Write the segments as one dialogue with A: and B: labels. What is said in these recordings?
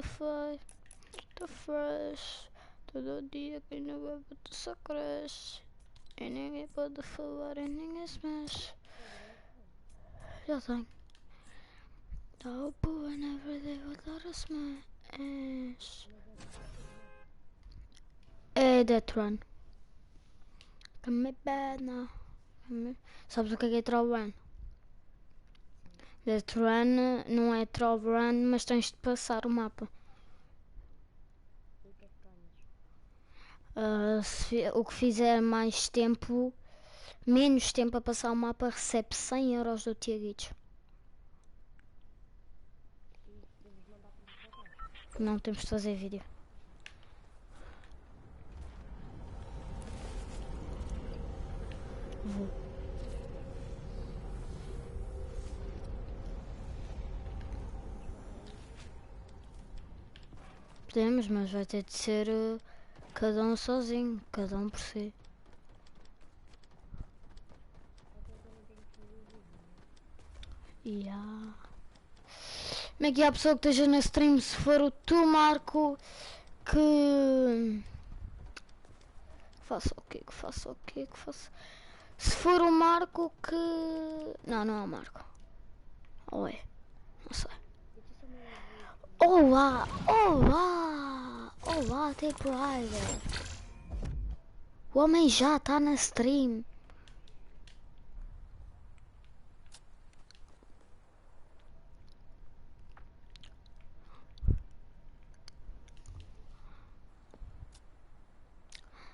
A: tá feio, tá fresh. Todo dia quem não bebe só cresce. E ninguém pode falar e ninguém se mexe. Já tenho. I'll put whenever they without a smash. É Death Run. Come bad now. Sabes o que é Troll Run? Death Run não é Troll Run, mas tens de passar o mapa. O que fizer mais tempo, menos tempo a passar o mapa, recebe 100 euros do Tiaguitos. Não temos de fazer vídeo. Vou. Podemos, mas vai ter de ser cada um sozinho, cada um por si. Yeah. Como é que há a pessoa que esteja na stream? Se for o tu, Marco, que faça o quê? Que faça o quê? Que faça. Se for o Marco que. Não, não é o Marco. Ou é? Não sei. Olá! Olá! Olá, Tape Rider! O homem já está na stream.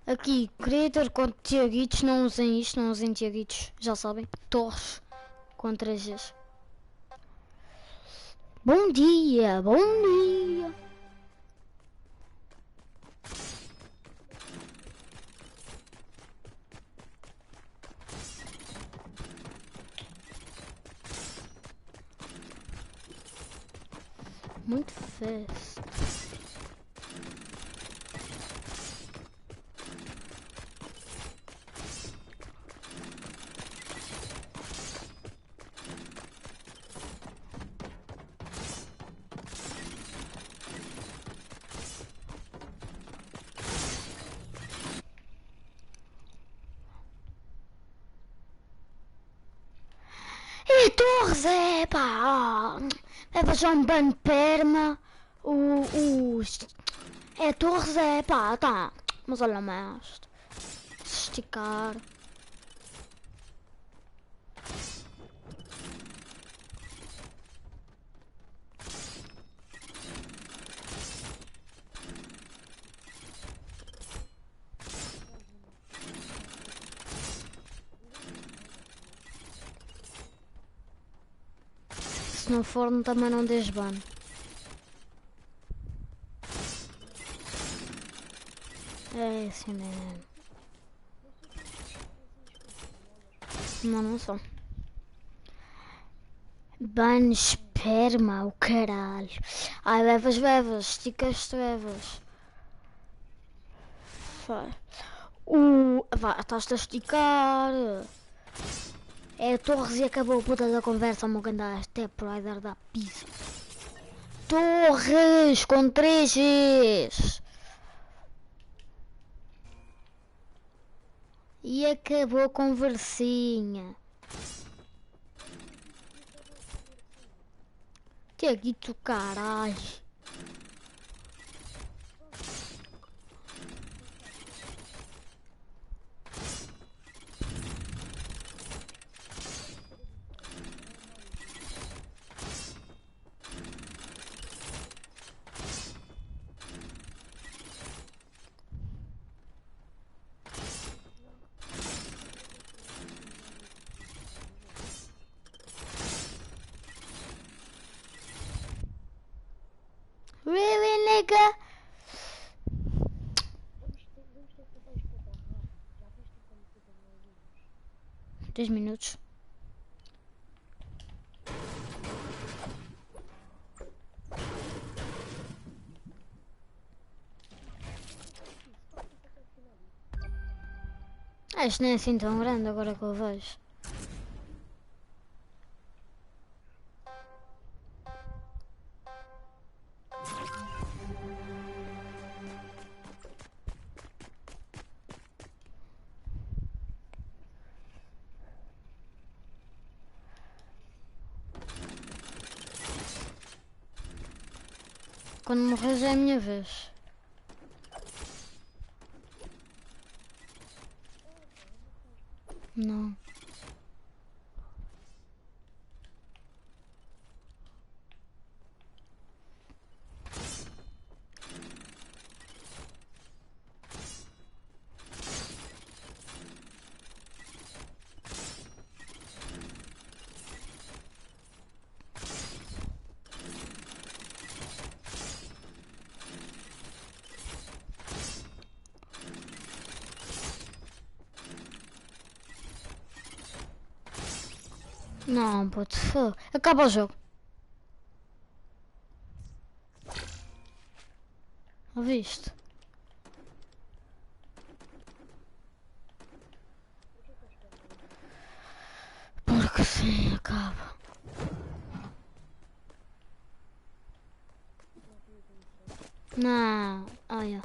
A: Aqui, Creator contra Tiaguitos, não usem isto, não usem Tiaguitos, já sabem. Torres contra Gs. Bom dia, bom dia. Muito festa. E Torres é pá, é fazer um ban perma, é Torres é pá, tá, mas olha mais, se esticar. Se não for, também não desbano. É assim mesmo. Não são. Ban esperma, o caralho. Ai, levas, esticas, levas. Vá, estás-te a esticar. É Torres e acabou a puta da conversa, meu grande até Rider da pizza. Torres com 3 Gs. E acabou a conversinha. Tiaguito, caralho. Really, nigga? 3 minutos. Isto nem é assim tão grande agora que eu vejo. Quando morrer já é a minha vez. Não. Não, puto, acaba o jogo. Ouviste? Porque sim, acaba. Não, olha.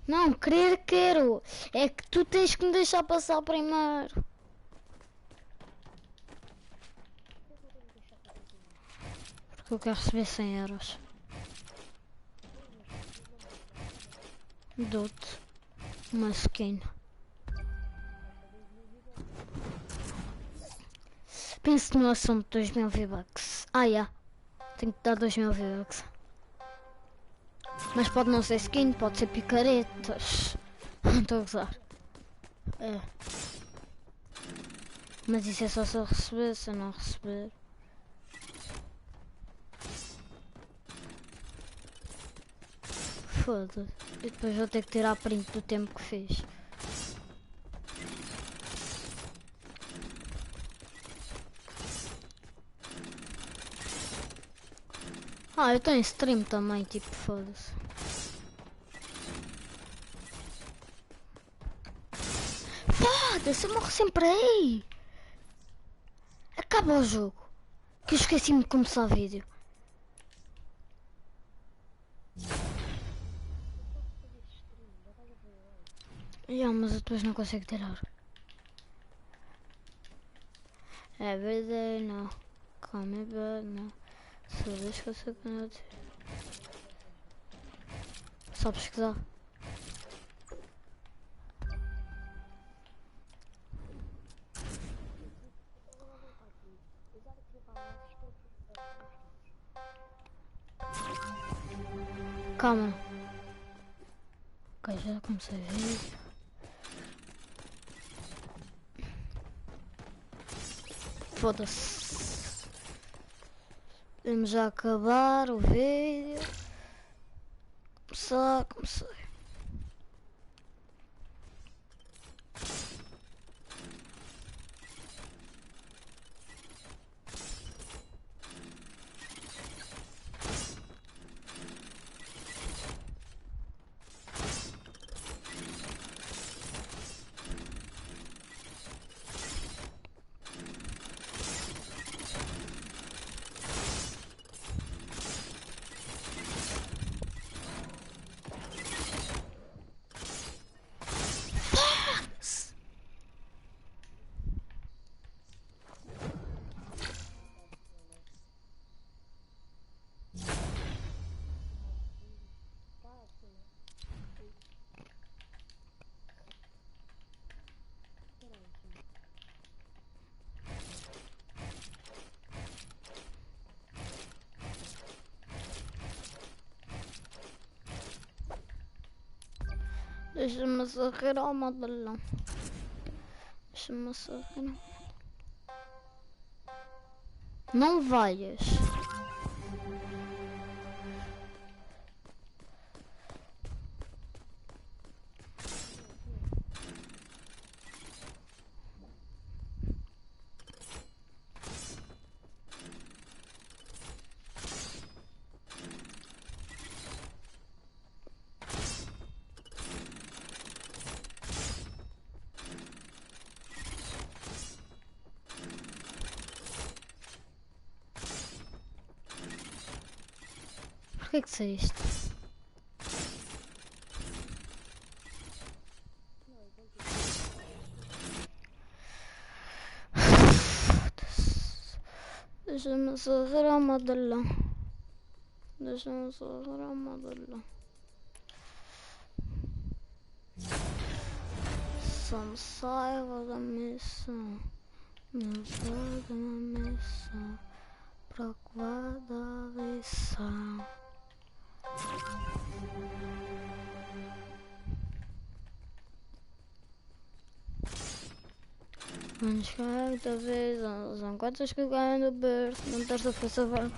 A: Não, querer quero. É que tu tens que me deixar passar primeiro. Porque eu quero receber 100 euros. Dou-te uma skin. Penso no assunto 2000 V-Bucks. Ah, yeah. Tenho que dar 2000 V-Bucks. Mas pode não ser skin, pode ser picaretas. Estou a gozar. É. Mas isso é só se eu receber, se eu não receber. Foda-se. E depois vou ter que tirar print do tempo que fiz. Ah, eu tenho stream também, tipo, foda-se. Foda-se, eu morro sempre aí. Acaba o jogo. Que eu esqueci-me de começar o vídeo. Mas eu depois não consigo tirar. Everyday now. Come back now. Só deixa que eu sei que não. Só pesquisar. Calma. Ok, já comecei a ver. Foda-se. Vamos já acabar o vídeo. Comecei. Deixa-me sorrir ao modelão. Deixa-me sorrir. Não vaias. Por que saíste? Deixa-me só ver a modelo. Deixa-me só ver a modelo. Só me saiba da missão. Me vou de uma missão. Procurada a lição. Vamos chegar outra vez. São quantas que ganham do berço? Não estás a fazer.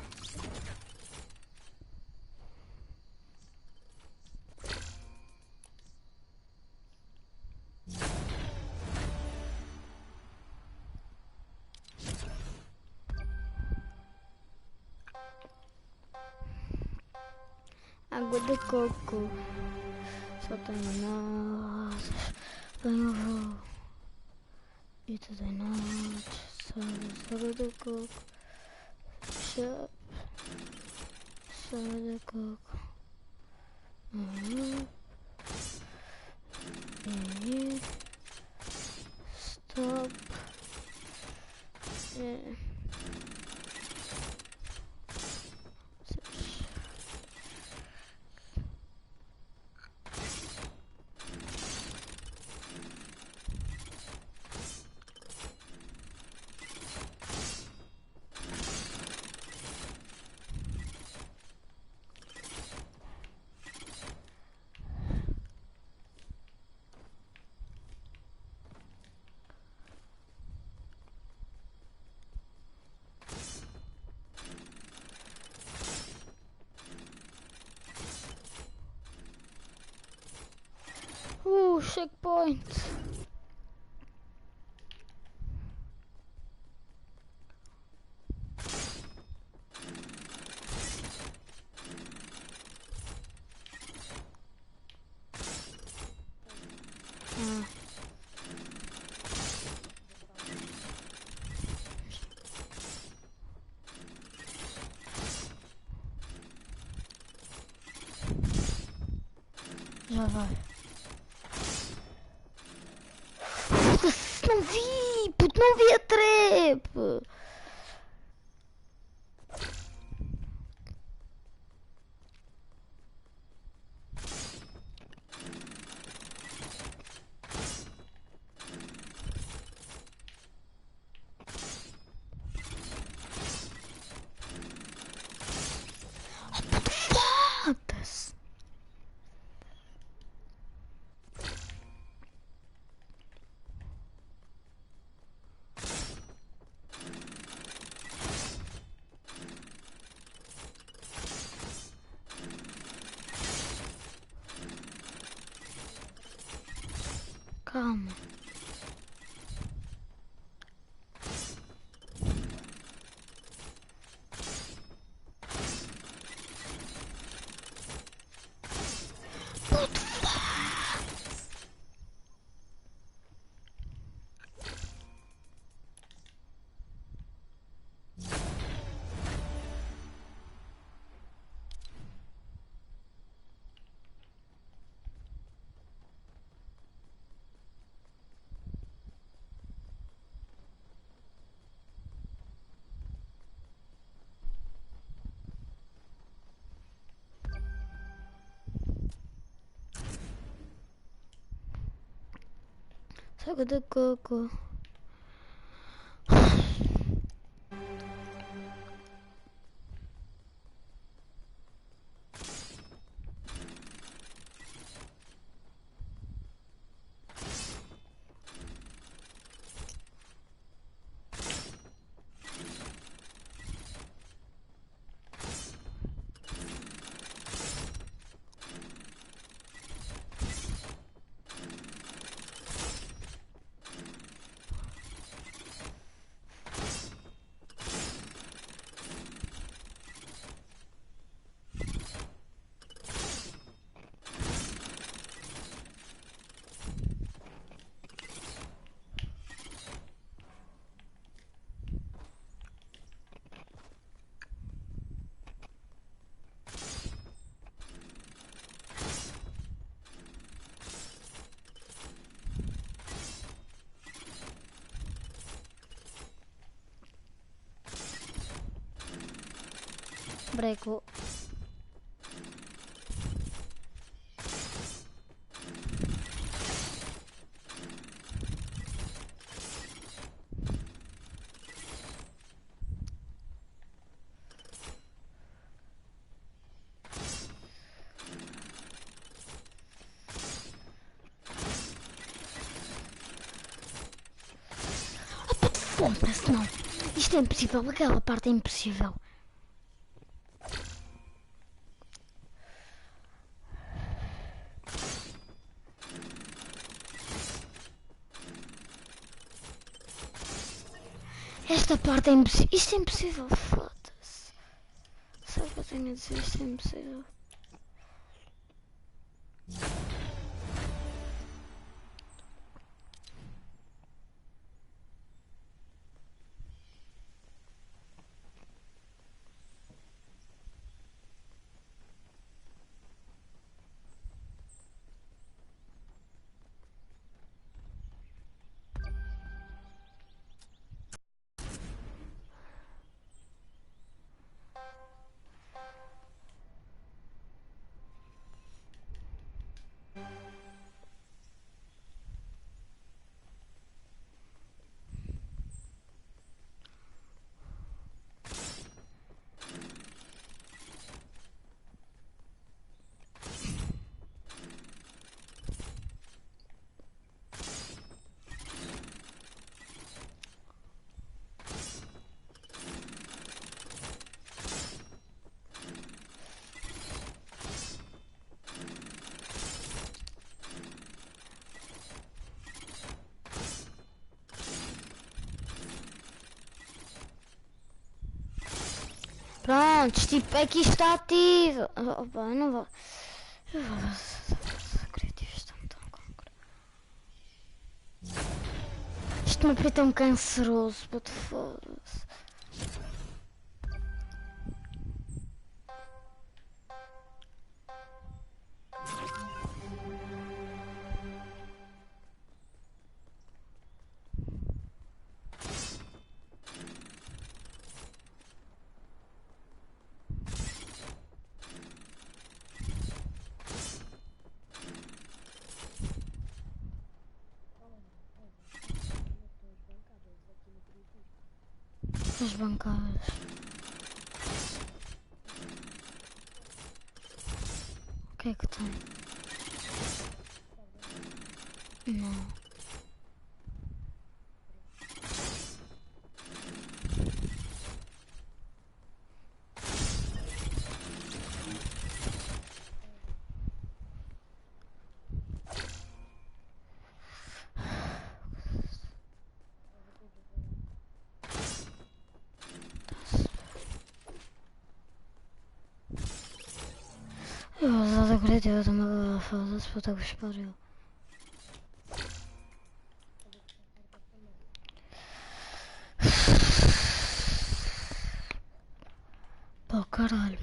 A: Água de coco. Só tenho nozes. Tenho voo. E tudo em nozes. Só água de coco. Chá. Só de coco. E stop. Checkpoint. Já vai. Não vi, puto, não vi a trap. Foda-se. Calma. Água de coco. Breco. Foda-se, não. Isto é impossível. Aquela parte é impossível. Esta parte é impossível. Isto é impossível. Foda-se. Sabe o que eu tenho a dizer? Isto é impossível. Prontos, tipo, é que isto está ativo. Opa, eu não vou. Criativo está-me tão concreto. Isto me é tão canceroso, puto, foda-se. As bancadas. O que é que tem? Não. Eu vou usar da Criativo, também foda-se, puta que pariu. Pô, caralho.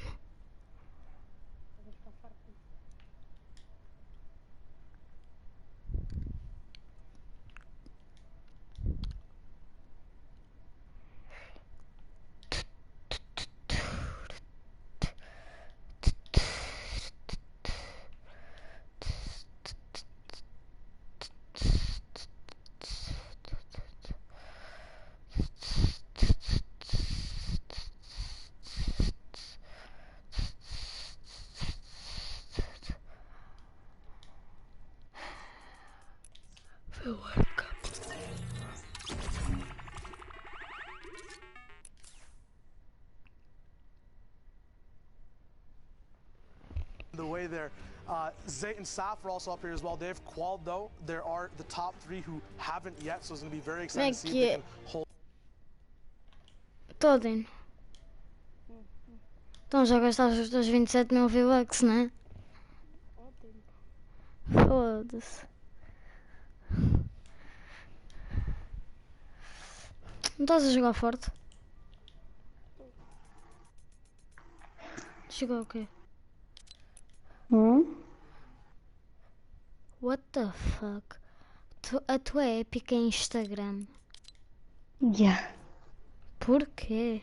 B: The way there, Zay and Saf are also up here as well. They have qualled though. There are the top three who haven't yet, so it's going to be very exciting to see if they can hold.
A: Todem. Então já gastaste os teus 27 mil V-Bucks, né? Foda-se. Não estás a jogar forte? Jogar o quê? What the fuck? A tua é épica em Instagram.
C: Yeah.
A: Porquê?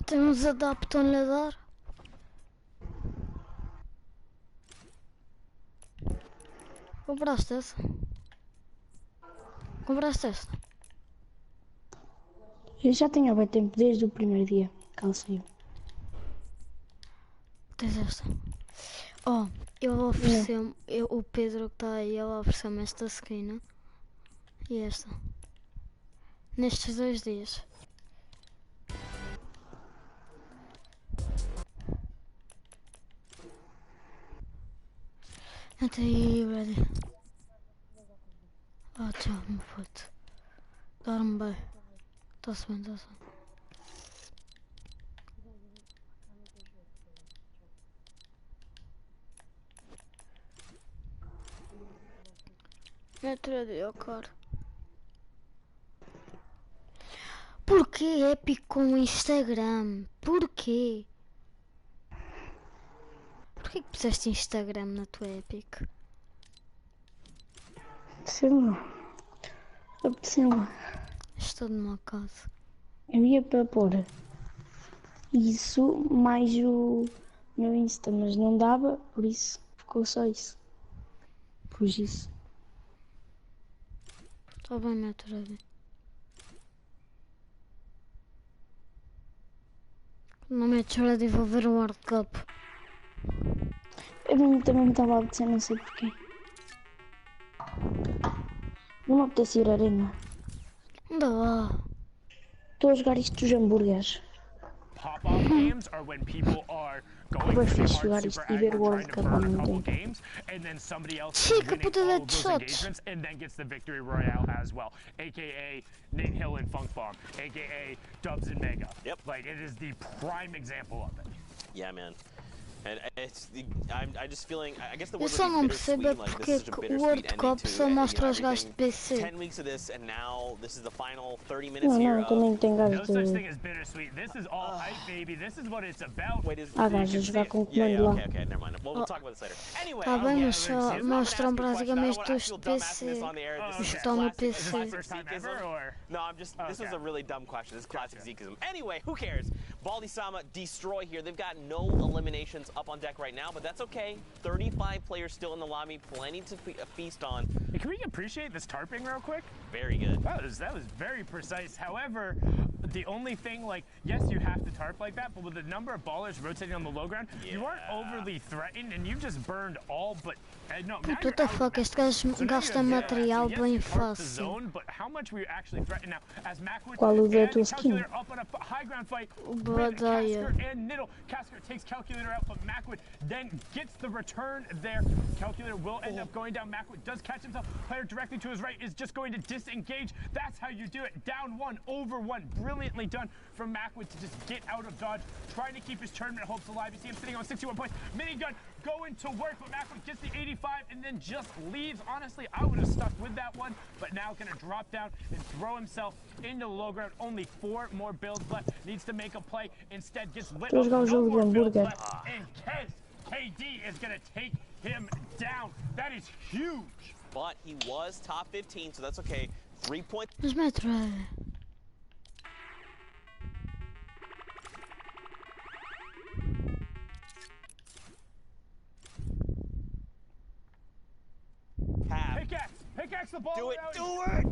A: Tem uns adaptam-lhe a dar. Compraste essa? Compraste essa?
C: Eu já tenho há bem tempo, desde o primeiro dia que ela saiu.
A: Tens esta? Oh, ele ofereceu-me, o Pedro que está aí, ele ofereceu-me esta skin e esta. Nestes 2 dias. Até aí, ready. Oh, tchau, meu puto. Dorme bem. Está-se bem, está-se bem. Metrô, cara. Porquê Epic com o Instagram? Porquê? Porquê que puseste Instagram na tua Epic?
C: Sei lá. Apeteceu-me.
A: Estou numa casa.
C: Eu ia para pôr isso mais o meu Insta, mas não dava, por isso ficou só isso. Pus isso.
A: Está bem, Metrô. Não metes ready, vou ver o World Cup.
C: A mim também me estava a apetecer, não sei porquê. Não me apetece ir à arena.
A: Anda lá.
C: Estou a jogar isto dos hambúrgueres.
D: Pop-off games are when people are going
C: Vai
D: pretty
C: fixe
D: hard,
C: jogar isto
D: super
C: e ver
D: aggro,
C: o
D: trying
C: World
D: to
C: Cup ao
D: burn a
C: mesmo
D: couple
C: tempo.
D: games, and then somebody else
A: Chica,
D: is winning
A: puta
D: all
A: de
D: of those
A: shots.
D: engagements and then gets the victory royale as well, aka Nate Hill and Funk Bomb, aka Dubs and Mega.
E: Yep.
D: Like, it is the prime example of it.
E: Yeah, man. And it's I'm just feeling. I guess the
A: Eu
E: word
A: só
E: would
A: não
E: be
A: percebo
E: bittersweet. Like
A: porque
E: this is such a
A: o
E: bittersweet
A: World
E: ending
A: Cup
E: to
A: só mostra os gajos de PC.
E: 10 weeks of this, and now this is the final 30 minutes
C: Não,
E: here.
C: não, também tem
D: No
C: gajos
D: such
C: de...
D: thing as bittersweet. This is all hype, baby. This is what it's about.
E: Wait, is
C: Há
E: so you
C: gajos
E: can
C: a
E: see
C: jogar
E: it.
C: com
E: Yeah,
C: comando lá.
E: okay, never mind. We'll talk about this later. Anyway,
A: Tá bem, mas
D: yeah,
A: só
D: it's
A: mostram
E: I'm
A: basicamente
E: gonna
A: os
E: ask
A: de
E: you a dumb ass
A: PC.
E: this on the air. This
A: Os
E: is
A: que estão no
E: classic-
A: PC.
E: classic
D: First time
E: Zekeism.
D: ever, or?
E: No, I'm just. This is
D: Okay.
E: a really dumb question. This is classic Zekeism. Anyway, who cares? Baldy-sama destroy here. They've got no eliminations up on deck right now, but that's okay. 35 players still in the lobby, plenty to feast on.
D: Hey, can we appreciate this tarping real quick?
E: Very good.
D: That was very precise. However, the only thing, like, yes, you have to tarp like that, but with the number of ballers rotating on the low ground, you aren't overly threatened, and you just burned all but no. Now
A: What
D: you're
A: the
D: out of
A: fuck,
D: bounds.
A: este gajo
D: So now you
A: gasta
D: have-
A: material
D: yes,
A: bem
D: you tarped the
A: fácil.
D: zone, but how much were you actually threatened now? As Macwood
C: Qual o da
D: and
C: tua skin?
D: Calculator up on a high ground fight with
A: Badaia.
D: Casker and Niddle. Casker takes Calculator out, but Macwood then gets the return there. Calculator will end up going down. Macwood does catch himself. Player directly to his right is just going to disengage. That's how you do it. Down one, over one. Brilliantly done from Macwood to just get out of dodge, trying to keep his tournament hopes alive. You see him sitting on 61 points. Minigun going to work, but Macwood gets the 85 and then just leaves. Honestly, I would have stuck with that one, but now going to drop down and throw himself into the low ground. Only 4 more builds left. Needs to make a play. Instead gets lit
C: Estou a
D: up.
C: jogar o
D: No
C: jogo de
D: more builds
C: hambúrguer.
D: left. And KD is going to take him down. That is huge.
E: But he was top 15, so that's okay. 3 points.
A: Mas Metro,
E: Half.
D: Pickaxe the ball.
E: Do it,
D: out.
E: do it!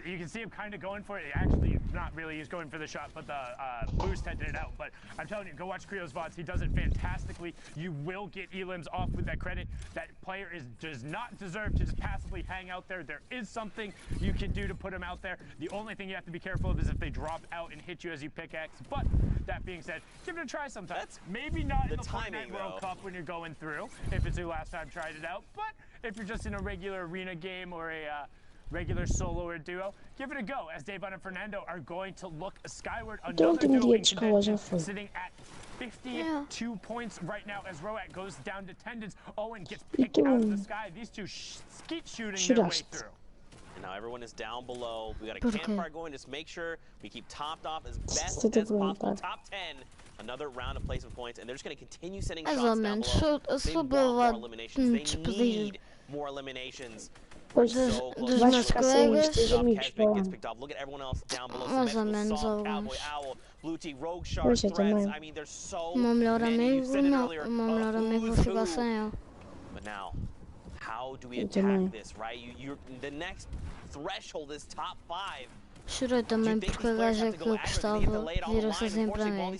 D: You can see him kind of going for it. Actually, not really. He's going for the shot, but the boost headed it out. But I'm telling you, go watch Creo's VODs. He does it fantastically. You will get elims off with that credit. That player does not deserve to just passively hang out there. There is something you can do to put him out there. The only thing you have to be careful of is if they drop out and hit you as you pickaxe. But that being said, give it a try sometime.
E: That's
D: Maybe not in the
E: timing,
D: Fortnite World
E: though.
D: Cup when you're going through, if it's your last time trying it out. But if you're just in a regular arena game or a regular solo or duo, give it a go, as Davon and Fernando are going to look skyward. Another
C: último
D: duo
C: dia
D: in
C: de escola já
D: contention,
C: foi.
D: sitting at 52 points right now as Roat goes down to tendons. Owen gets picked out of the sky. These two skeet shooting their way
C: Shootaste.
D: through.
E: And now everyone is down below. We got a
A: Por quê?
E: campfire going. Just make sure we keep topped off as best
C: Estou a
E: as possible.
C: perguntar.
E: Top 10. Another round of placement points, and they're just going to continue sending
A: Mais
E: shots
A: ou
E: down
A: menos.
E: below.
A: Eu
E: They
A: sou
E: want
A: boa
E: more
A: de
E: eliminations. They
A: despedir
E: need more eliminations.
C: Pois
E: So close.
A: dos
C: vais
A: meus
C: ficar sem os
A: colegas.
C: teus amigos
E: Casper
C: para lá.
E: gets picked off. Look at everyone else down below.
A: Mais ou
E: Symmetrical,
A: menos
E: Soft,
A: alguns.
E: Cowboy, Owl, Blue Team, Rogue
C: Pois
E: Shark,
C: eu
E: Threads.
C: também.
E: I mean, there's so
A: O meu melhor
E: many. You
A: amigo,
E: said it
A: não.
E: earlier.
A: O meu melhor amigo
E: Who's
A: vai ficar
E: who.
A: sem ele.
E: But now, how do we
C: Eu
E: attack
C: também.
E: this, right? You're the next threshold is top 5.
A: Chorei também porque a gaja que eu gostava virou-se assim para mim.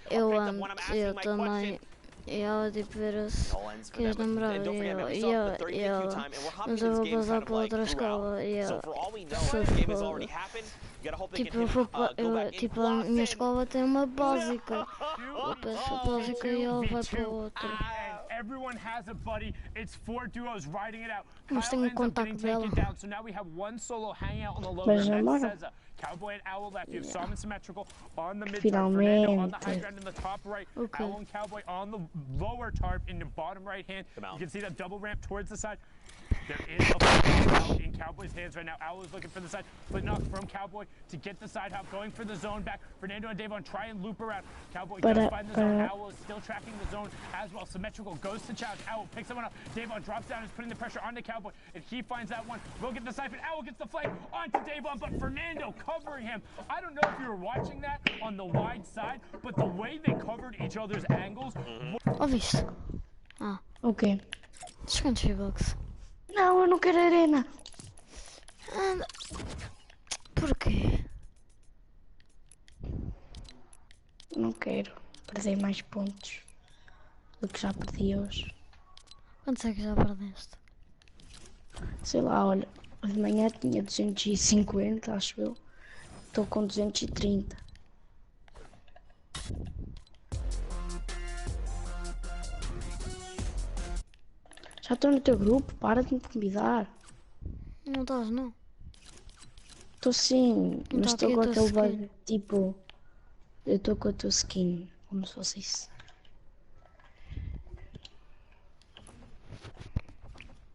A: Eu antes, eu também. E ela tipo virou-se que as namoradas e ela. Mas eu vou passar para outra escola e ela se foda. Tipo, a minha escola tem uma básica. Eu peço a básica e ela vai para outra.
D: Everyone has a buddy. It's 4 duos riding it out.
A: Mas tenho o contacto dela.
D: So now we have one solo hanging out on the low
C: Mas
D: ground.
C: namora.
D: That's Seza. Cowboy and Owl left. You have Salmon symmetrical on the mid tarp.
C: Finalmente.
D: Fernando on the high ground in the top right.
A: Okay.
D: Owl and Cowboy on the lower tarp in the bottom right hand.
E: Come out.
D: You can see that double ramp towards the side. There is a ball out in Cowboy's hands right now. Owl is looking for the side. Flip knock from Cowboy to get the side hop, going for the zone back. Fernando and Davon try and loop around. Cowboy does find the zone. Owl is still tracking the zone as well. Symmetrical goes to challenge. Owl picks someone up. Davon drops down and is putting the pressure onto Cowboy. And he finds that one. Will get the siphon. Owl gets the flank onto Davon, but Fernando covering him. I don't know if you were watching that on the wide side, but the way they covered each other's angles.
A: Ouviste? Ah,
C: Ok.
A: descontos V-Bucks.
C: Não, eu não quero arena.
A: Anda. Porquê?
C: Não quero perder mais pontos do que já perdi hoje.
A: Quantos é que já perdeste?
C: Sei lá, olha, de manhã tinha 250, acho eu. Estou com 230. Já estou no teu grupo, para de me convidar.
A: Não estás, não?
C: Estou sim,
A: Então
C: mas estou
A: aqui
C: com
A: a tua
C: aquele
A: skin.
C: bug, tipo, eu estou com a tua skin, como se fosse isso.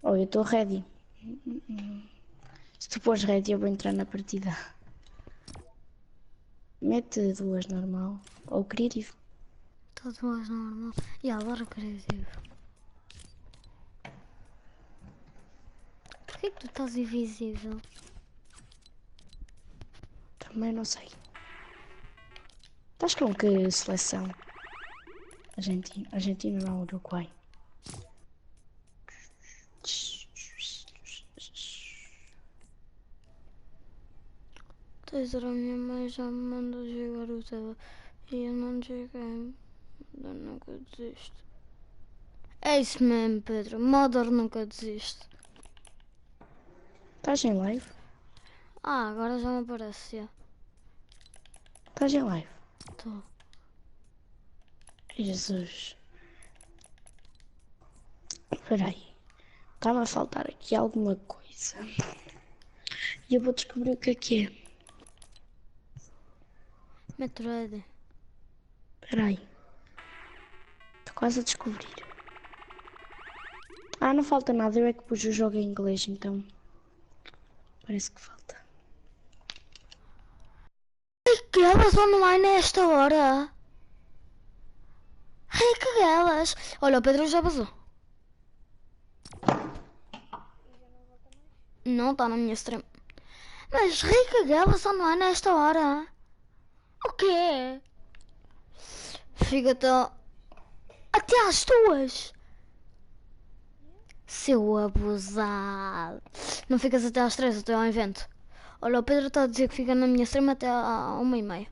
C: Oh, eu estou ready. Se tu fores ready, eu vou entrar na partida. Mete duas normal, ou criativo.
A: Está duas normal. E agora criativo. Porquê que tu estás invisível?
C: Também não sei. Estás com que seleção? Argentina não, Uruguai.
A: Tens a minha mãe já me mandou jogar o teu e eu não joguei. Eu nunca desisto. É isso mesmo, Pedro. Modder nunca desiste.
C: Estás em live?
A: Ah, agora já me aparece. Já.
C: Estás em live?
A: Estou.
C: Jesus. Espera aí. Está-me a faltar aqui alguma coisa. E eu vou descobrir o que é.
A: Metroid.
C: Espera aí. Estou quase a descobrir. Ah, não falta nada. Eu é que pus o jogo em inglês, então... Parece que falta.
A: Ai, que elas online a esta hora? Ai, que elas. Olha, o Pedro já vazou. Não está na minha stream. Mas rica galas online a esta hora? O quê? Fica até às 2. Seu abusado. Não ficas até às 3, até ao evento. Olha, o Pedro está a dizer que fica na minha stream até à 1h30.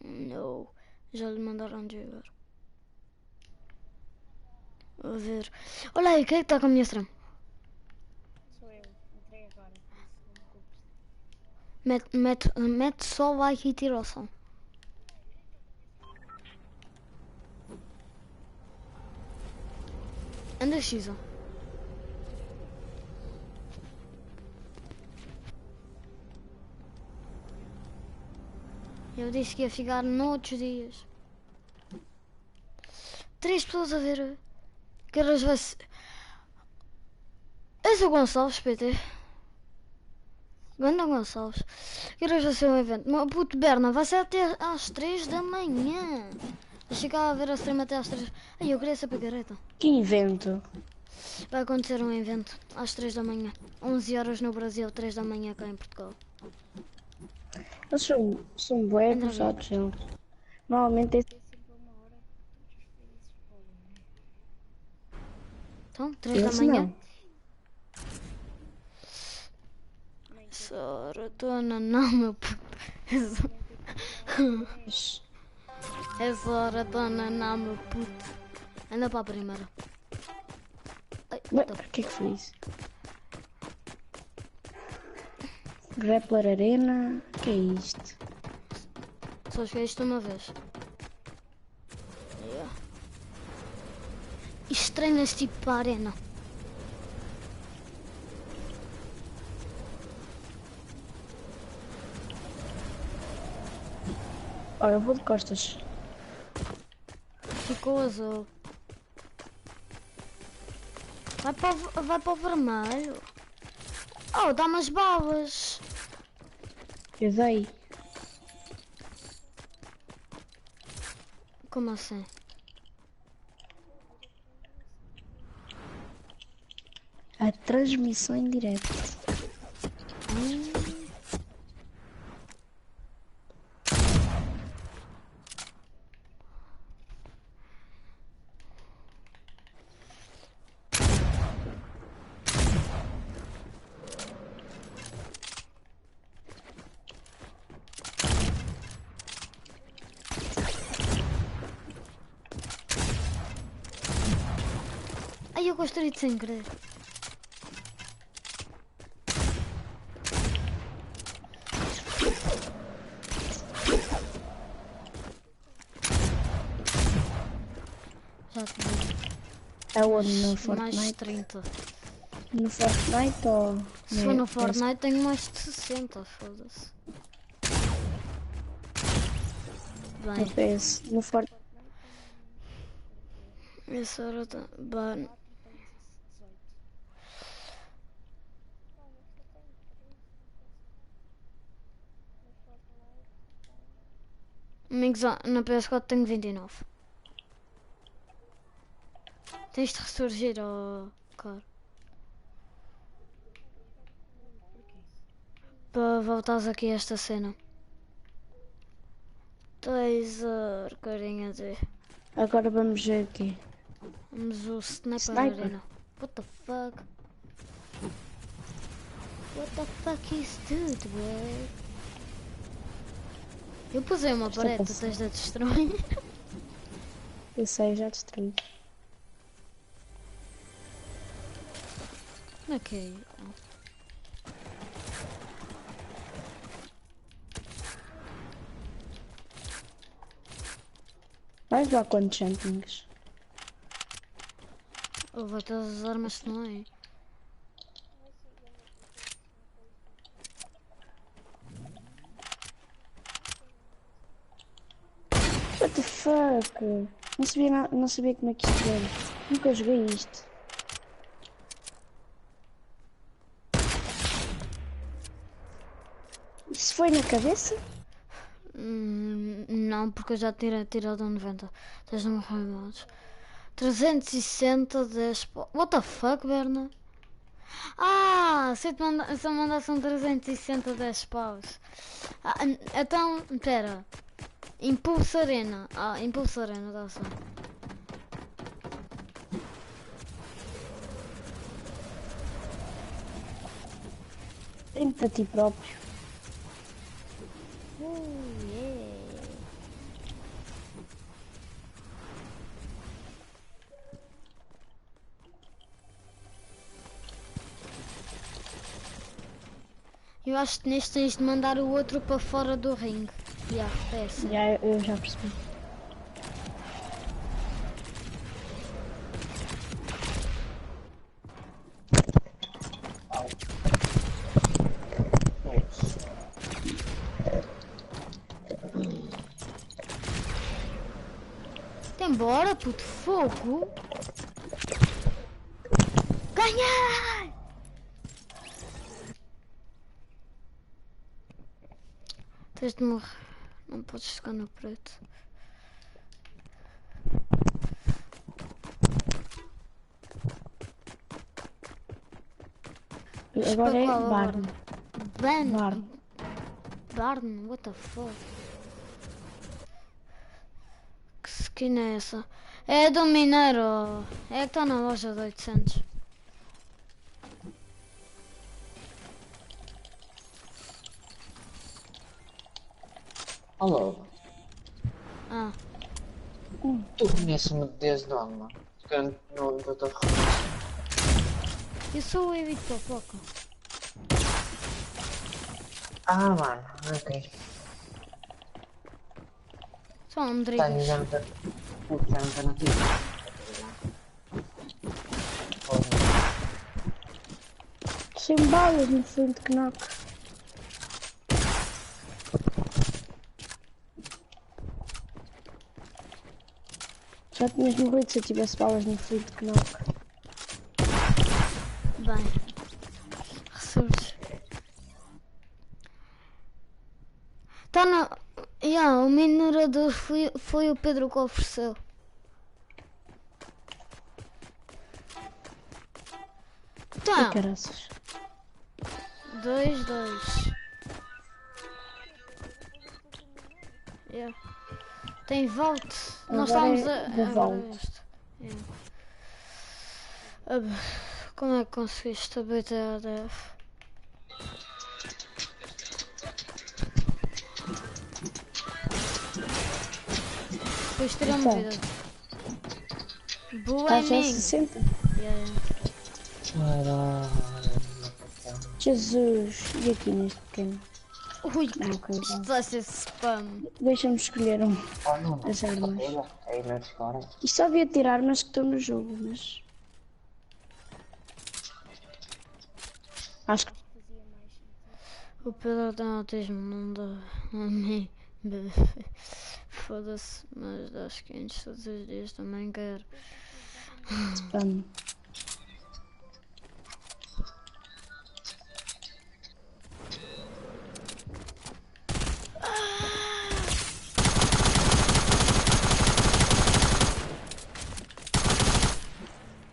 A: Não. Já lhe mandaram de jogar. A ver. Olha aí, quem é que está com a minha stream?
F: Sou eu, entrei agora.
A: Mete só like e tira o som. Anda, X. Eu disse que ia ficar noutros dias. 3 pessoas a ver. Que horas vai ser? Eu sou Gonçalves, PT. Ganda Gonçalves. Que horas vai ser um evento? Meu puto Berna, vai ser até às 3 da manhã. Vou ficar a ver a stream até às 3. Ai, eu queria essa picareta.
C: Que evento?
A: Vai acontecer um evento às 3 da manhã. 11 horas no Brasil, 3 da manhã cá em Portugal.
C: Eles são bué
A: Entra
C: abusados, eles. Normalmente é
A: Então, 3 da
C: eles
A: manhã.
C: não.
A: Soratona não, meu puto. É Soratona não, meu puto. Anda para a primeira. Ai,
C: Ué, o que é que foi isso? Grappler Arena, o que é isto?
A: só joguei isto uma vez. Yeah. Isto treinas tipo para a arena.
C: Olha, eu vou de costas.
A: Ficou azul. Vai para o vermelho. Oh, dá umas balas.
C: Eu dei.
A: Como assim?
C: A transmissão em direto.
A: Ai, eu gostaria de sem querer. Já te digo.
C: Aonde? No
A: Mais
C: Fortnite?
A: 30.
C: No Fortnite ou...
A: Se for no Fortnite tenho mais de 60, foda-se.
C: No
A: Bem,
C: PS? No Fortnite?
A: essa hora tá... Bem, amigos, na PS4 tenho 29. Tens de ressurgir, oh, cara. Para voltares aqui a esta cena. Taser, carinha de...
C: Agora vamos ver aqui.
A: Vamos o Sniper
C: Sniper?
A: Arena. What the fuck? What the fuck is that, bro? Eu pusei uma
C: Estou
A: parede, tu
C: passando.
A: tens de a destruir.
C: Eu sei, já destruí.
A: Como é que é?
C: Vais lá quantos jumpings?
A: Oh, vai todas as armas que não é.
C: What the fuck? Não sabia como é que isto era. Nunca joguei isto. Isso foi na cabeça?
A: Não, porque eu já tirei tirado a 90. Tens de morrer modos. 360, 10... What the fuck, Berna? Ah, se eu mandasse um 360, 10 paus. Ah, então, pera. Impulso Arena. Ah, Impulso Arena, dá só.
C: Tem-te a ti próprio.
A: Yeah. Eu acho que neste tens de mandar o outro para fora do ringue. É assim.
C: Eu já percebi.
A: Embora, puto, fogo. Ganhar! Tens de morrer. Não podes ficar no preto.
C: Agora é
A: Qual
C: Barney.
A: Ban.
C: Barney.
A: Barn, what the fuck? Que skin é essa? É do Mineiro. É que está na loja de 800.
G: Alô?
A: Ah,
G: Tu conheces-me desde onde, mano? Porque eu não estou a reconhecer.
A: eu sou o Evito Fofoca.
G: Ah, mano, ok.
A: Só um
G: Tá,
A: Rodrigues.
G: já não está na tua.
C: Sem balas no frente que knock. Já tinhas morrido se eu tivesse balas no frente que knock.
A: Bem. Ressurge. Tá na... Yeah, o minerador foi o Pedro que ofereceu. Tá.
C: E caraças.
A: 2-2. Yeah. Tem vault. Nós
C: Agora
A: estamos
C: é
A: a...
C: da
A: agora
C: vault.
A: este. Yeah. Como é que conseguiste a BTADF? Depois terá uma vida. Boa
C: Estás a
A: mim.
C: 60?
A: Yeah.
C: Jesus. E aqui neste pequeno?
A: Ui,
C: Não, ok.
A: isto vai ser spam.
C: Deixa-me escolher
G: Oh, não,
C: as armas.
G: aí lá de fora.
C: Isto só havia tirar armas que estão no jogo, mas... Acho que...
A: O Pedro tem autismo, não dá a mim. Foda-se, mas dá skins todos os dias, também quero.
C: spam.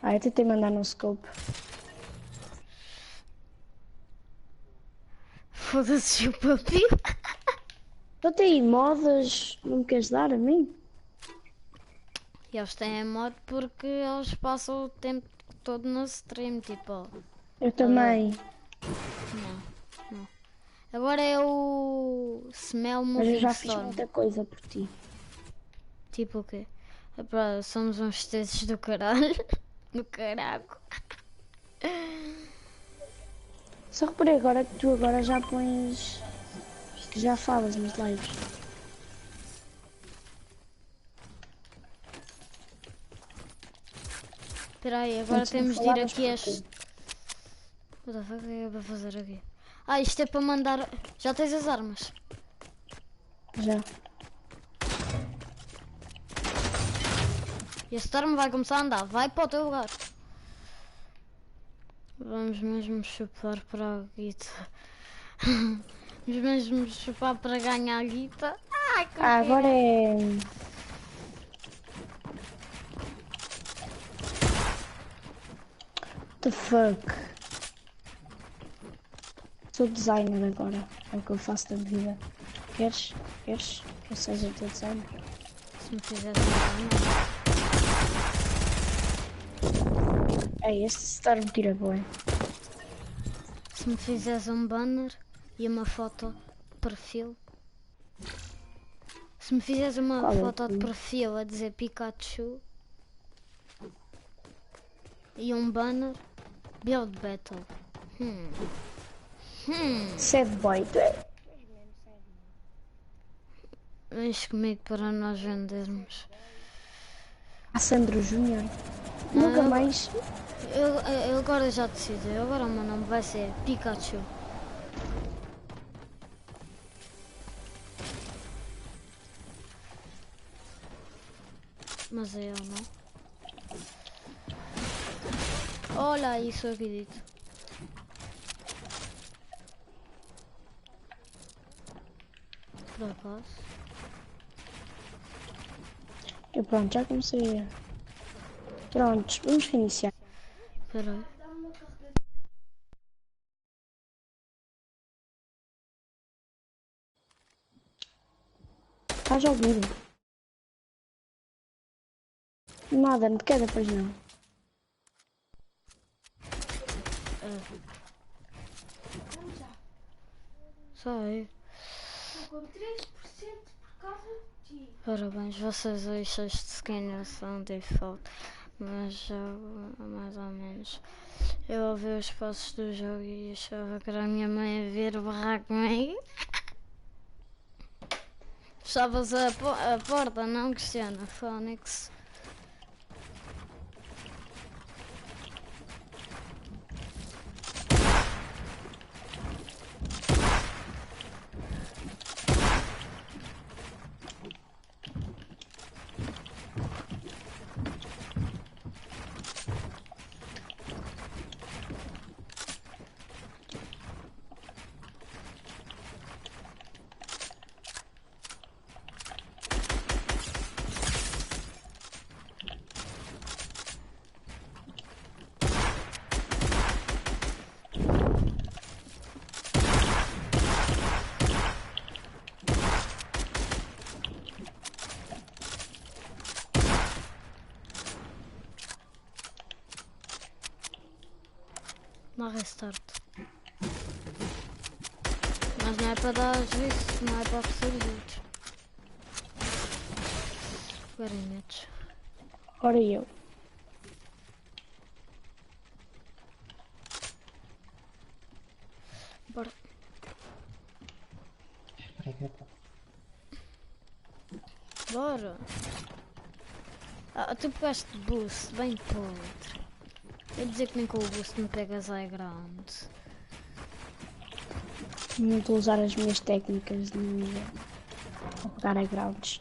C: Ah, eu tentei mandar no scope.
A: Foda-se o papel.
C: Então tem aí modas, não me queres dar a mim?
A: E eles têm a mod porque eles passam o tempo todo no stream, tipo.
C: Eu também.
A: Não. Agora é o Smell
C: Mas eu
A: Moving
C: já fiz
A: Storm.
C: muita coisa por ti.
A: Tipo o quê? Epá, somos uns teses do caralho. Do caraco.
C: Só reparei agora que tu agora já pões... que já falas nas lives.
A: Espera aí, agora
C: Antes não
A: temos de ir
C: falavas
A: aqui a este... What the fuck, o que é para fazer aqui? Ah, isto é para mandar... Já tens as armas?
C: Já.
A: E a Storm vai começar a andar. Vai para o teu lugar. Vamos mesmo chupar para a guita. Vamos mesmo chupar para ganhar a guita. Ai, que
C: Agora é... What the fuck? Sou designer agora. É o que eu faço da vida. Queres? Queres que eu seja teu designer?
A: Se me fizeres uma
C: Este Storm tira boa.
A: Se me fizeres um banner e uma foto de perfil. Se me fizeres uma
C: Qual é
A: foto de
C: tu?
A: perfil a dizer Pikachu. E um banner. Build Battle.
C: Sad boy, tu é...
A: Vens comigo para nós vendermos.
C: A Sandro Júnior. Nunca mais...
A: Eu agora já decidi. Agora o meu nome vai ser Pikachu. Mas é eu não. Olha isso aqui dito. Por acaso.
C: Eu pronto, já comecei a... Prontos, vamos reiniciar.
A: Espera aí.
C: Estás a ouvir? Nada, não te queda, pois não.
A: Sai.
C: Com 3% por causa de ti.
A: Parabéns, vocês hoje este skin são default, mas jogo mais ou menos. Eu ouvi os passos do jogo e achava que era a minha mãe a ver o barraco comigo. Fechavas a porta, não, Cristiana? Fónix. Dá restart. Mas não é para dar isso, não é para oferecer juntos. Garinhetes.
C: Ora eu.
A: Bora. Bora. Ah, tu pegaste boost, bem podre. Eu dizer que nem com o boost me pegas high ground.
C: Não estou a usar as minhas técnicas de pegar a grounds.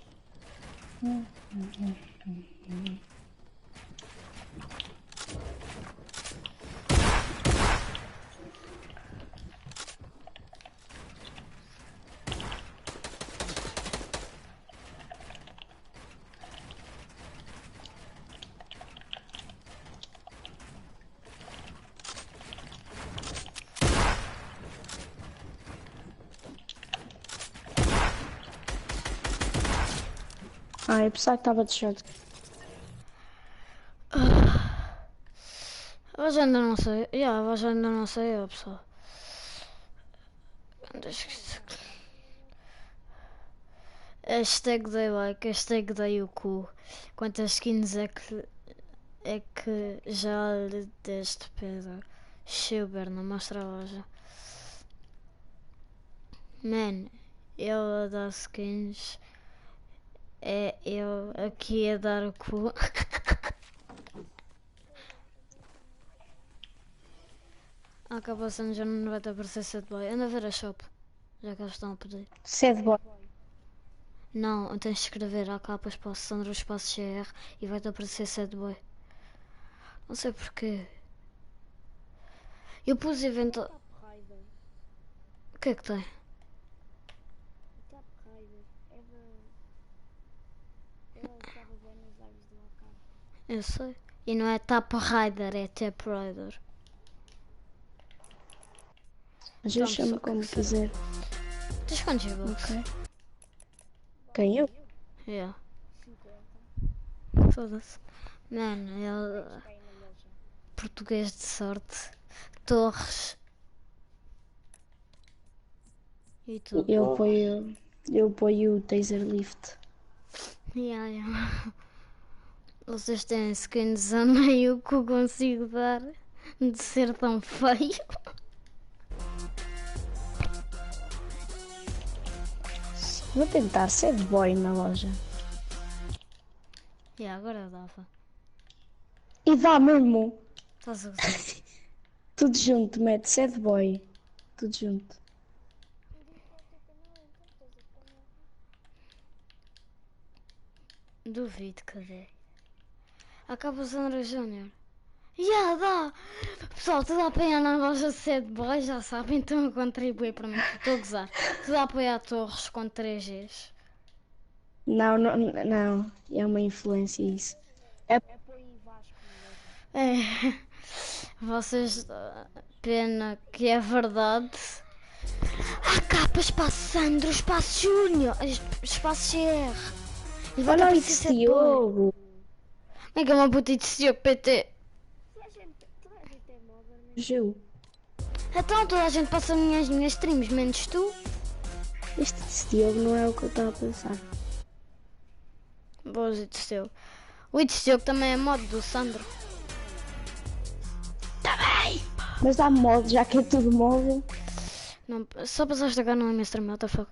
C: Ah, eu pensava que estava de short.
A: Hoje ainda não sei. Hoje ainda não sei, ó, pessoal. Hashtag dei like, hashtag dei o cu. Quantas skins é que já lhe deste, Pedro? Schilber, não mostra a loja. Man, eu a dar skins. É eu aqui a dar o cu. Acabou sendo já não vai te aparecer set boy. Anda a ver a shop. Já que eles estão a pedir.
C: Sad boy.
A: Não, tens de escrever a capa espaço Sandro espaço GR e vai te aparecer set boy. Não sei porquê. Eu pus evento. O que é que tem? Eu sei. E não é Tap Rider, é Tap Rider.
C: Mas eu
A: Então,
C: chamo
A: só que
C: como
A: será?
C: quiser.
A: Tens quantos bucks?
C: Ok. Quem eu?
A: Yeah. Foda-se. Mano, ele. Português de sorte. Torres. E tu?
C: Eu apoio o taser lift.
A: Yeah. Vocês têm skins a meio que eu consigo dar de ser tão feio.
C: Vou tentar sad boy na loja.
A: Agora dava.
C: E dá mesmo.
A: Estás a gozar?
C: Tudo junto, mete sad boy. Tudo junto.
A: Duvido, cadê? Acaba usando o Júnior. Dá! Pessoal, tudo a apoiar na loja de sad boy, já sabem, então a contribuir para mim. Estou a gozar. Tudo a apoiar Torres com 3Gs.
C: Não. É uma influência isso.
A: É. Vocês. Pena que é verdade. AK, espaço Sandro, espaço Júnior, espaço CR. E vai
C: Olha
A: dar
C: aí
A: para
C: de
A: ser
C: Diogo.
A: Como é que é uma puta de Diogo PT?
F: Toda a gente é móvel, né?
C: Gil.
A: Então toda a gente passa as minhas streams, menos tu.
C: Este de Diogo não é o que eu estava a pensar.
A: Boas, Diogo. O Diogo também é modo do Sandro. Tá bem.
C: Mas há modo, já que é tudo móvel.
A: Não, só passaste agora não é minha stream, what the fuck.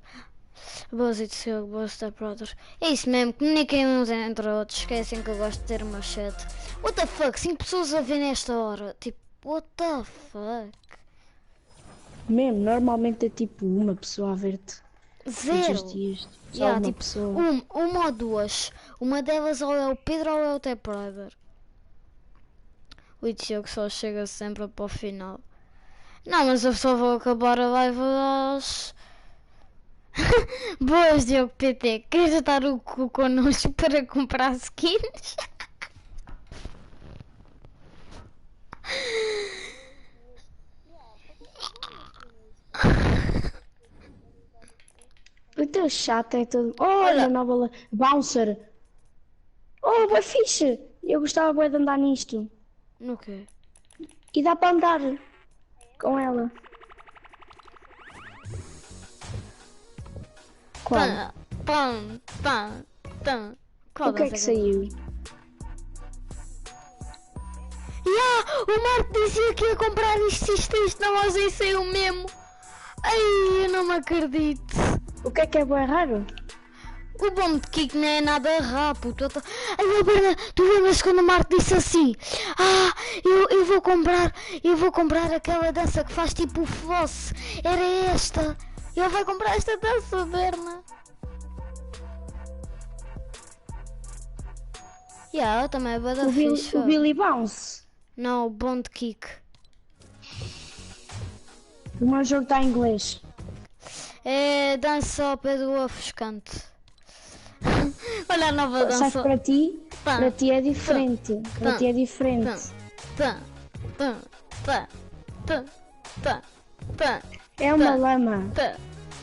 A: Boas, Diogo, boas, Step Brothers. É isso mesmo, comuniquem uns entre outros. Esquecem que eu gosto de ter o meu chat. What the fuck, 5 pessoas a ver nesta hora. Tipo, what the fuck.
C: Mesmo, normalmente é tipo uma pessoa a ver-te. Todos
A: Zero.
C: os dias. Só
A: Yeah,
C: uma
A: tipo,
C: pessoa.
A: uma ou duas. Uma delas ou é o Pedro ou é o Step Brother. O Diogo só chega sempre para o final. Não, mas eu só vou acabar a live às... Boas, Diogo PT. Queres dar o cu connosco para comprar skins?
C: O teu chato é todo. Oh,
A: Olha.
C: uma nova. Bouncer! Oh, é fixe! Eu gostava bué de andar nisto.
A: No quê?
C: E dá para andar com ela. Qual?
A: Qual
C: O que é que saiu?
A: O Marco dizia que ia comprar isto na loja e saiu mesmo. Ai, eu não me acredito.
C: O que é bué raro?
A: O bom de Kiko não é nada rápido. Ai, Berna, tu lembras quando o Marco disse assim? Eu vou comprar aquela dança que faz tipo o floss. Era esta. Ele vai comprar esta dança, Berna. Ela também é bué da fixe.
C: O Billy Bounce.
A: Não, o bom de Kick.
C: O meu jogo está em inglês.
A: É dança ao pé do ofuscante. Olha a nova dança.
C: Sabes, para ti é diferente. Para ti é diferente. É uma lama.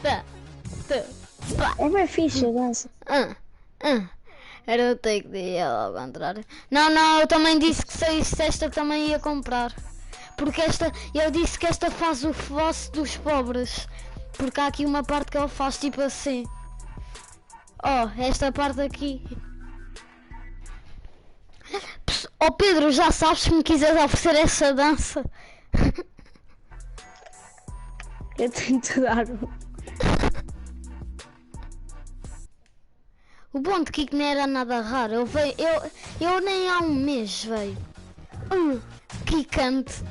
C: É bem fixe a dança.
A: Era o take de ela ao contrário. Não, eu também disse que se esta também ia comprar. Porque eu disse que esta faz o floss dos pobres. Porque há aqui uma parte que ele faz tipo assim. Esta parte aqui. Pedro, já sabes, se me quiseres oferecer essa dança.
C: Eu tenho de dar.
A: O bom de Kiko não era nada raro. Eu nem há um mês veio. Kikante.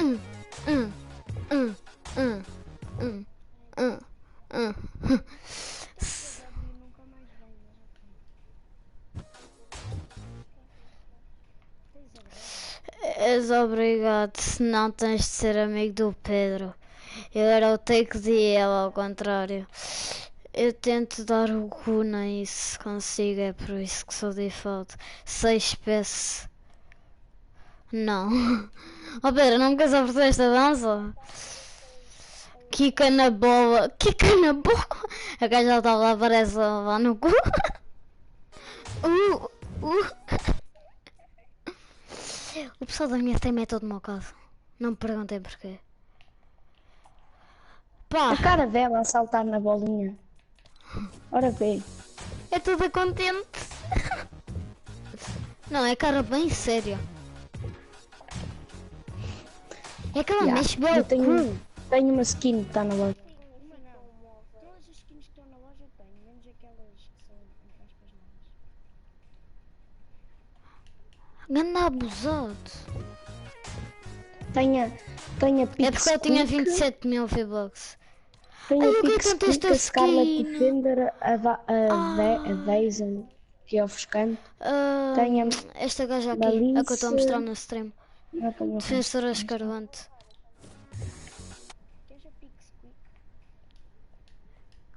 A: És obrigado, senão tens de ser amigo do Pedro. Eu era o take de ela, ao contrário. Eu tento dar o cu nisso, se consigo, é por isso que sou default. 6 PS. Não. Pedro, não me queres oferecer esta dança? Kika na bola. Kika na bola. A gaja já estava lá, parece lá no cu. O pessoal da minha team é todo mau caso. Não me perguntem porquê. Pá.
C: A cara dela a saltar na bolinha. Ora bem.
A: É toda contente. Não, é cara bem séria. É que ela mexe bem o cu.
C: Tenho uma skin que está na loja.
F: Uma não. Todas as skins que estão na loja eu tenho, menos aquelas que são entre aspas novas.
A: Ganda abusado.
C: Tenho a Pix.
A: É porque eu tinha 27 mil V-Bucks.
C: Tenho a Pix, a Scarlet Defender, a Daisy, que é ofuscante. Tenho
A: esta gaja aqui, a que eu estou a mostrar no stream. Defensora escarvante.
F: Queres a Pix Quick?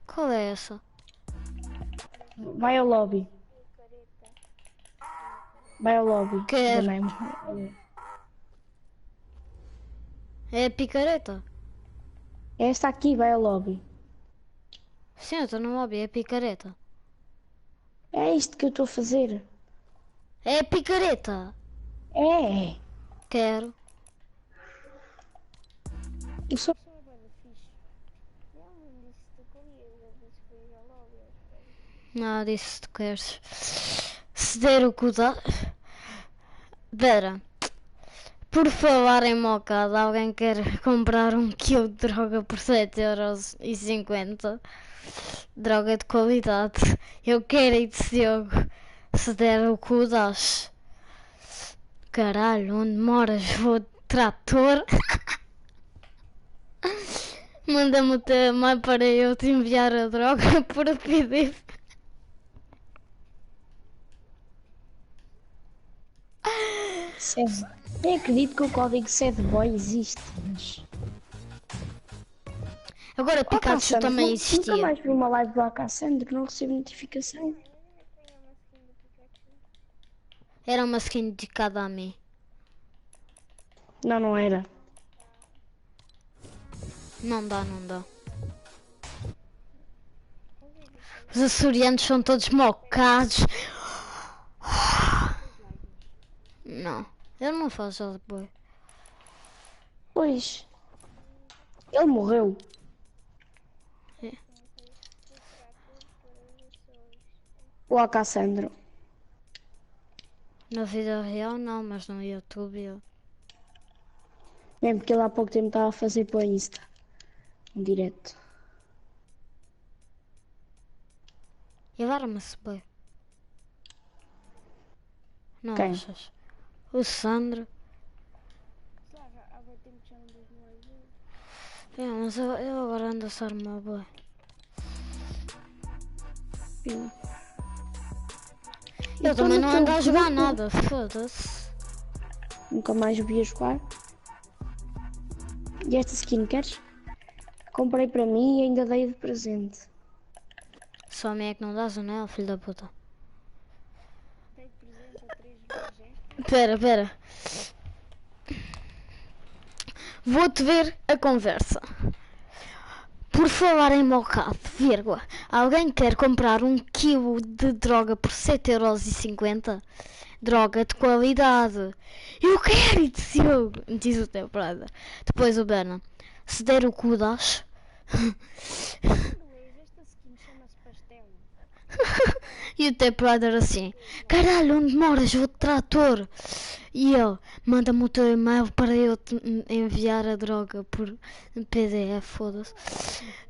A: Qual é essa?
C: Vai ao lobby. Vai ao lobby.
A: Quero.
C: Enganei-me.
A: É a picareta?
C: Esta aqui vai ao lobby.
A: Sim, eu estou no lobby, é picareta.
C: É isto que eu estou a fazer.
A: É picareta!
C: É.
A: Quero.
C: Eu sou...
F: Isso é bem fixe. Não, não disse que tu querias, eu disse que eu ia logo.
A: Não, disse se tu queres. Se der o cu dá. Pera. Por falar em mocada, alguém quer comprar 1 kg de droga por 7,50€? Droga de qualidade. Eu quero ir de Diogo. Se der o cu dás. Caralho, onde moras? Vou de trator. Manda-me o tema para eu te enviar a droga por PDF.
C: Nem acredito que o código sad boy existe, mas...
A: Agora Pikachu também
C: Nunca
A: existia.
C: mais vi uma live do Cassandra, não recebo notificação.
A: Era uma skin de cada a mim.
C: Não, não era.
A: Não dá, não dá. Os açorianos são todos mocados. Não, ele não faz sad boy.
C: Pois. Ele morreu. O Cassandra.
A: Na vida real não, mas no YouTube eu...
C: Mesmo porque ele há pouco tempo estava a fazer para o Insta. Um direto.
A: Ele arma-se bem. Não
C: Quem?
A: achas? O Sandro.
F: Há bem tempo que já não vejo no live.
A: É, mas eu agora ando-se a armar bem. Eu também não ando a jogar nada, foda-se.
C: Nunca mais o vi a jogar. E esta skin queres? Comprei para mim e ainda dei de presente.
A: Só a mim é que não dás o anel, filho da puta.
F: Dei presente a 3 vezes.
A: Pera. Vou-te ver a conversa. Por falar em mocado, vírgula, alguém quer comprar 1 kg de droga por 7,50€? Droga de qualidade. Eu quero, Diogo, diz o teu brother. Depois o Bena. Se der o cu dás.
F: Esta skin chama-se pastel.
A: E o teu brother assim. Caralho, onde moras? Vou de trator. E ele, manda-me o teu e-mail para eu te enviar a droga por PDF, foda-se.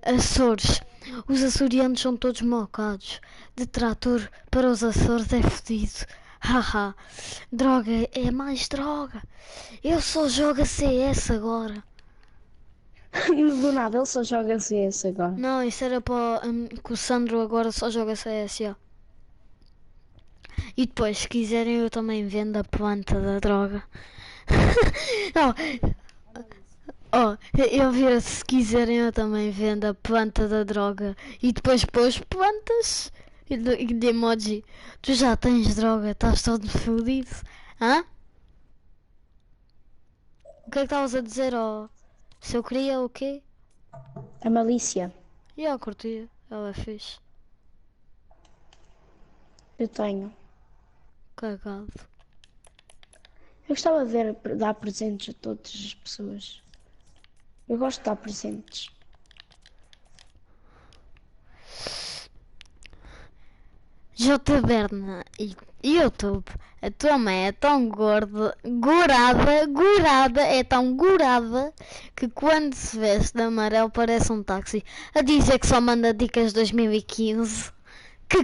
A: Açores. Os açorianos são todos mocados. De trator para os Açores é fodido. Haha. Droga é mais droga. Eu só jogo a CS agora.
C: Do nada, ele só joga CS agora.
A: Não, isso era para que o Sandro agora só joga CS, ó. E depois, se quiserem, eu também vendo a planta da droga. Eu vi, se quiserem, eu também vendo a planta da droga. E depois pôs plantas e de emoji. Tu já tens droga, estás todo fodido. Hã? O que é que estavas a dizer, ó? Se eu queria o quê?
C: A malícia.
A: E eu curtia, ela fez.
C: Eu tenho.
A: Cagado.
C: Eu gostava de dar presentes a todas as pessoas. Eu gosto de dar presentes.
A: J. Berna e YouTube. A tua mãe é tão gorda, é tão gorada, que quando se veste de amarelo parece um táxi. A dizer que só manda dicas 2015. Que.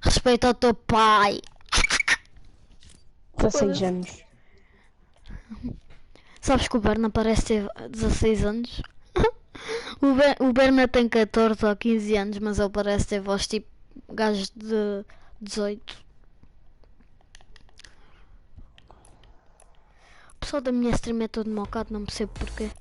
A: Respeita ao teu pai.
C: 16 anos.
A: Sabes que o Berna parece ter 16 anos? O Berna tem 14 ou 15 anos, mas ele parece ter voz tipo gajo de 18. O pessoal da minha stream é todo mocado, não percebo porquê.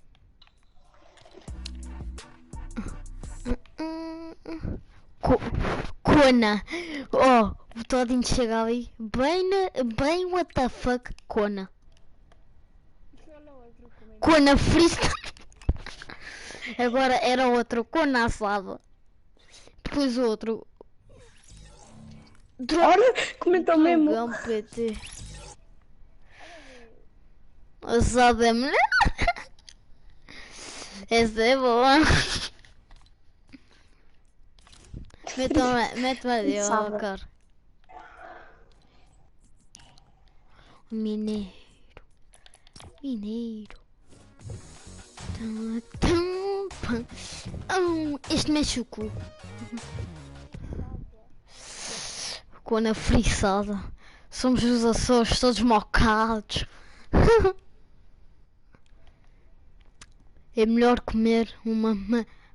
A: Cona. Oh, o Todinho chega ali. Bem what the fuck, Cona. Cona frista. Agora era outro, Cona assado. depois outro.
C: Olha, comentou mesmo.
A: Dragão PT. Sabe, mulher? Essa é boa. Mete ali, ó,
C: Sabe.
A: cara. Mineiro. Este mexe o cu. Com a friçada. Somos os Açores todos mocados. É melhor comer uma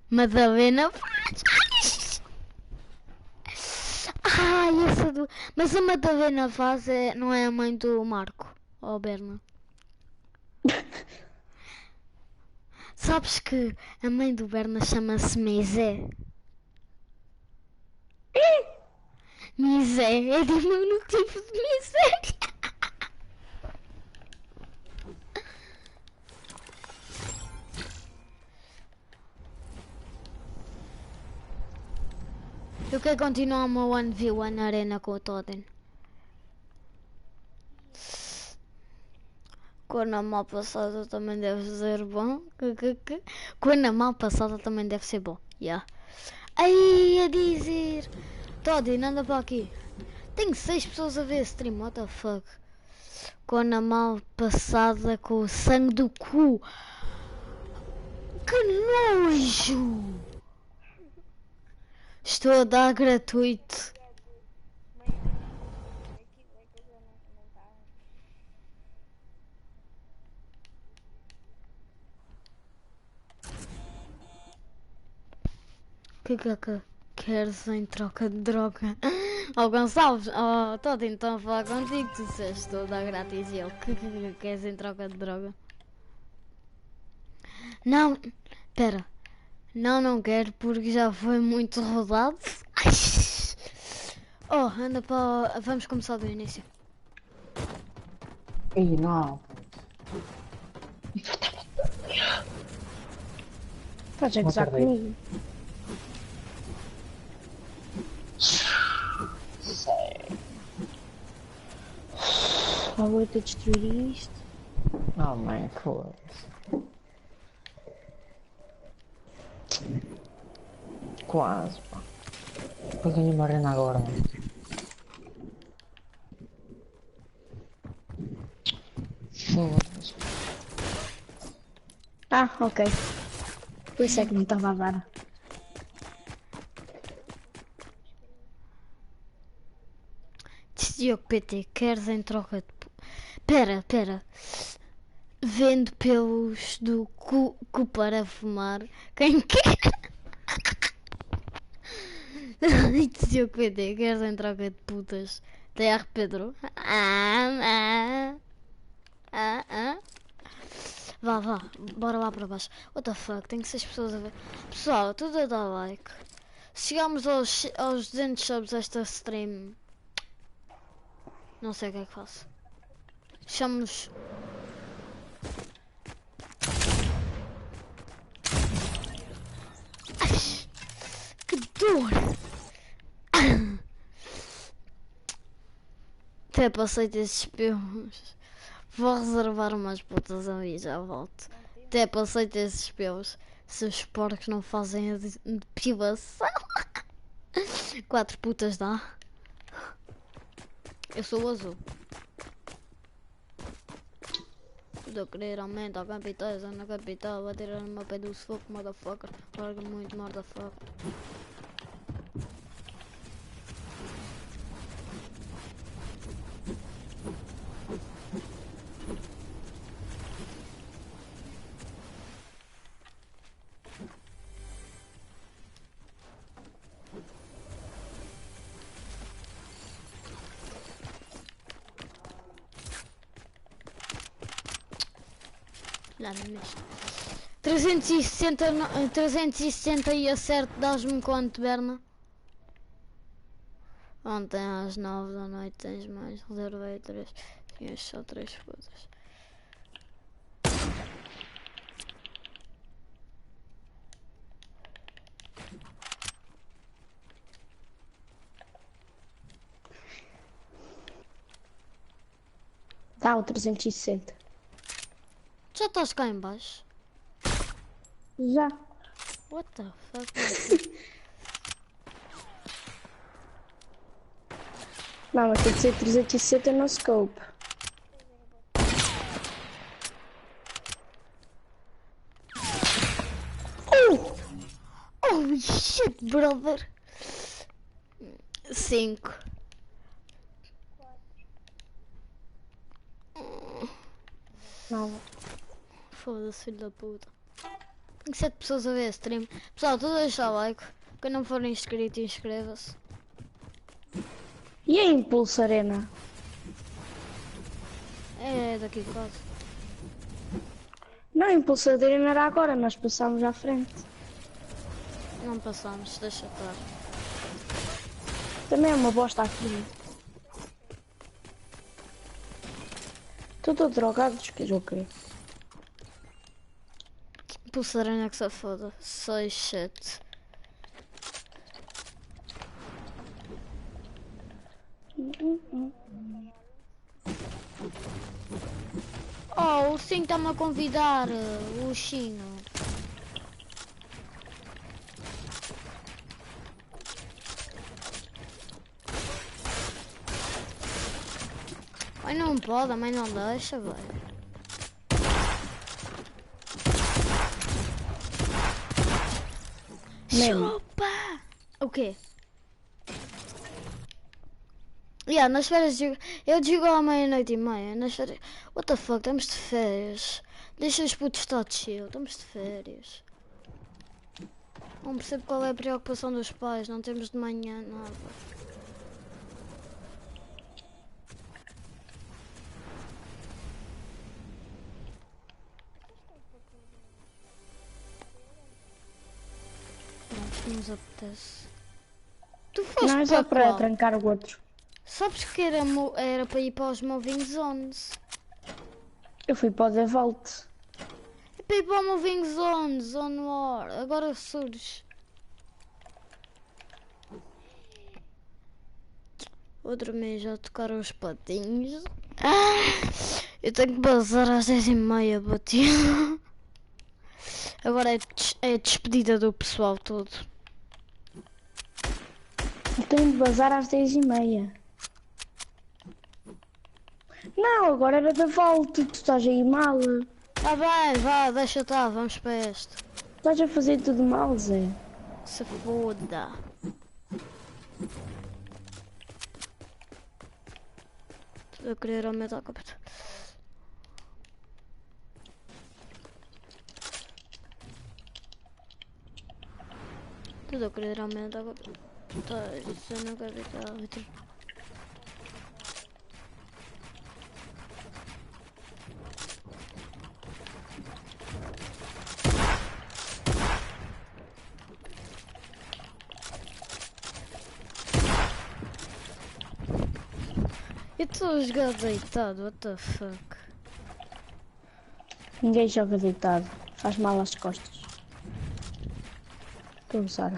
A: madalena. Ai, essa do... Mas a Madalena Vaz não é a mãe do Marco, ou Berna? Sabes que a mãe do Berna chama-se Mizé? Mizé é diminutivo de miséria. Eu quero continuar uma 1v1 na arena com o Totem. Quando a mal passada também deve ser bom. Quando a mal passada também deve ser bom. Yeah. Aí a dizer. Toddy, anda para aqui. Tenho 6 pessoas a ver stream, what the fuck. Quando a mal passada com o sangue do cu. Que nojo! Estou a dar gratuito. Que queres em troca de droga? Oh Gonçalves, oh, estou então a falar contigo, tu disseste estou a dar grátis e ele, que queres em troca de droga? Não, pera, não quero porque já foi muito rodado. Oh, anda para, vamos começar do início.
G: Ih, não.
C: Estás a gozar comigo.
G: Sei.
C: Vou ter de destruir isto.
G: Oh, mãe, foda-se. Quase, pá. Para ganhar uma arena agora, mano. Foda-se.
C: Ah, ok. Por isso é que não estava a dar.
A: Diogo PT, queres em troca de... Pera. Vendo pelos do cu para fumar. Quem quer? Diogo PT, queres em troca de putas? TR Pedro. Vá, bora lá para baixo. What the fuck, tenho 6 pessoas a ver. Pessoal, tudo a dar like. Se chegarmos aos 200 subs esta stream, não sei o que é que faço. Chamamos... Ai, que dor! Até passei desses pelos. Vou reservar umas putas ali e já volto. Até passei desses pelos. Se os porcos não fazem a depilação. 4 putas dá. Eu sou o azul. Estou a querer aumentar a capital, na capital, vou tirar no meu pé do sufoco, motherfucker. Larga muito, motherfucker. Lá no mês. 360 e acerto, dás-me quanto, Berna? Ontem às 9 da noite tens mais, reservei 3. Tinhas só 3 coisas.
C: Dá o 360.
A: Já estás cá em baixo?
C: Já.
A: What the fuck?
C: Não, mas tem que ser 360 no scope.
A: Oh shit, brother. 5.
C: Não.
A: Foda-se, filho da puta. Tem 7 pessoas a ver a stream. Pessoal, tudo a deixar like. Quem não for inscrito, inscreva-se.
C: E a Impulso Arena?
A: É daqui de casa.
C: Não, a Impulso Arena era agora, nós passámos à frente.
A: Não passamos, deixa estar.
C: Também é uma bosta aqui. Estou todo drogado, que eu queria.
A: Pulsarena que se foda. 6, 7. Oh, o Sim está-me a convidar. O Chino. Ai, não pode, a mãe não deixa, velho. Chupa! O quê? Yeah, nas férias eu digo à meia-noite e meia. Nas férias. What the fuck, estamos de férias. Deixa os putos estar de chill, estamos de férias. Não percebo qual é a preocupação dos pais, não temos de manhã nada. Não nos apetece. Tu foste
C: Não, é só para
A: qual?
C: trancar o outro.
A: Sabes que era para ir para os moving zones.
C: Eu fui para o Devolt.
A: É para ir para o moving zones, Zone War. Agora surge. Vou dormir, já tocaram os patinhos. Eu tenho que bazar às 10h30, batido. Agora é a despedida do pessoal todo.
C: Eu tenho de bazar às 10h30. Não, agora era Devolt. Tu estás aí mal.
A: Tá bem, vá, deixa estar, vamos para este.
C: Estás a fazer tudo mal, Zé.
A: Se foda. Eu queria aumentar a capita. Tudo eu queria aumentar a capita. Isso eu não capita. Eu estou a jogar deitado, what the fuck?
C: Ninguém joga deitado. Faz mal às costas. Estou a usar.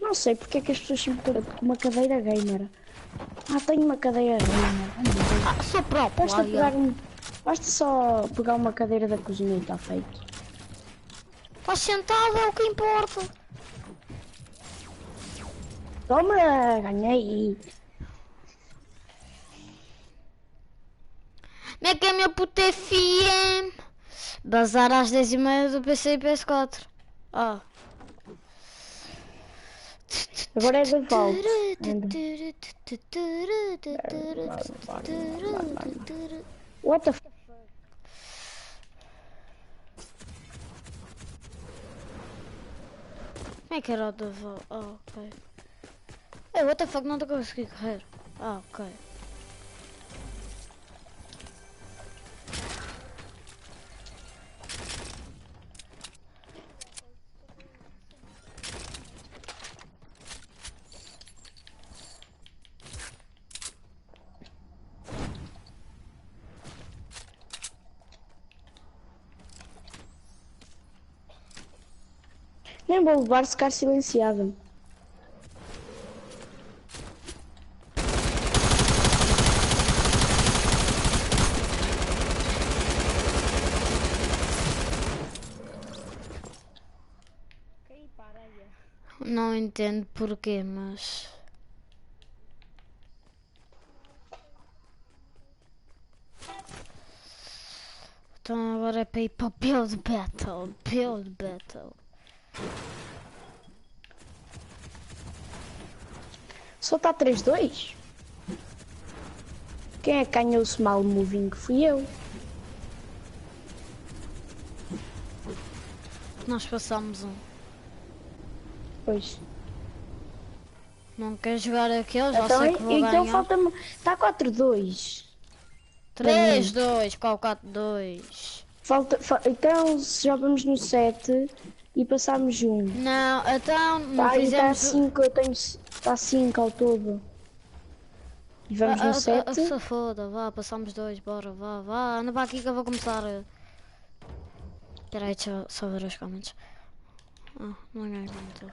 C: Não sei porque é que as pessoas sempre estão com uma cadeira gamer. Tenho uma cadeira gamer.
A: Sou próprio.
C: Basta só pegar uma cadeira da cozinha e está feito.
A: Estás sentado, é o que importa.
C: Toma, ganhei.
A: Como é que é meu puto FM? Bazar às 10h30 do PC e PS4.
C: Agora é de volta. What the f...
A: Como é que era o da volta? Ok. Ei, what the fuck, não estou conseguindo correr. Ok.
C: Nem vou levar secar silenciado.
A: entendo porquê, mas... Então agora é para ir para o Build Battle. Build Battle.
C: Só está 3-2? Quem é que ganhou o Small Moving? Fui eu.
A: Nós passámos um.
C: Pois.
A: Não quer jogar aquele? Já
C: Então,
A: sei que vou
C: então
A: ganhar.
C: falta-me... Está 4-2.
A: 3-2. Qual 4-2?
C: Então já vamos no 7 e passámos um.
A: Não, então não
C: Tá, e está
A: fizemos...
C: 5, eu tenho... Está 5 ao todo. E vamos no 7.
A: Se foda, vá, passamos 2, bora, vá. Anda para aqui que eu vou começar. Espera aí, deixa eu só ver os comments. Ah, não é muito.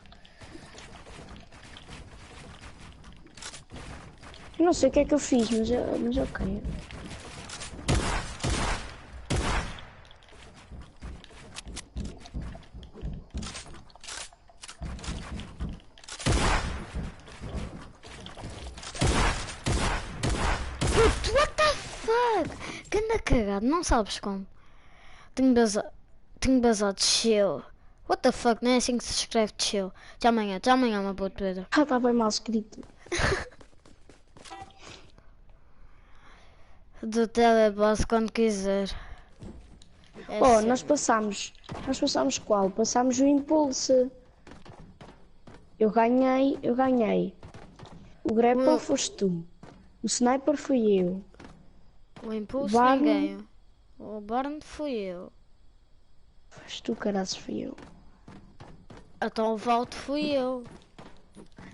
C: Eu não sei o que é que eu fiz, mas ok.
A: What the fuck? Ganda cagado, não sabes como. Tenho basado chill. What the fuck, não é assim que se escreve chill. Até amanhã, meu puto Pedro.
C: Ah, está bem mal escrito.
A: Do teleboss quando quiser. É
C: Oh,
A: sério.
C: nós passámos qual? Passámos o Impulse. Eu ganhei. O Grapple foste tu. O Sniper fui eu.
A: O impulso
C: Barn-
A: ninguém. O Barn fui eu.
C: Foste tu, caraças, fui eu.
A: Então o Vault fui eu.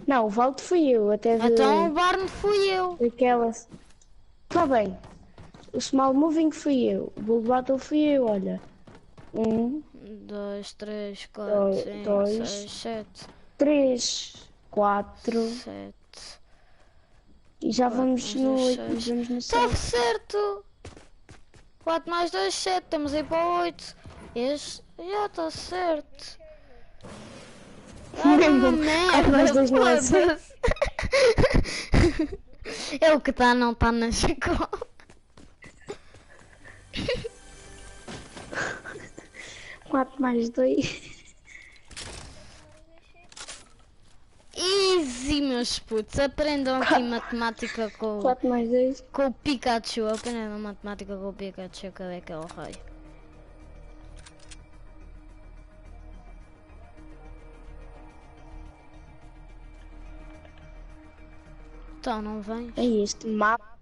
C: Não, o Valdo fui eu, até de...
A: Então o Barn fui eu.
C: daquelas... Tá bem. O Small Moving fui eu. O Bull Battle fui eu, olha. 1,
A: 2, 3, 4, 5,
C: dois.
A: 6, 7,
C: 3, 4...
A: 7.
C: E já vamos no 8,
A: seis.
C: vamos no
A: Está
C: 7.
A: certo! 4 mais 2, 7. Estamos aí para o 8. Este já está certo.
C: Mesmo, 4 mais 2 não é
A: foda-se. É o que está, não está na escola.
C: 4 mais 2...
A: Easy, meus putos. Aprendam aqui matemática
C: 4 mais 2...
A: com o Pikachu. Aprendam matemática com o Pikachu, que é o rei. Então, não vens?
C: É este mapa.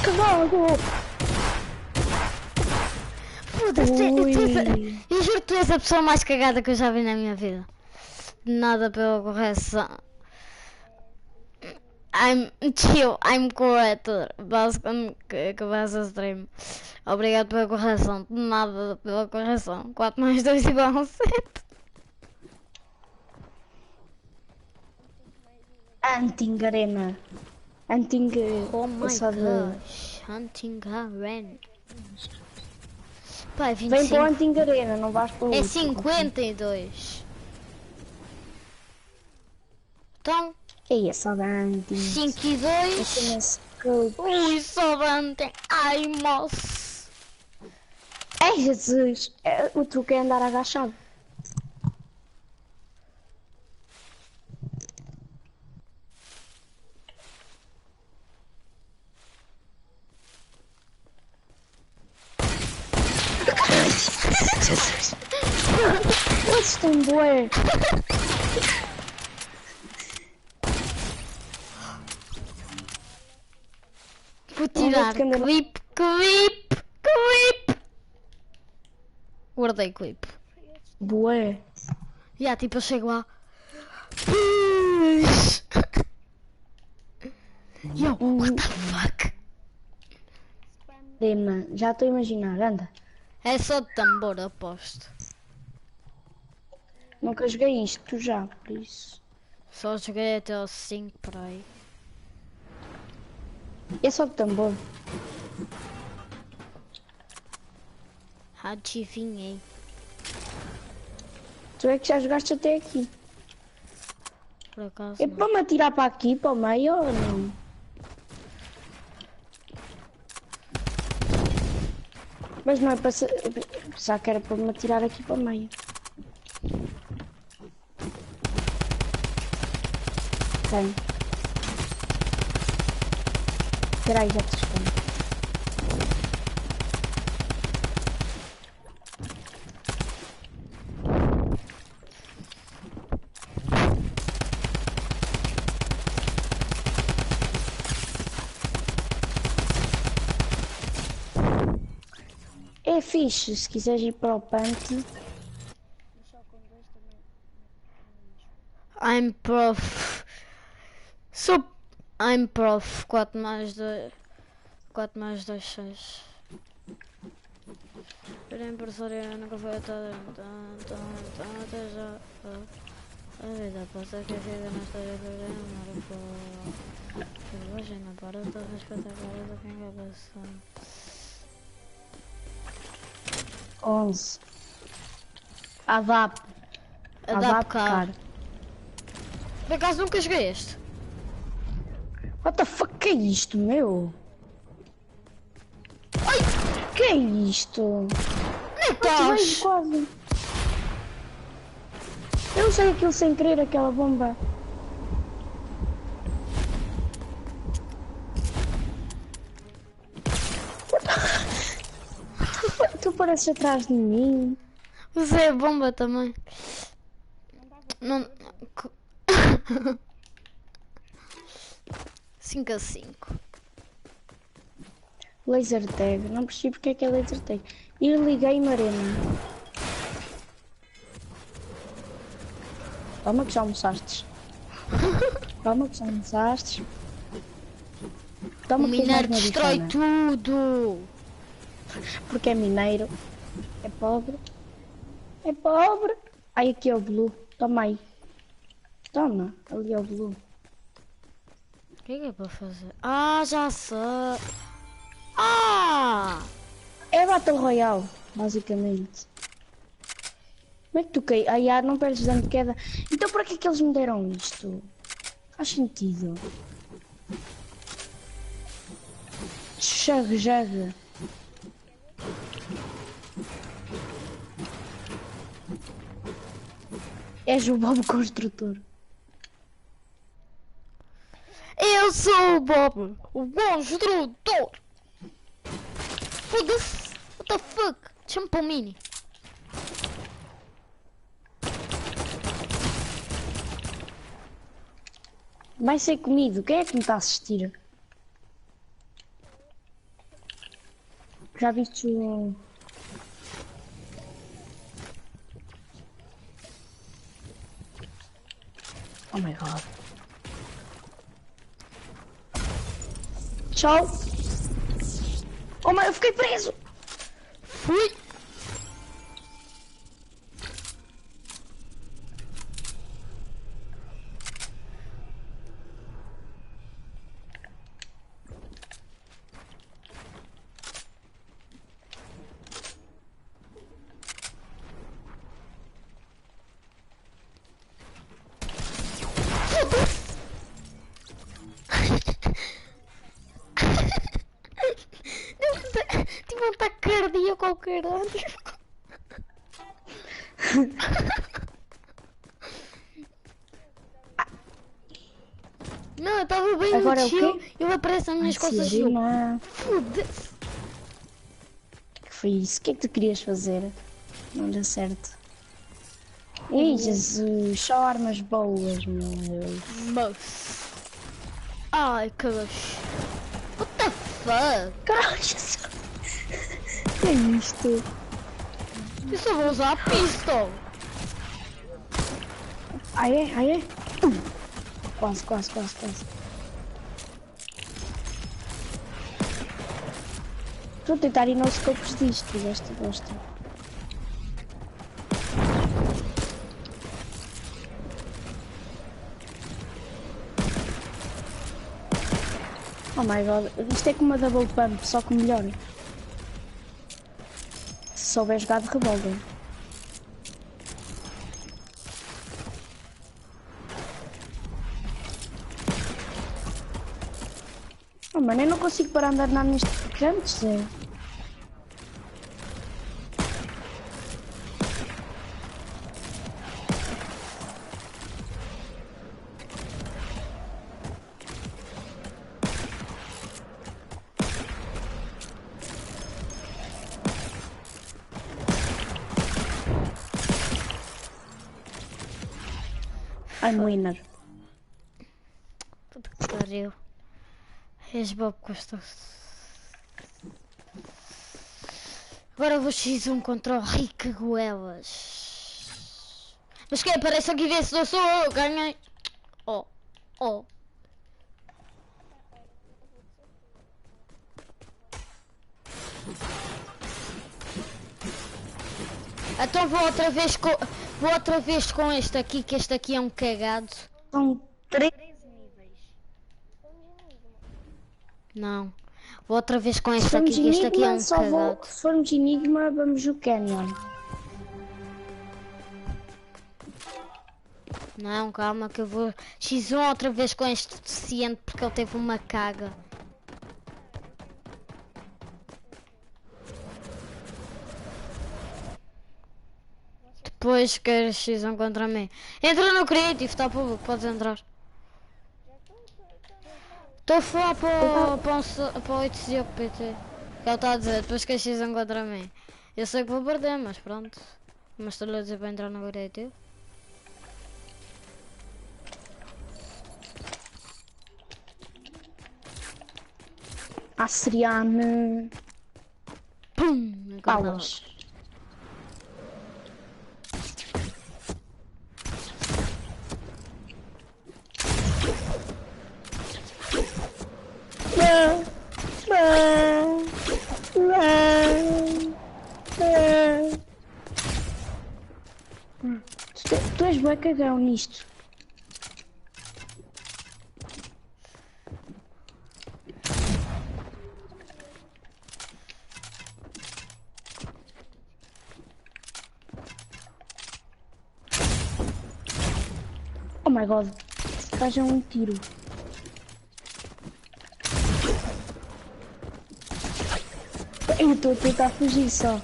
C: Cavalo!
A: Foda-se, eu juro que tu és a pessoa mais cagada que eu já vi na minha vida. Nada pela correção. I'm chill, I'm corrector. Basicamente que vais a stream. Obrigado pela correção. Nada pela correção. 4 mais 2 igual a 7.
C: Hunting Arena. Hunting...
A: Oh my
C: sabe-
A: gosh. Hunting Arena. Pá, é
C: Vem para o
A: 25.
C: Hunting Arena, não vais para o
A: É
C: outro.
A: 52. Então,
C: Que é só da Hunting?
A: 5 e 2. Ui, só de ontem. Ai, moço.
C: Ai, Jesus! O truque é andar agachado. Vocês estão bué.
A: Vou tirar clipe. Guardei clipe.
C: Bué.
A: Já, tipo, eu chego lá. Yo, what the fuck?
C: Arena, já estou a imaginar, anda.
A: É só de tambor, aposto.
C: Nunca joguei isto já, por isso.
A: Só joguei até aos 5 por aí.
C: É só de tambor.
A: Adivinhei.
C: Tu é que já jogaste até aqui.
A: Por acaso.
C: É para me atirar para aqui, para o meio ou não? Mas não é para ser... Já que era para me atirar aqui para o meio. Tem. Espera aí, já te respondo. É fixe, se quiseres ir para o pante.
A: I'm prof. I'm prof. 4 mais 2. 4 mais 2, 6. Era impressoria, nunca foi até já. A vida passa que chega na história que eu não for. Hoje não para de respeitar a cara do quem é passar.
C: 11. Adaptar.
A: Por acaso nunca joguei este.
C: What the fuck, que é isto, meu? Ai, que é isto?
A: Nem
C: Estás
A: estás.
C: quase. Eu usei aquilo sem querer, aquela bomba. Tu pareces atrás de mim.
A: Usei a bomba também. Não. 5-5.
C: Laser tag, não percebi porque é que é laser tag. E liguei Marena. Toma que já almoçaste. Toma que já almoçaste. Toma
A: O
C: que tens
A: mineiro
C: mais uma
A: destrói
C: bifana.
A: tudo.
C: Porque é mineiro. É pobre. É pobre. Ai, aqui é o blue. Toma aí. Toma. Ali é o blue.
A: O que é para fazer? Ah, já sei. Ah!
C: É Battle Royale, basicamente. Como é que tu cai? Ai, não perdes dano de queda. Então para que é que eles me deram isto? Faz sentido. Chag. És o Bob Construtor.
A: Eu sou o Bob, o construtor. Foda-se. What the fuck? Chama para o mini.
C: Vai ser comido. Quem é que me está a assistir? Já viste o... Oh my god. Tchau. Oh my, eu fiquei preso.
A: Fui. Tive um ataque cardíaco qualquer antes. Não, eu estava bem
C: Agora
A: no
C: é o
A: chill.
C: quê?
A: Ele aparece nas minhas costas e eu... Foda-se.
C: Que foi isso? O que é que tu querias fazer? Não deu certo. Ei, Jesus, só armas boas, meu Deus.
A: Moço. Ai, caras. What the fuck?
C: Caralho, Jesus. Que é isto?
A: Eu só vou usar a pistol.
C: Ah é? Quase. Estou a tentar ir nos copos disto, gosto. Oh my god, isto é como uma double pump, só que melhor. Se souber jogar de revólver. Oh, mano, eu não consigo parar de andar neste canto, Zé. I'm winner.
A: Puta que pariu. És Bob Costa. Agora vou X1 contra o Rick Goelas. Mas quem aparece aqui vencedor sou eu, ganhei. Oh, oh. Então vou outra vez com este aqui, que este aqui é um cagado.
C: São 3
F: níveis.
A: Não. Vou outra vez com
C: Se
A: este
C: formos
A: aqui, que este aqui é
C: Enigma,
A: um
C: só vou.
A: cagado.
C: Se formos Enigma, vamos o Canyon.
A: Não, calma que eu vou X1 outra vez com este deficiente porque ele teve uma caga. Depois queres X1 contra mim. Entra no Criativo, está público, podes entrar. Estou a falar para o 8 PT. Que ele está a dizer, depois queres X1 contra mim. Eu sei que vou perder, mas pronto. Mas estou-lhe a dizer para entrar no Criativo.
C: Açoriano.
A: Pum!
C: Palas. Tu és bué cagão nisto. Oh my god, este gajo é um tiro. Eu estou a tentar fugir só.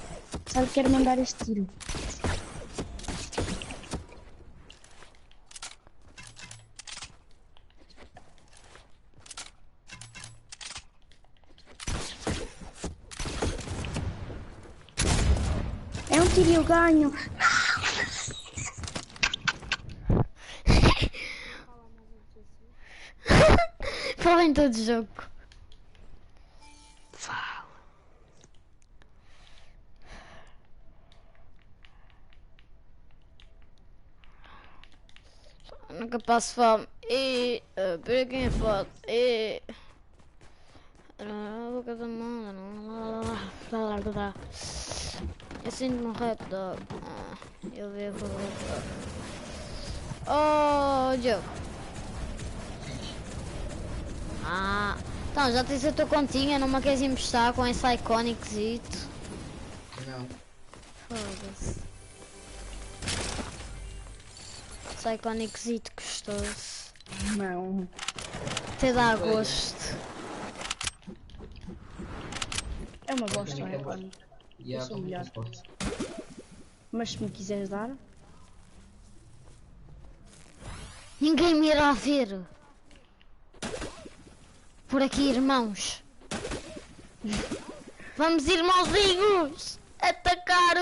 C: Só quero mandar este tiro. É um tiro e eu ganho.
A: Fala em todo jogo. Nunca passo fome. E para quem é foda. E a boca da mão. Eu sinto-me um hot dog. Eu vivo hot dog. Oh, Diogo. Então já tens a tua continha, não me queres emprestar com esse icónicozito?
G: Não.
A: Foda-se. Esse icónicozito gostoso.
C: Não.
A: Até dá gosto.
C: É uma bosta, não é? Quando...
G: E
C: Eu sou melhor. Mas se me quiseres dar...
A: Ninguém me irá ver. Por aqui, irmãos. Vamos, irmãozinhos, atacar.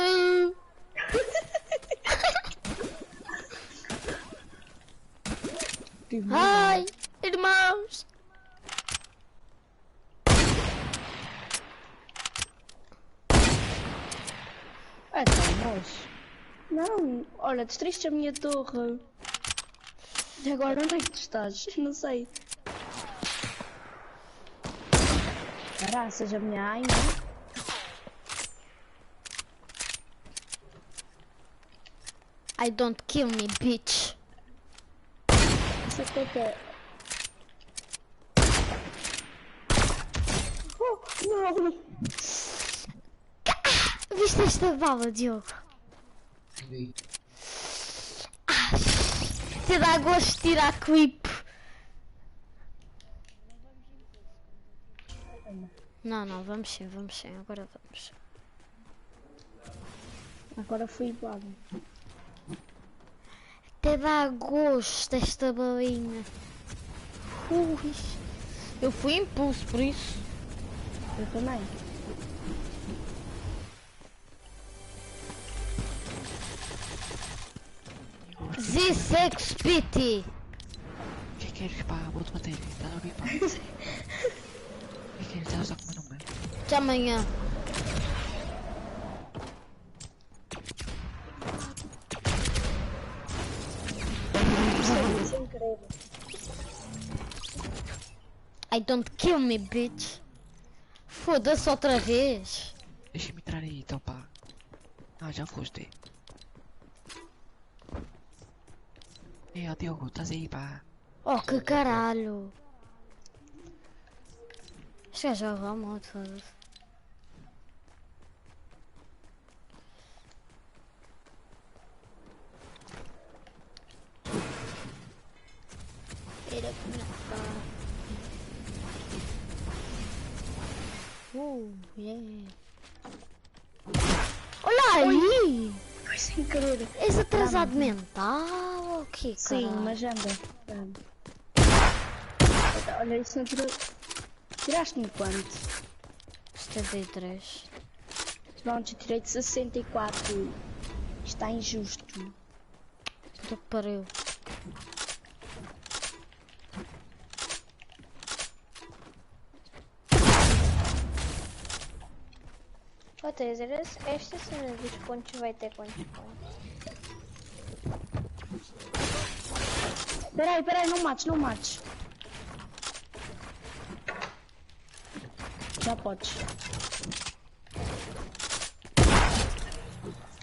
A: Ai, irmãos.
C: Então, mas... Não, olha, destruíste a minha torre. E agora onde é que tu estás? Não sei. Graças a minha ai, não?
A: I don't kill me, bitch.
C: Isso aqui é que é... Oh, não!
A: Viste esta bala, Diogo?
G: Vi.
A: Te dá gosto de tirar clipe. Não, vamos sim, agora vamos.
C: Agora fui igual.
A: Até dá gosto esta balinha. Ui, eu fui impulso por isso.
C: Eu também.
A: Z6 PT.
G: O que queres, pá? Vou-te bater. Estás a ouvir, pá? O que queres? Estás a comer no meio?
A: Até amanhã.
C: Sem querer.
A: I don't kill me, bitch. Foda-se outra vez.
G: Deixa-me entrar aí, então, pá. Ah, já foste. Ó, Diogo, estás aí, pá.
A: Oh, que caralho. Este gajo já vai muito, foda-se. Era yeah. Olha aí!
C: Foi sem querer.
A: És atrasado mental ou o que,
C: Sim,
A: caralho?
C: mas anda. Olha, isso não tirou. Tiraste-me quanto?
A: 73.
C: Pronto, eu tirei de 64. Está injusto.
A: Do que pariu.
F: Ó, Teresa, esta cena dos pontos vai ter quantos pontos?
C: Peraí, não mates. Já podes.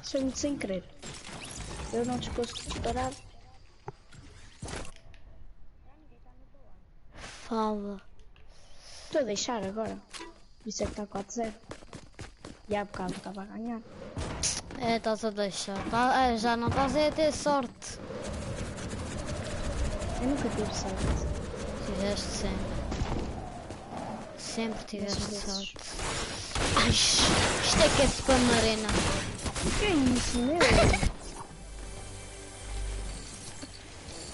C: Isso é muito sem querer. Eu não te posso disparar.
A: Fala.
C: Estou a deixar agora. Isso é que está 4-0. E há bocado estava a ganhar.
A: É, estás a deixar. Já não estás a ter sorte.
C: Eu nunca tive sorte.
A: Tiveste sempre. Sempre tiveste
C: Às vezes.
A: sorte. Ai, isto é que é spam arena.
C: Que é isso, meu?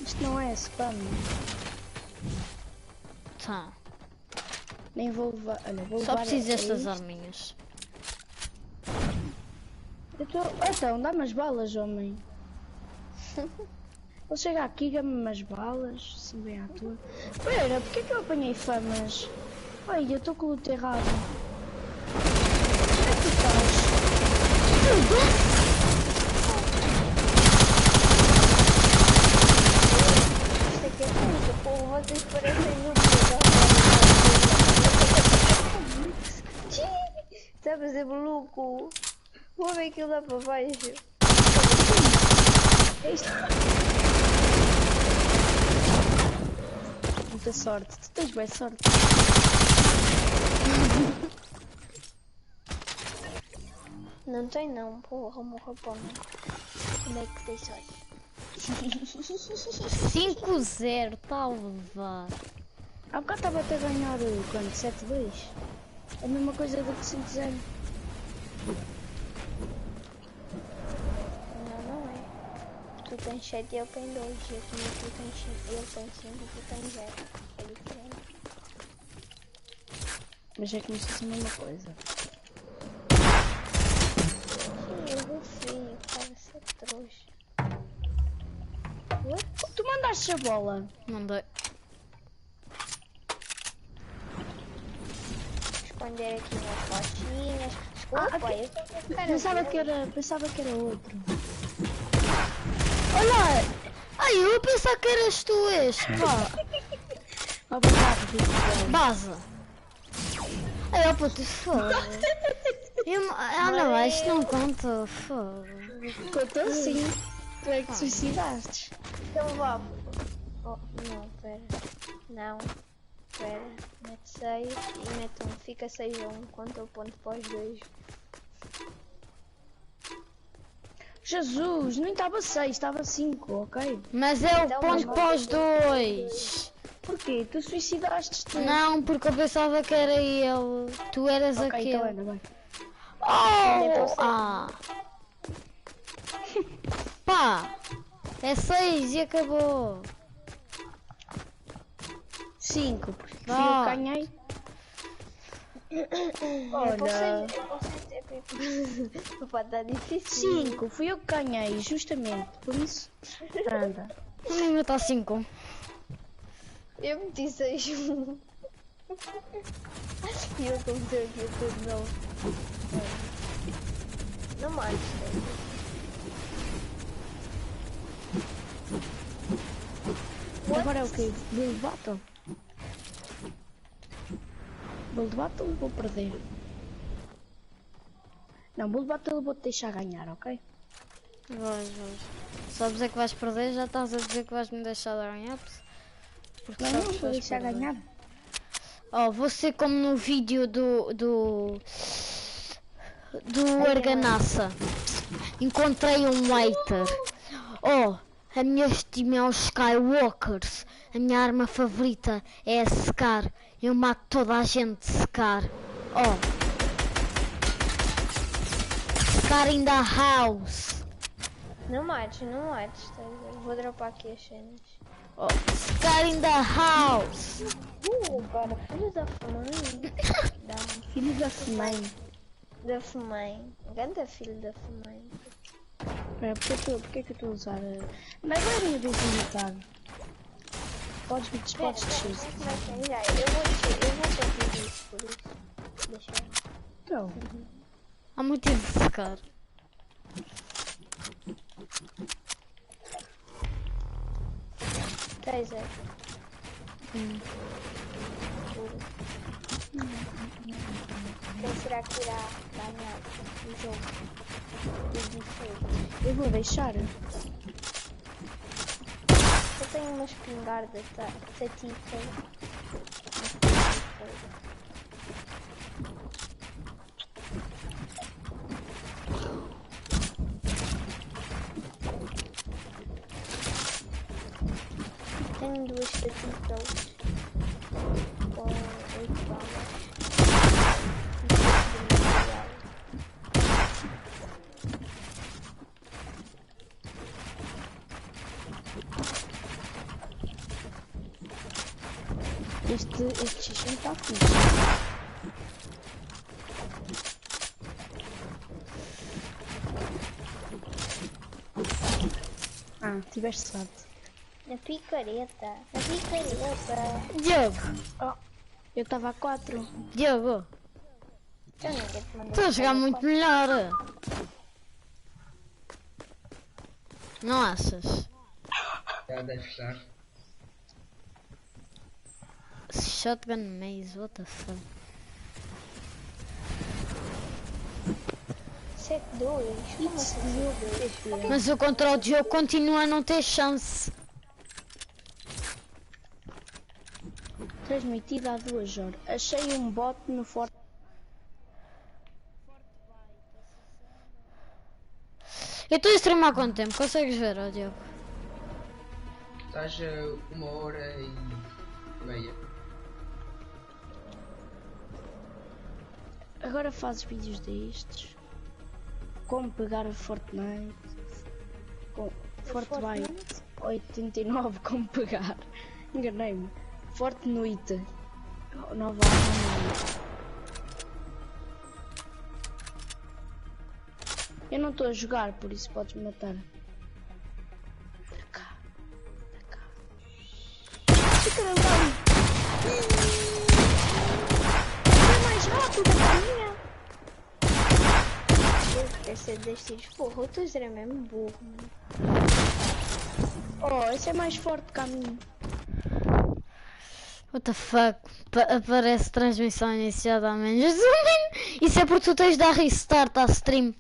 C: Isto não é spam.
A: Tá.
C: Nem vou levar. Olha, vou
A: Só
C: levar.
A: preciso destas
C: isto.
A: arminhas.
C: Então, dá-me as balas, homem. Ele chega aqui, dá-me umas balas, se bem à tua. Pera, porquê que eu apanhei famas? Ai, eu estou com o luto errado. Onde é que tu estás?
F: Isto aqui é muito, pô, vocês parecem no Está a fazer maluco. Vou ver aquilo lá para baixo.
C: Muita sorte, tu tens bem sorte.
F: Não tem não, porra, morra para mim. Como é que tem sorte?
A: 5-0, está a levar.
C: Há bocado estava até a ganhar quanto? 7-2? É a mesma coisa do que 5-0.
F: Não é. Tu tens 7 e eu tenho 2. E aqui tu tens 5, eu tenho 5 e tu tens 0. É diferente.
C: Mas é como se fosse a mesma coisa.
F: Sim, eu vou feio, para ser trouxa.
C: Tu mandaste a bola.
A: Mandei.
F: Esconder aqui umas fotinhas. Desculpa, eu tô com cara
C: Pensava que era outro.
A: Olha! Ai, eu ia pensar que eras tu este, pá.
C: Obrigado,
A: Baza. Ai, ó puto, foda. Não, isto não conta, foda.
C: Contou sim. Tu é que suicidaste.
F: Então vá. Oh, não, pera. Não. Pera. Mete 6 e mete 1. Fica 6-1. Conta o ponto para os dois.
C: Jesus, nem estava 6, estava 5, ok?
A: Mas é o
F: Então,
A: ponto
F: mas-
A: para os dois.
C: Porquê? Tu suicidaste-te?
A: Não, porque eu pensava que era ele. Tu eras
C: Ok,
A: aquele.
C: então anda, vai.
A: Oh! Ah! Pá! É 6 e acabou.
C: 5, porque fui eu
A: Vá.
C: que ganhei. Olha,
F: Opa, tá difícil.
C: 5, fui eu que ganhei, justamente, por isso, anda.
A: O meu está 5.
F: Eu meti 6. E eu comecei aqui tudo novo. Não mais.
C: Agora é o quê? Bull Battle? Bull Battle vou perder. Não, Bull Battle vou-te deixar ganhar, ok?
A: Vais. Só dizer que vais perder, já estás a dizer que vais me deixar de ganhar. Porque
C: Não,
A: sabes
C: não,
A: que
C: vou
A: vais
C: deixar
A: perder.
C: ganhar.
A: Oh, vou ser como no vídeo do Arganassa. Encontrei um hater. Oh, a minha estima é os Skywalkers. A minha arma favorita é a secar. Eu mato toda a gente de secar. Oh. Secar in the house.
F: Não mates, não mates. Tá? Vou dropar aqui as cenas.
A: Oh, secar in the house.
F: Cara, filho da mãe.
C: Filho da mãe.
F: Da mãe. Ganda filho da mãe.
C: Espera, porque é que eu estou a usar? Não, agora é a minha vez de imitar. Podes descer.
F: Já, eu vou fazer isso por isso. Deixa eu.
C: Então,
A: Há muito tempo de secar.
F: Quem será que irá ganhar o jogo?
C: eu vou deixar.
F: Eu tenho uma espingarda, tá tipo. Tenho duas tatitas com 8 balas.
C: Este xixi está fixe. Ah, tiveste sorte.
F: Na picareta.
A: Diogo.
C: Oh, eu estava a 4.
A: Diogo.
F: Eu ninguém te mandou.
A: Estou a jogar muito melhor. Não achas?
H: Já deve estar.
A: Shotgun maze, what the fuck?
F: 7-2. Como assim 7-2?
A: Mas o controle de jogo continua a não ter chance.
C: Transmitido há 2 horas. Achei um bot no Forte.
A: Eu estou a streamar há quanto tempo? Consegues ver, ó Diogo?
H: Estás a 1h30.
C: Agora fazes vídeos destes. Como pegar a Fortnite. Fortnite 89, como pegar. Enganei-me. Fortnite. Nova arma. Eu não estou a jogar, por isso podes me matar. Para cá. Para cá. Fica na mão. É mais rápido que a minha.
F: Quer ser destes. Porra, o teu é mesmo burro, mano.
C: Oh, esse é mais forte que a minha.
A: What the fuck? Aparece transmissão iniciada há menos de um minuto. Isso é porque tu tens de dar restart à stream.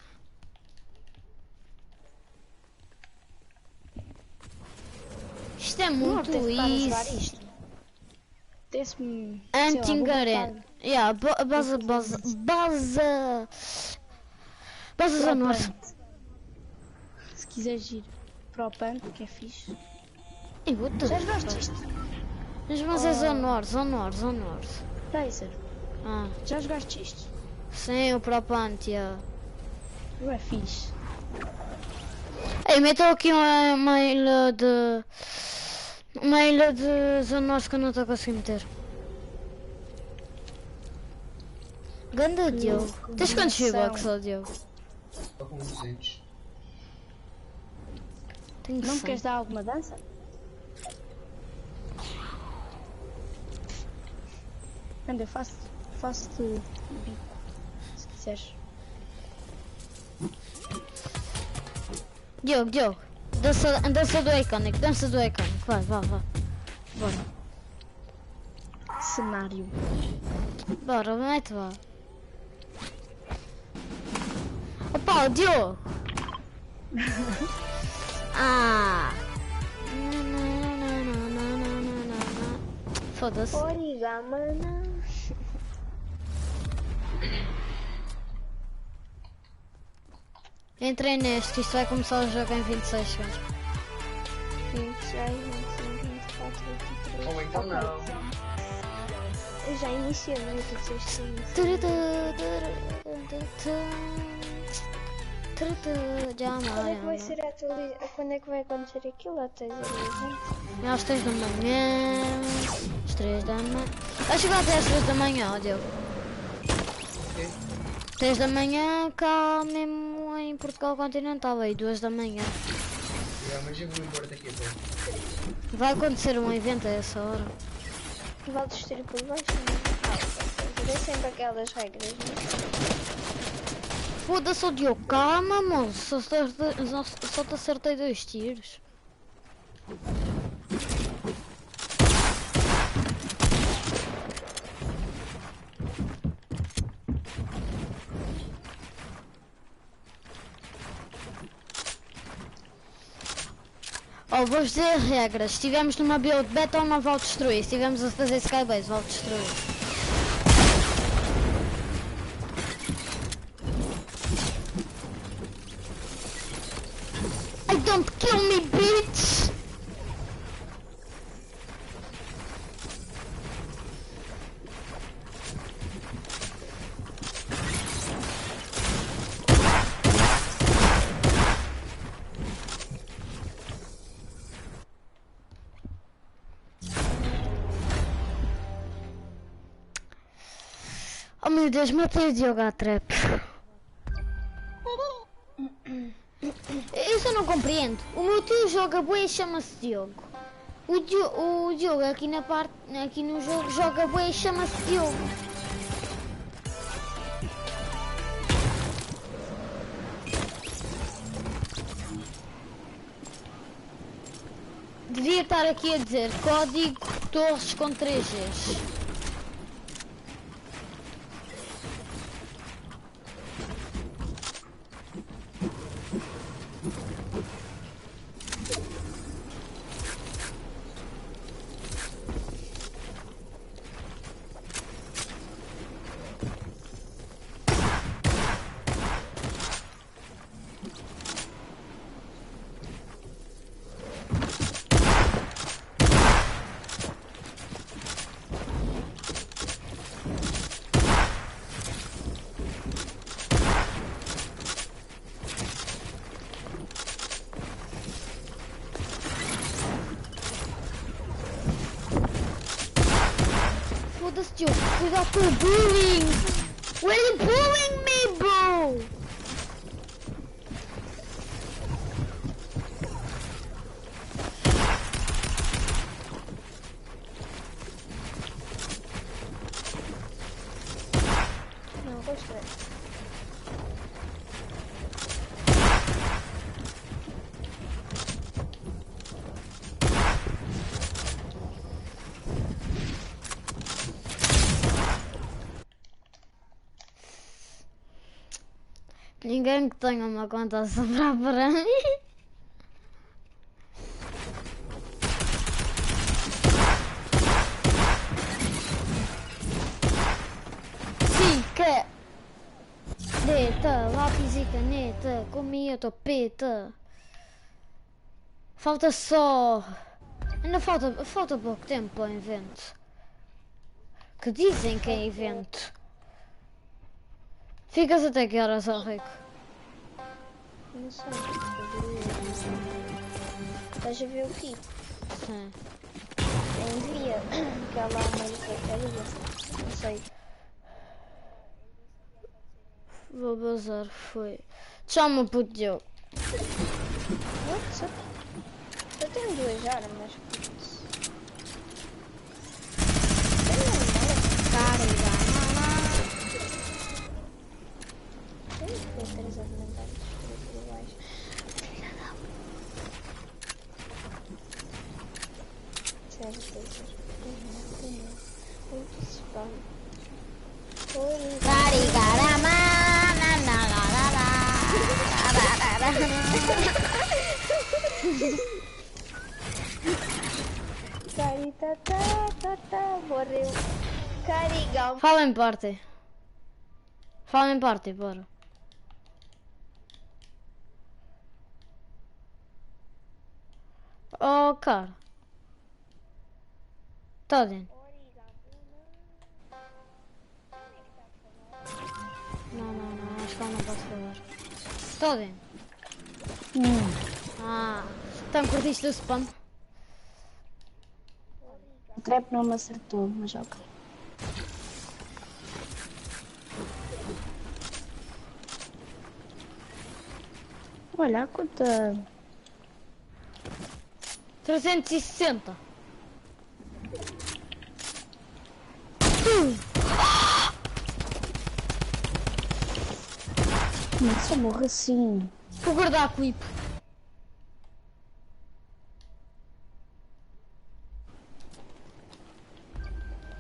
A: Isto é muito isso. Anti-garante. Yeah, base a norte.
C: Se quiseres ir para o pump, que é fixe.
A: E what the
C: Já
A: fuck?
C: jogaste isto?
A: Mas é Zone Norte.
C: Taser,
A: Ah,
C: já jogaste isto?
A: sim, o Propantia.
C: Não é fixe.
A: Ei, metam aqui uma ilha de... Uma ilha de Zone Norte que eu não estou a conseguir meter. Ganda Diogo. Tens quantos V-Bucks, ó Diogo?
H: Estou com 200.
A: Tenho
C: Não me
A: 100.
C: queres dar alguma dança? Anda, eu faço-te bico, se quiseres.
A: Diogo. Dança do icónico, vai. Bora.
C: Cenário.
A: Bora, mete lá. Opa, o Diogo! Ah! Foda-se.
F: Origami.
A: Entrei neste, isto vai começar o jogo em 26 segundos.
F: 26, 25, 24, 23.
H: Ou então não.
F: Eu já iniciei no 26 segundos. Quando é que vai ser atualizado? Quando é que vai acontecer aquilo? Até
A: Às 3 da manhã. Às 3 da manhã. Vai chegar até às 3 da manhã, ó Diogo. 3 da manhã, cá mesmo em Portugal Continental, aí 2 da manhã.
H: Mas eu vou embora daqui a pouco.
A: Vai acontecer um evento a essa hora.
F: vai destruir por baixo. É sempre aquelas regras, né?
A: Foda-se, o Diogo, calma, moço. Só te acertei 2 tiros. Oh, vou dizer as regras. Se estivermos numa build beta, não vou destruir. Se estivermos a fazer skybase, vou destruir. I don't kill me, bitch! Oh meu Deus, matei o Diogo à trap. Isso eu não compreendo. O meu tio joga bué e chama-se Diogo. O Diogo aqui na parte, aqui no jogo joga bué e chama-se Diogo. Devia estar aqui a dizer código Torres com 3 Gs. Foda-se, Diogo, cuidado com o bullying! Why are you bullying me, bro?
F: Não, gostei.
A: Ninguém que tenha uma conta a sobrar para mim. Fica! Deta, lápis e caneta, comi a topeta. Falta só Ainda falta pouco tempo para o evento. Que dizem que é evento. Ficas até que horas, ó Rico?
F: Não sei. Estás a ver o quê?
A: Sim.
F: Envia aquela América. Não sei.
A: Vou bazar, foi. Chama puto Diogo.
F: Eu tenho 2 armas. Tem 3 alimentares por baixo. Morreu. Carigão.
A: Fala em parte. Bora. Oh, cara. Tá dentro. Não, acho que ela não pode falar. Tô dentro. Então curtiste o spam?
C: O trap não me acertou, mas ok. Olha, quanta...
A: 360.
C: Não só morre assim.
A: Vou guardar a clip.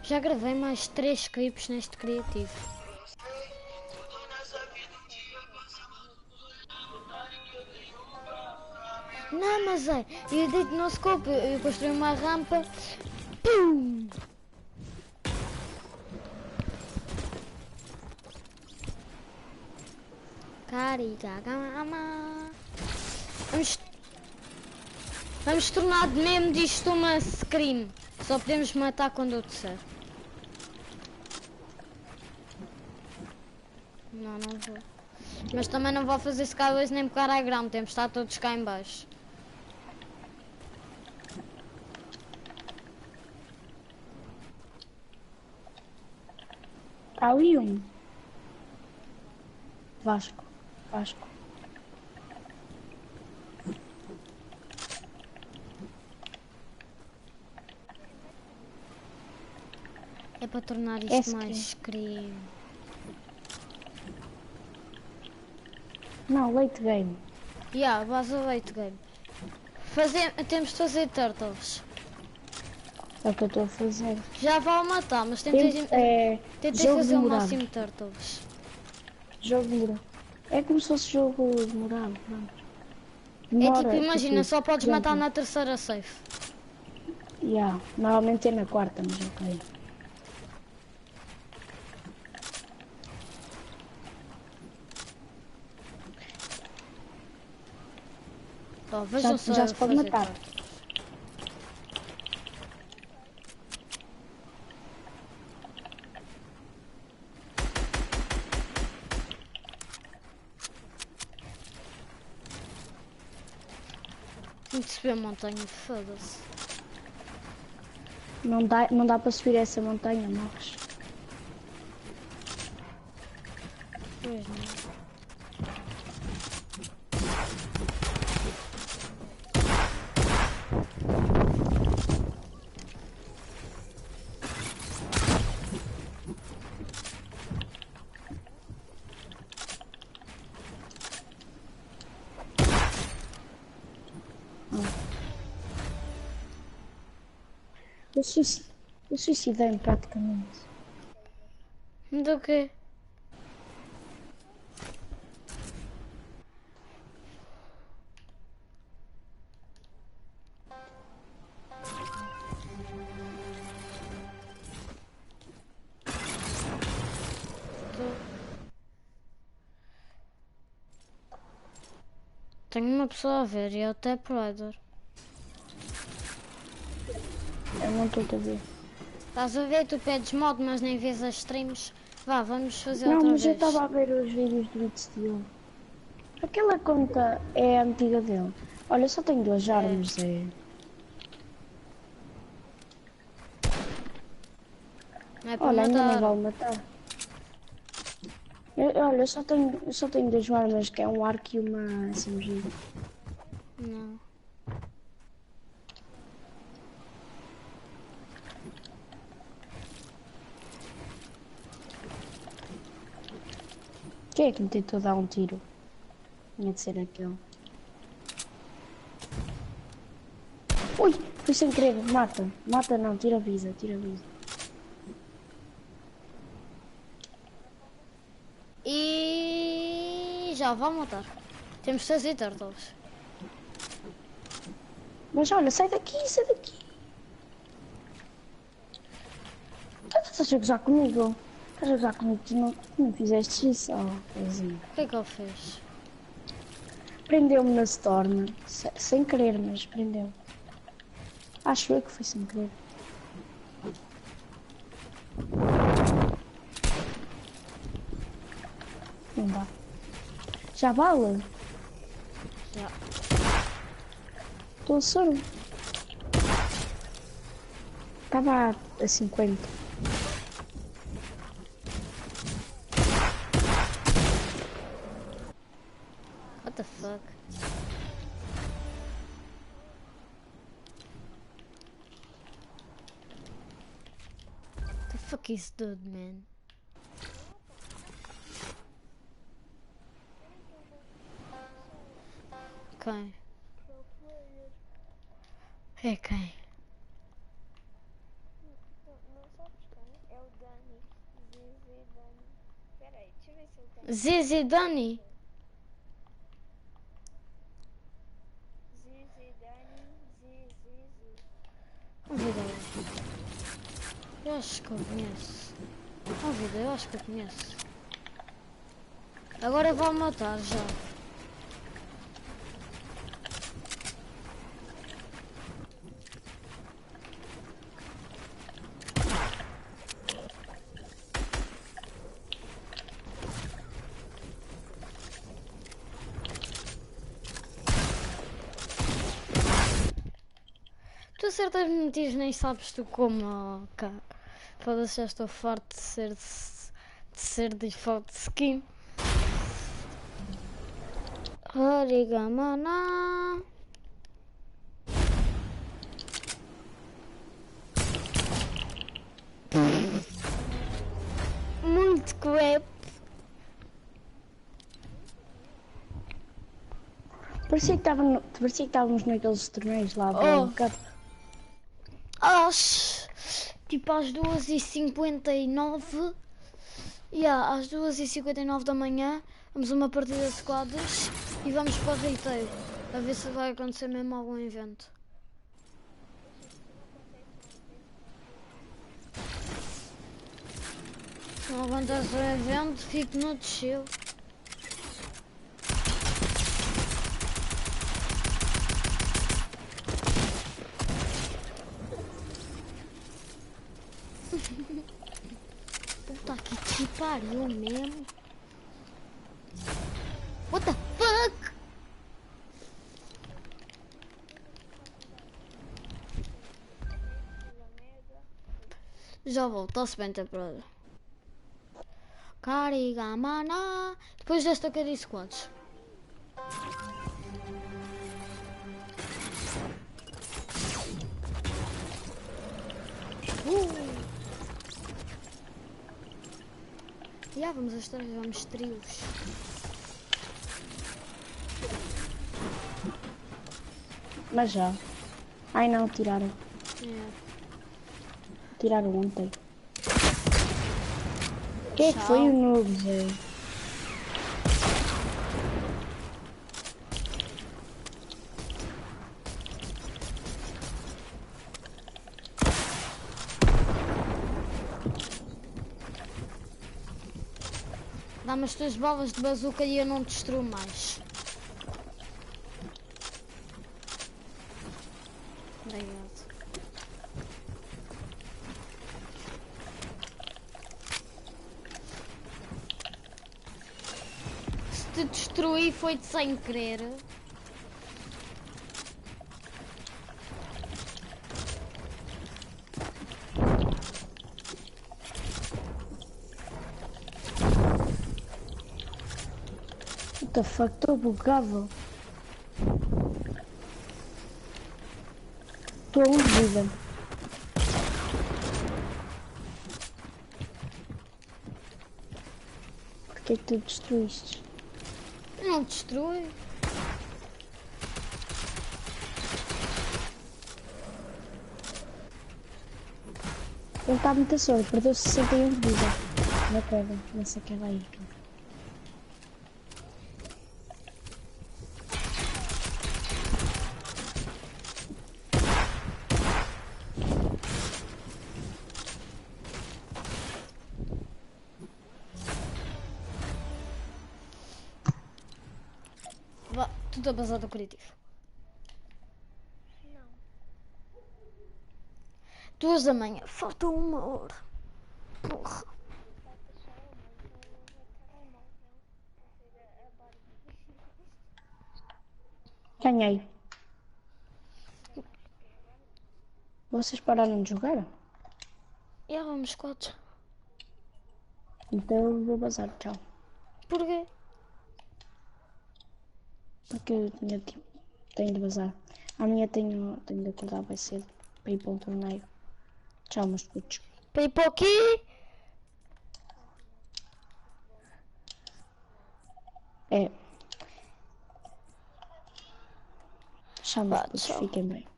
A: Já gravei mais 3 clipes neste criativo. Não, mas é, eu deito no scope, eu construí uma rampa. Pum! Carigagama. Vamos tornar mesmo disto uma scream. Só podemos matar quando eu disser. Não vou. Mas também não vou fazer Skywars nem por caralho, temos de estar todos cá em baixo.
C: Há ali um. Vasco.
A: É para tornar isto mais scream.
C: Não, late game.
A: Vas ao late game. Temos de fazer turtles.
C: É o que eu estou a fazer.
A: Já vale matar, mas tentei fazer o máximo de turtles.
C: Jogo demorado. É como se fosse jogo demorado.
A: É tipo, imagina, só podes matar na terceira safe.
C: Normalmente é na quarta, mas ok. Já se pode matar.
A: Tem de subir a montanha, foda-se.
C: Não dá para subir essa montanha, morres.
A: Pois não.
C: Eu suicidei-me praticamente.
A: Do quê? Tenho uma pessoa a ver e é o Tap Rider.
C: Eu não estou a ver.
A: Estás a ver? Tu pedes mod, mas nem vês as streams. Vá, vamos fazer
C: Não,
A: outra
C: mas eu
A: vez.
C: estava a ver os vídeos do Criativo. Aquela conta é a antiga dele. Olha, só tenho 2 armas, é.
A: Não é para
C: Olha, ainda não
A: matar.
C: vale matar. Olha, eu só tenho 2 armas, que é um arco e uma SMG.
A: Não.
C: Quem é que me tentou dar um tiro? Tinha de ser aquele. Ui, foi sem querer, mata. Mata não, tira a visa, tira a visa.
A: E já vão matar. Temos 6 e turtles.
C: Mas olha, sai daqui, sai daqui. Estás a gozar comigo? Estás a gozar comigo? Tu não fizeste isso? Oh, coisinha.
A: O que é que ele fez?
C: Prendeu-me na Storm. Sem querer, mas prendeu-me. Acho eu que foi sem querer. Não dá. Já vale?
A: Já.
C: Estou a soro. Estava a 50.
A: What the fuck? The fuck is dude, man? Quem? É quem?
F: Não sabes quem? É o Dani. Zizi Dani. Peraí, deixa eu ver se ele tem.
A: Zizi Dani?
F: Zizi Dani. Zizi.
A: Vida. Eu acho que eu conheço. Vida, eu acho que eu conheço. Agora vou matar já. Tu certas mentiras nem sabes tu como, cá. Foda-se, já estou farto de ser default skin. Harigamana. Muito crap.
C: Parecia que estávamos naqueles torneios lá
A: Oh.
C: do Cup.
A: Às 2h59. Às 2h59 da manhã vamos a uma partida de squads e vamos para o retail a ver se vai acontecer mesmo algum evento. Se não acontece um evento, fico no chill. Puta que pariu mesmo. What the fuck? Já volto, está-se bem, temporada. Carigamana. Depois desta que eu disse quantos? Vamos às três, vamos trios.
C: Mas já. Ai não, tiraram. Tiraram ontem. Quem é que foi o noob, velho?
A: Dá-me as tuas balas de bazuca e eu não destruo mais. Obrigado. te destruí foi-te sem querer.
C: What the fuck, estou bugado. Estou a um de vida. Porquê que tu destruíste?
A: Não destrui.
C: Ele está muito sorte, perdeu 61 de vida. Na queda, nessa queda aí.
A: Vá, tu está basado no Criativo.
F: Não.
A: 2 da manhã, falta 1 hora. Porra.
F: Falta só uma, eu vou telemóvel. Vou ver a Barbie.
C: Ganhei. Vocês pararam de jogar?
A: Já vamos 4.
C: Então eu vou bazar, tchau.
A: Porquê?
C: Porque eu tinha tipo, tenho de bazar. Amanhã tenho de acordar bem cedo para ir para um torneio. Tchau, meus putos.
A: Para ir para o quê?
C: É. Tchau, meus
A: Vá,
C: putos,
A: tchau.
C: fiquem bem.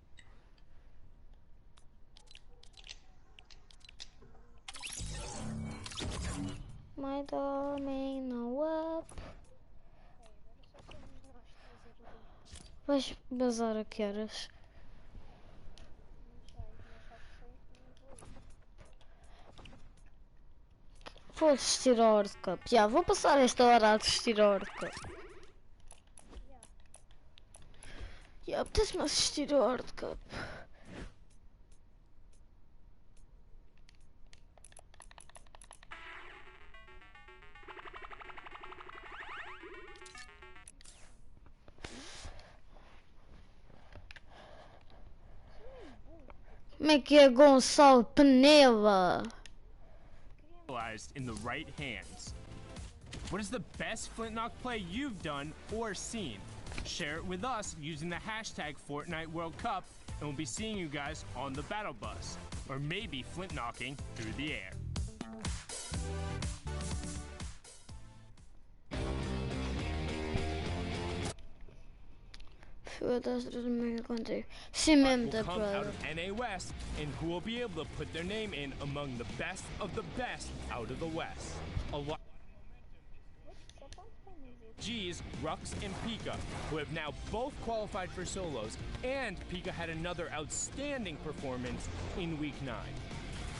A: My darling, no up. Vais bazar a que horas? Vou assistir a World Cup. Já, vou passar esta hora a assistir a World Cup. Já, apetece-me assistir a World Cup. Como é que é, Gonçalo Penela?
D: In the right hands. What is the best Flintlock play you've done or seen? Share it with us using the hashtag Fortnite World Cup, and we'll be seeing you guys on the battle bus, or maybe Flintlocking through the air.
A: Sim mesmo,
D: Will
A: da
D: come out
A: brother.
D: of NA West, and who will be able to put their name in among the best of the best out of the West. A lot. G's, Rux, and Pika, who have now both qualified for solos, and Pika had another outstanding performance in Week 9.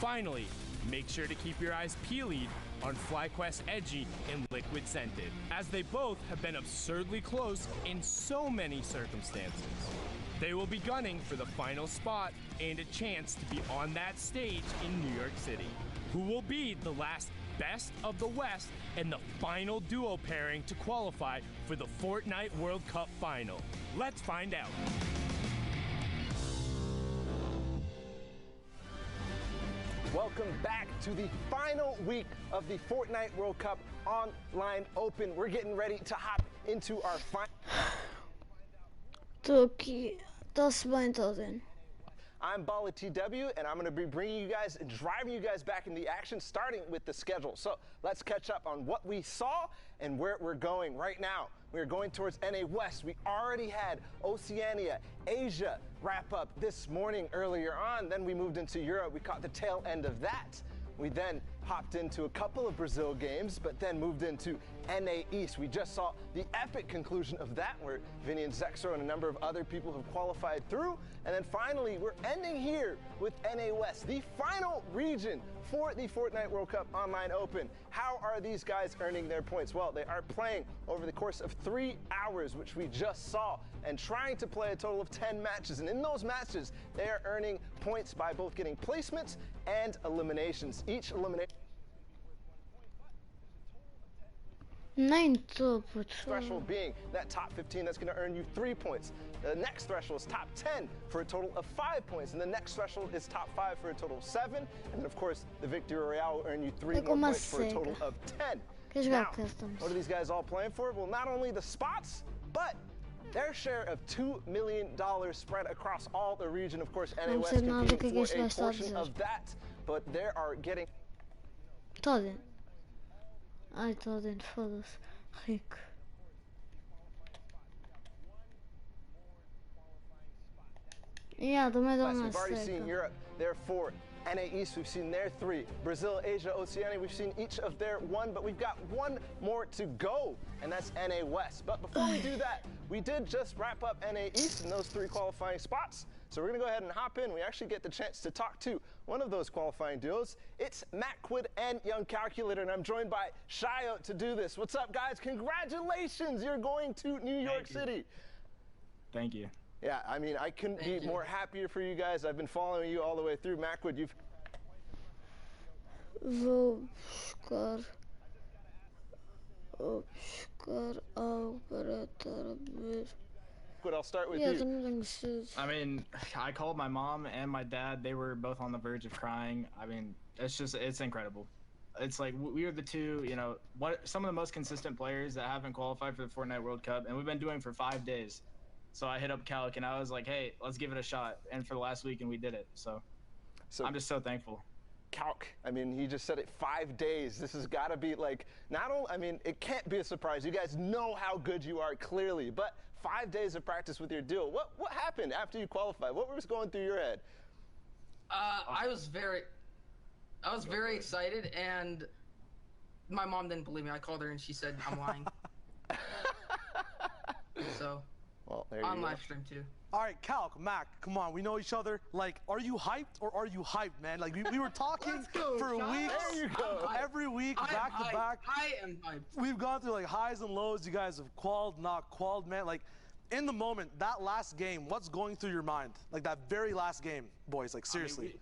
D: Finally, make sure to keep your eyes peeled on FlyQuest Edgy and Liquid Scented, as they both have been absurdly close in so many circumstances. They will be gunning for the final spot and a chance to be on that stage in New York City. Who will be the last best of the West and the final duo pairing to qualify for the Fortnite World Cup final? Let's find out.
I: Welcome back to the final week of the Fortnite World Cup Online Open. We're getting ready to hop into our final.
A: Estou aqui. Está-se bem, está bem.
I: I'm Bala TW, and I'm going to be bringing you guys and driving you guys back in the action, starting with the schedule. So let's catch up on what we saw and where we're going right now. We're going towards NA West. We already had Oceania, Asia wrap up this morning earlier on. Then we moved into Europe. We caught the tail end of that. We then hopped into a couple of Brazil games, but then moved into NA East. We just saw the epic conclusion of that, where Vinny and Zexro and a number of other people have qualified through. And then finally, we're ending here with NA West, the final region for the Fortnite World Cup Online Open. How are these guys earning their points? Well, they are playing over the course of 3 hours, which we just saw, and trying to play a total of 10 matches. And in those matches, they are earning points by both getting placements and eliminations. Each elimination
A: Nem tô, puto.
I: Threshold being that top 15, that's going to earn you 3 points. The next threshold is top 10 for a total of 5 points, and the next threshold is top 5 for a total of 7. And then, of course, the Victory Royale will earn you 3 more points for a total of 10. Now, what are these guys all playing for? Well, not only the spots, but their share of $2 million spread across all the region. Of course, NA West competing for a portion of that, but they are getting...
A: Tô dentro. Ai, tô dentro, foda-se. Rico. Yeah, também dá uma
I: We've already
A: seca.
I: seen Europe, their 4. NA East, we've seen their 3. Brazil, Asia, Oceania, we've seen each of their 1, but we've got 1 more to go, and that's NA West. But before we do that, we did just wrap up NA East in those 3 qualifying spots. So we're gonna go ahead and hop in. We actually get the chance to talk to one of those qualifying duos. It's Macquid and Young Calculator, and I'm joined by Shio to do this. What's up, guys? Congratulations, you're going to New York City.
J: Thank you.
I: Yeah, I mean, I couldn't be more happier for you guys. I've been following you all the way through. Macquid, you've...
A: Vou buscar algo para estar a ver.
I: I'll start with you.
J: I mean, I called my mom and my dad. They were both on the verge of crying. I mean, it's incredible. It's like we are the two, you know, some of the most consistent players that haven't qualified for the Fortnite World Cup, and we've been doing it for 5 days. So I hit up Calc and I was like, hey, let's give it a shot. And for the last week, and we did it. So I'm just so thankful.
I: Calc, I mean, he just said it, 5 days. This has got to be like, not only, I mean, it can't be a surprise. You guys know how good you are, clearly. But 5 days of practice with your duo. What happened after you qualified? What was going through your head?
K: I was very excited, and my mom didn't believe me. I called her and she said I'm lying. So,
I: well, there you
K: on
I: go.
K: live stream too.
B: All right, Calc, Mac, come on, we know each other. Like, are you hyped or are you hyped, man? Like, we were talking for weeks.
I: There you go.
B: Every week, back to back.
K: I am hyped.
B: We've gone through like highs and lows. You guys have qualled, not qualled, man. Like, in the moment, that last game, what's going through your mind? Like that very last game, boys. Like, seriously.
J: I mean,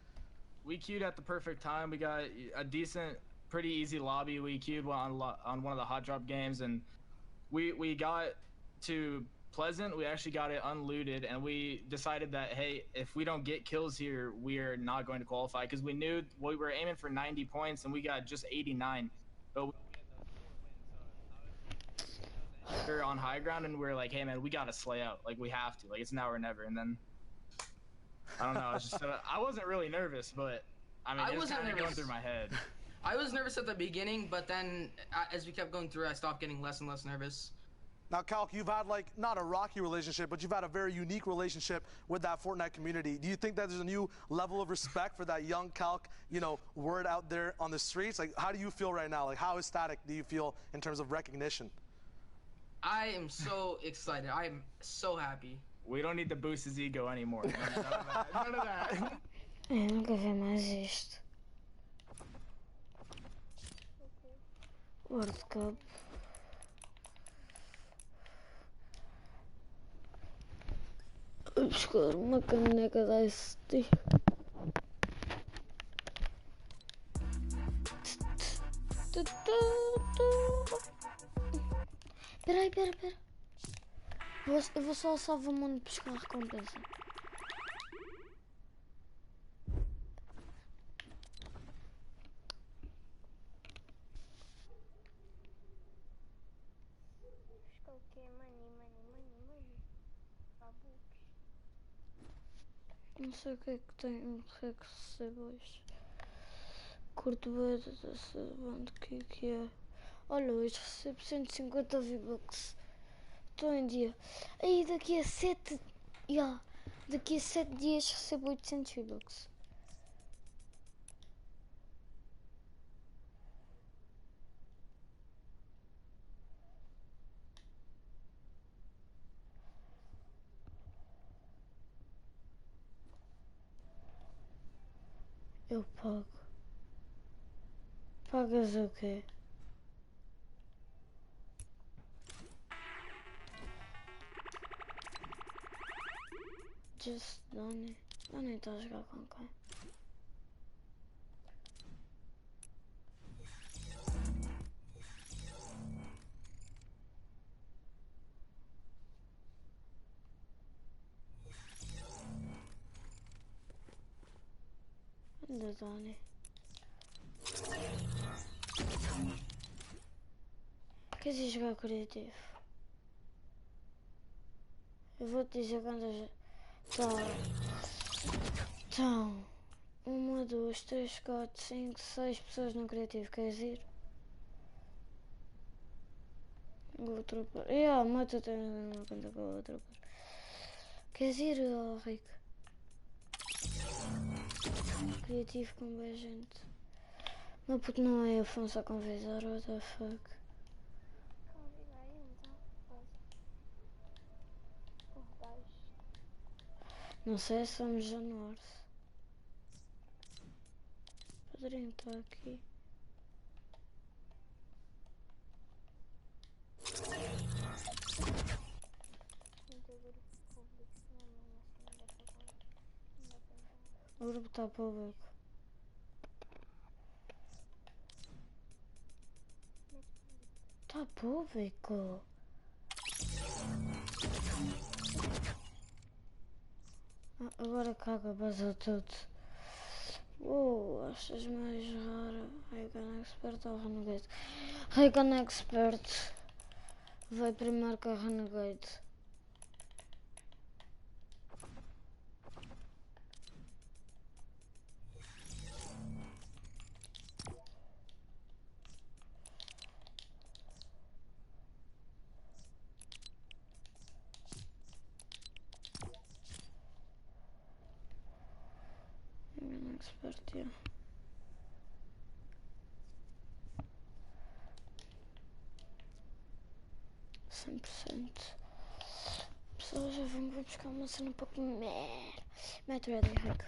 J: we queued at the perfect time. We got a decent, pretty easy lobby. We queued on one of the hot drop games, and we got to Pleasant. We actually got it unlooted, and we decided that, hey, if we don't get kills here, we are not going to qualify, because we knew we were aiming for 90 points and we got just 89. But we were on high ground and we were like, hey man, we gotta slay out. Like, we have to. Like, it's now or never. And then I don't know. It's just I wasn't really nervous, but I mean, it was kind of going through my head.
K: I was nervous at the beginning, but then as we kept going through, I stopped getting less and less nervous.
B: Now, Calc, you've had, like, not a rocky relationship, but you've had a very unique relationship with that Fortnite community. Do you think that there's a new level of respect for that young Calc, you know, word out there on the streets? Like, how do you feel right now? Like, how ecstatic do you feel in terms of recognition?
K: I am so excited. I am so happy.
J: We don't need to boost his ego anymore. None of that.
A: Eu nunca vi mais isto. World Cup. Vou buscar uma caneca da ST. Pera. Eu vou só salvar o mundo buscar a recompensa. Não sei o que é que tem, o que é que recebo hoje. Curto bem dessa banda, o que é? Olha, hoje recebo 150 V-Bucks. Estou em dia. Aí daqui a 7 dias recebo 800 V-Bucks. Eu pago. Pagas o quê? Just Donnie. Donnie está a jogar com quem? Da Dani. Queres ir jogar criativo? Eu vou-te dizer quantas... Então... 1, 2, 3, 4, 5, 6 pessoas no criativo. Queres ir? Vou trocar. Mata tem uma conta com a outra. Queres ir, Rico? Criativo com boa gente. Não, porque não é Afonso a convidar, what the fuck. Não sei se somos já norte. O padrinho está aqui. O grupo está público. Está público. Agora caga, baza tudo. Achas mais raro? Recon Expert ou Renegade? Recon Expert. Vai primeiro com a Renegade. Expert, yeah. Pessoal, já vamos buscar uma cena um pouco mer. Met ready, Rick.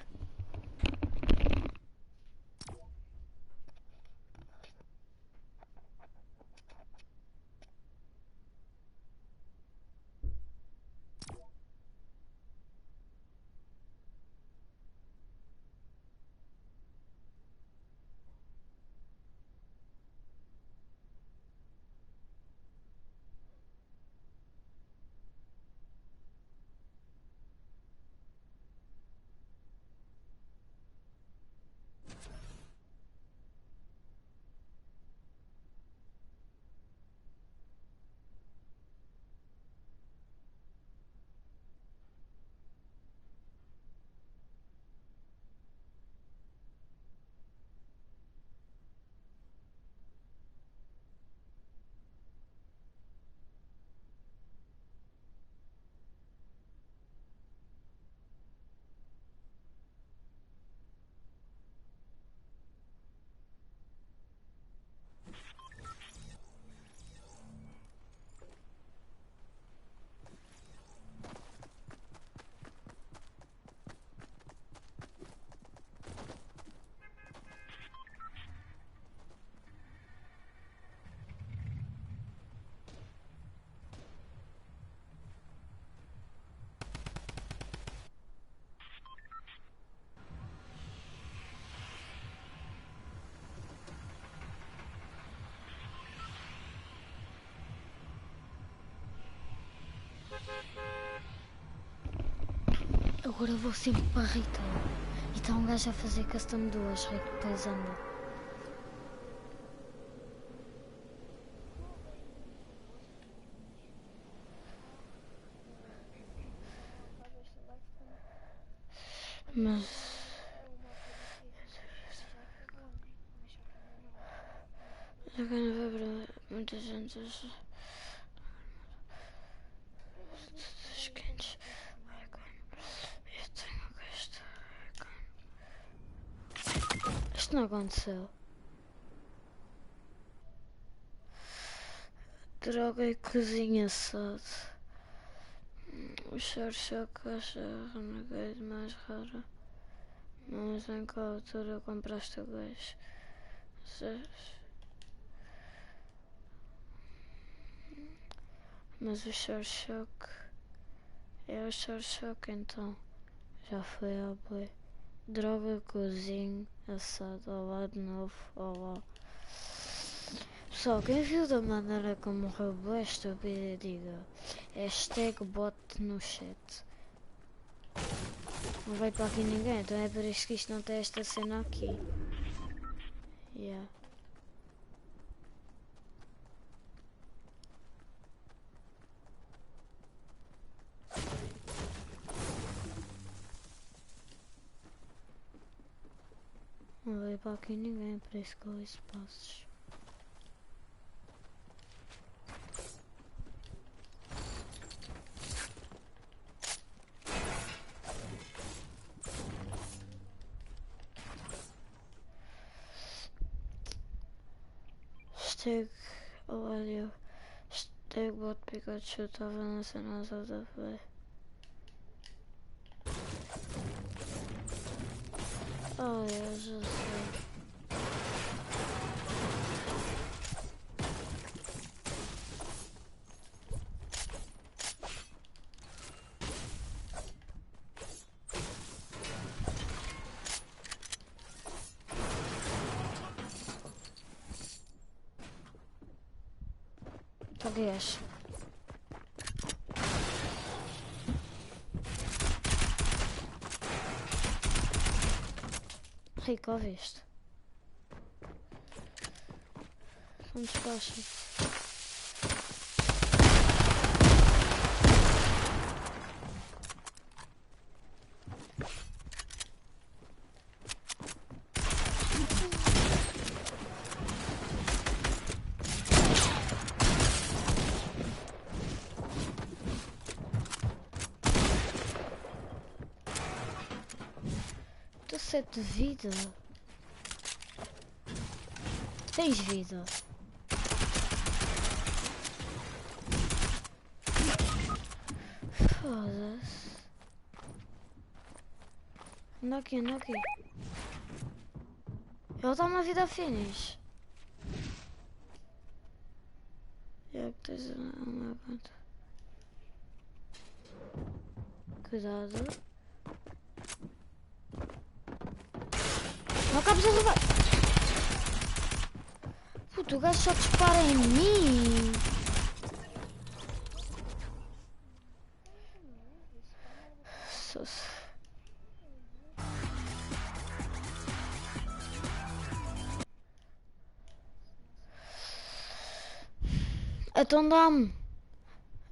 A: Agora vou sempre para a Rita. E está um gajo a fazer custom 2, Rico, depois anda. Mas... Já que não vai para muita gente... Os quentes... Eu tenho que estar... Isto não aconteceu. Droga e cozinha assado. O choque acha a renegade mais rara. Mas em qual altura compraste o gás? Mas o choque é o choque então. Já foi ao boi. Droga, cozinho, assado, olá de novo, olá. Pessoal, quem viu da maneira como roubou esta vida, diga hashtag bot no chat. Não vai para aqui ninguém, então é por isso que isto não tem esta cena aqui. Yeah. Não vai para aqui ninguém, por isso que eu ouço passos. Steg, olha, Steg bot Pikachu estava na cena toda vez. Oh, eu já sei. Talvez. Rico, ouviste? Não despacha. Tô 7 de vida. Tens vida. Foda-se. Anda aqui, anda aqui. Ele dá uma vida finish. É que tens uma conta. Cuidado. Não acabes a levar. Puto, o gajo só dispara em mim. Então dá-me.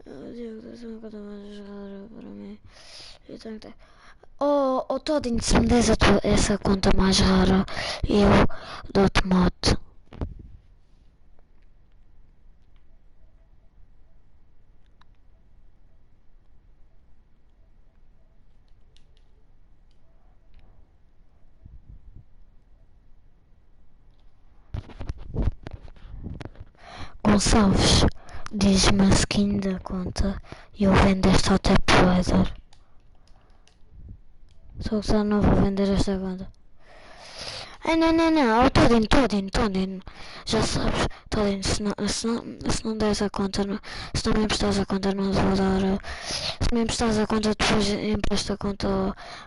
A: Eu digo, dá-se uma conta mais rara para mim. Eu tenho que ter. Oh, Todinho, se me des essa conta mais rara, eu dou-te mote. Gonçalves, diz-me a skin da conta e eu vendo esta ao Tap Provider. Só que já não vou vender esta conta. Ai, não, oh, Todinho, já sabes, Todinho, se não deres a conta, se não me emprestas a conta, não te vou dar, se me emprestas a conta, depois empresta a conta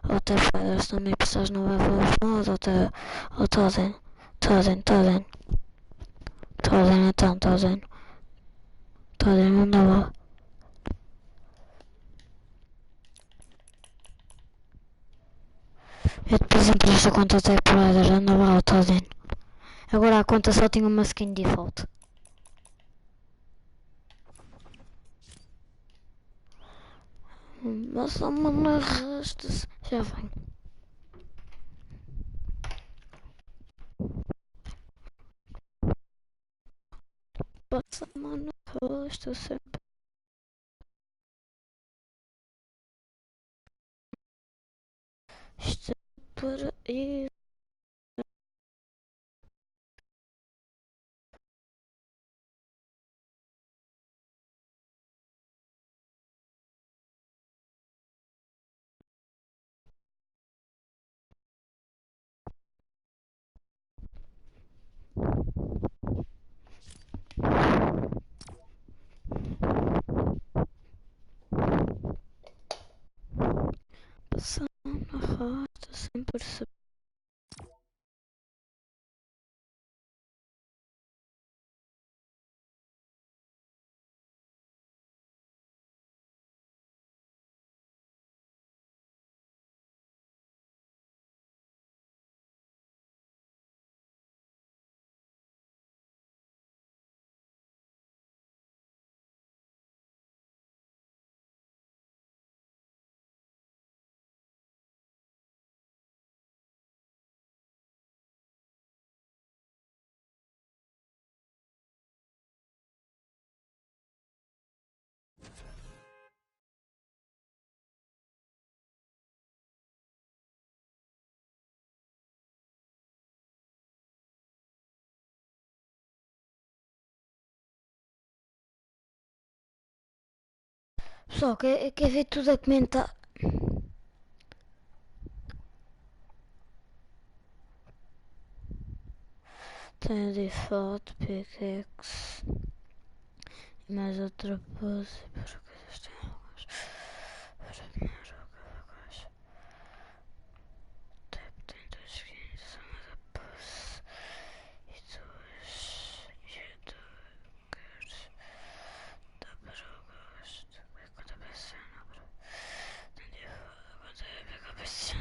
A: ao Tap Provider, se não me emprestas, não vai fazer modo, ao Todinho, então, Todinho, não dá lá. Eu depois empresto a conta até por aí, já andava lá todinho. Agora a conta só tinha uma skin default. Passa-me na rasta. Já vem. Passa-me na rasta sempre. Isto é para ir. Passa-me na rasta sem perceber. Pessoal, quer ver tudo a comentar? Tenho default, pickaxe e mais outra pose para coisas tem algumas. Para primeiro coisa. Tem dois skins, uma da pose e duas. E duas. Dá para o gosto. Quanto a peça não para. Tem default, quanto a peça.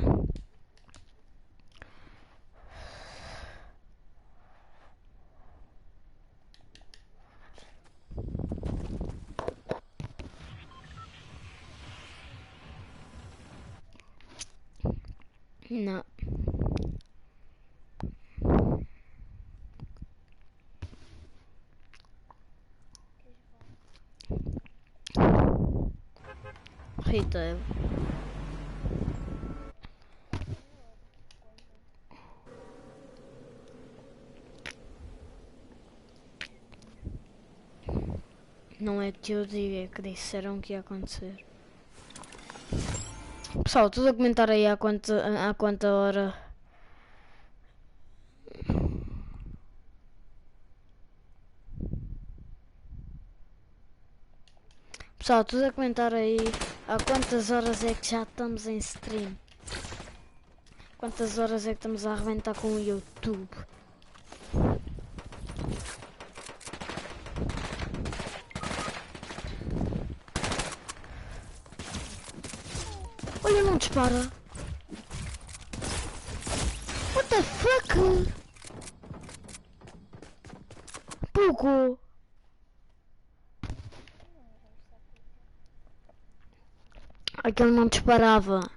A: Não. Rita. Não é que eu diga, é que disseram que ia acontecer. Pessoal, tudo a comentar aí há quanta hora. Pessoal, tudo a comentar aí há quantas horas é que já estamos em stream. Quantas horas é que estamos a arrebentar com o YouTube. Olha, não dispara. What the fuck? Pouco. Aquele não disparava.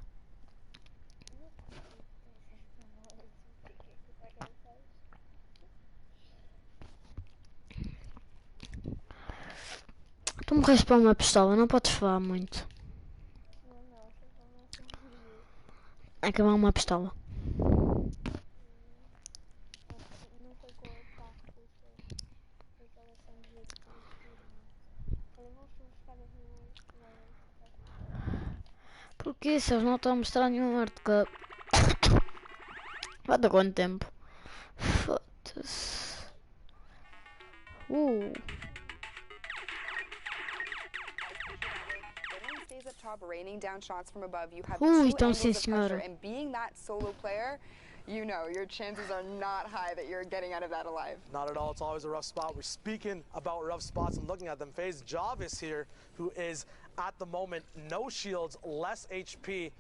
A: Tu morreste para uma pistola, não podes falar muito. Acabar uma pistola. Porque se eles não estão a mostrar nenhum hardcore. Vai dar quanto tempo? Foda-se.
L: Raining down shots from above, you have two angles of pressure, and being that solo player, you know your chances are not high that you're getting out of that alive.
B: Not at all. It's always a rough spot. We're speaking about rough spots and looking at them. FaZe Jarvis here, who is at the moment no shields, less HP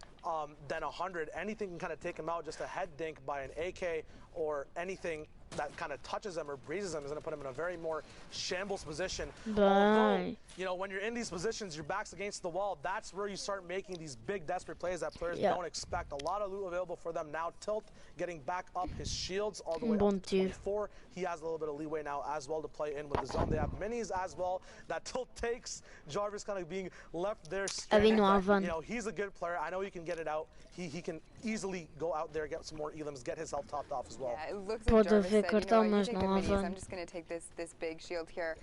B: than 100. Anything can kind of take him out. Just a head dink by an AK or anything that kind of touches him or breezes him is going to put him in a very more shambles position. Although, you know, when you're in these positions, your back's against the wall, that's where you start making these big desperate plays that players don't expect. A lot of loot available for them now. Tilt getting back up his shields all the way up to 24. He has a little bit of leeway now as well to play in with the zone. They have minis as well that Tilt takes. Jarvis kind of being left there stranded. You know, he's a good player. I know he can get it out. He can easily go out there, get some more elims, get his health topped off as well.
L: Yeah, it looks like Jarvis said, you know what, you take the minis, I'm just going to take this big shield here.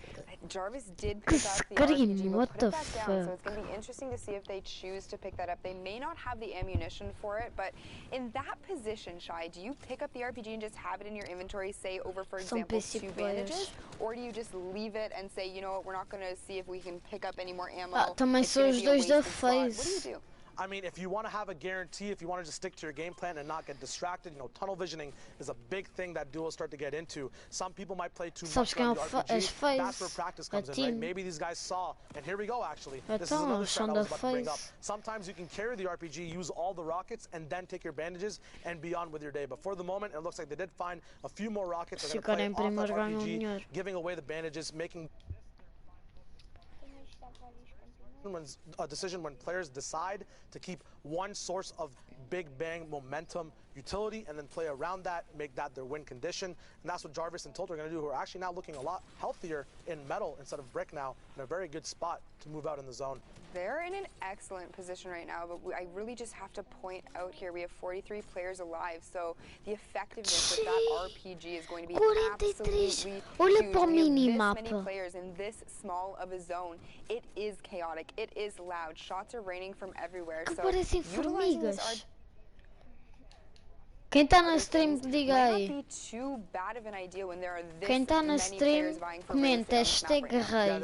L: Jarvis did pick up the RPG, but put it back down, so it's going to be interesting to see if they choose to pick that up. They may not have the ammunition for it, but in that position, Shy, do you pick up the RPG and just have it in your inventory, say over, for example, 2 bandages? Or do you just leave it and say, you know what, we're not going to see if we can pick up any more ammo. It's going to be a wasted slot. What do you do?
B: I mean, if you want to have a guarantee, if you want to just stick to your game plan and not get distracted, you know, tunnel visioning is a big thing that duos start to get into. Some people might play too much on the RPG. That's where practice comes in, right? Maybe these guys saw, and here we go, actually. This is another strat I was about to bring up. Sometimes you can carry the RPG, use all the rockets, and then take your bandages and be on with your day. But for the moment, it looks like they did find a few more rockets. They're going to play off that RPG, giving away the bandages, making a decision when players decide to keep one source of big bang momentum utility and then play around that, make that their win condition. And that's what Jarvis and Tilt are going to do, who are actually now looking a lot healthier in metal instead of brick now, in a very good spot to move out in the zone.
L: They're in an excellent position right now, but I really just have to point out here, we have 43 players alive, so the effectiveness of that RPG is going to be absolutely huge. When you have this many players in this small of a zone, it is chaotic, it is loud, shots are raining from everywhere. So utilizing this
A: Quem tá na stream, diga aí. Quem tá na stream, comenta hashtag rei.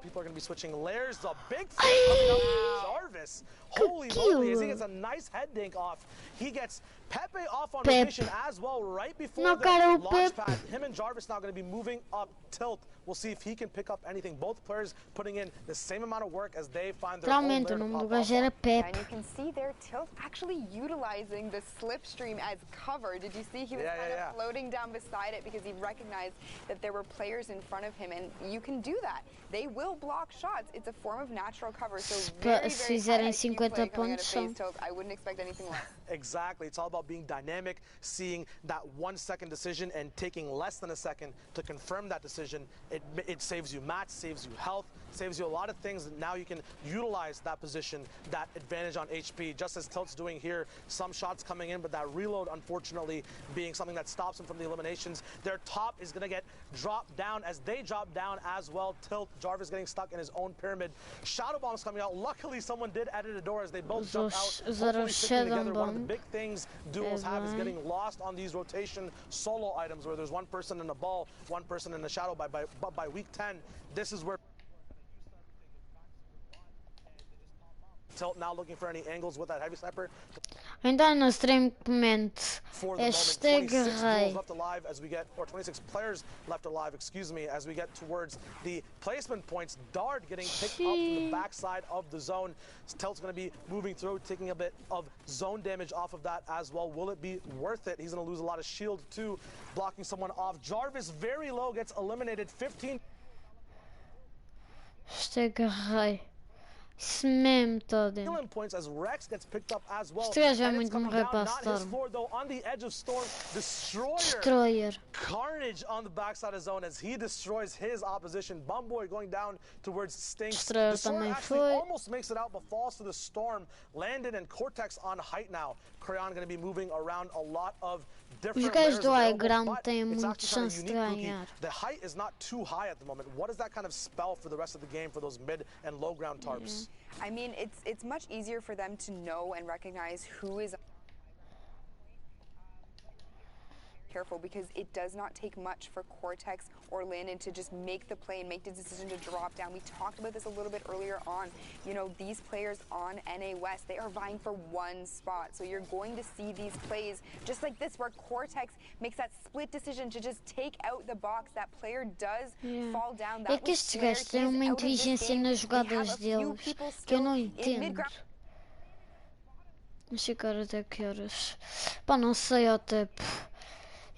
B: People are going to be switching layers. The big fight coming up from Jarvis. Holy moly, as he gets a nice head dink off. He gets Pepe off on rotation as well right before the launch pad. Him and Jarvis now going to be moving up Tilt. We'll see if he can pick up anything. Both players putting in the same amount of work as they find their own lair to pop off.
L: And you can see there Tilt actually utilizing the slipstream as cover. Did you see he was kind of floating down beside it because he recognized that there were players in front of him, and you can do that. They will block shots. It's a form of natural cover. So very, very high IQ play coming out of FaZe Tilt. I wouldn't expect anything less.
B: Exactly. It's all about being dynamic, seeing that 1 second decision and taking less than a second to confirm that decision. It saves you match, saves you health, saves you a lot of things. And now you can utilize that position, that advantage on HP, just as Tilt's doing here. Some shots coming in, but that reload, unfortunately, being something that stops them from the eliminations. Their top is going to get dropped down as they drop down as well. Tilt, Jarvis getting stuck in his own pyramid. Shadow bombs coming out. Luckily, someone did edit a door as they both jump out. Hopefully sticking together. One of the big things duos have is getting lost on these rotation solo items where there's one person in a ball, one person in a shadow. By week 10, this is where Tilt now looking for any angles with that heavy sniper.
A: Ainda na stream comente hashtag rei.
B: Left alive as we get, or 26 players left alive, excuse me, as we get towards the placement points. Dart getting picked up from the backside of the zone. Tilt's going to be moving through, taking a bit of zone damage off of that as well. Will it be worth it? He's going to lose a lot of shield too, blocking someone off. Jarvis very low, gets eliminated. 15.
A: Hashtag rei. Isso mesmo, todo.
B: Points as Rex gets picked up as well.
A: Este gajo é muito morrer para a
B: Storm. On the edge of Storm, Destroyer. Carnage on the backside of zone as he destroys his opposition. Bumboy going down towards Stinks.
A: Destroyer
B: actually almost makes it out but falls to the Storm. Landon and Cortex on height now. Crayon going to be moving around a lot of different layers available, but it's actually kind of unique. The height is not too high at the moment. What does that kind of spell for the rest of the game for those mid and low ground tarps?
L: I mean, it's much easier for them to know and recognize who is careful, because it does not take much for Cortex or Landon to just make the play and make the decision to drop down. We talked about this a little bit earlier on. You know, these players on NA West, they are vying for one spot. So you're going to see these plays just like this where Cortex makes that split decision to just take out the box. That player does fall down.
A: É que estes gajos têm uma inteligência nas jogadas deles que eu não entendo. Vamos ficar até que horas? Pá, não sei até.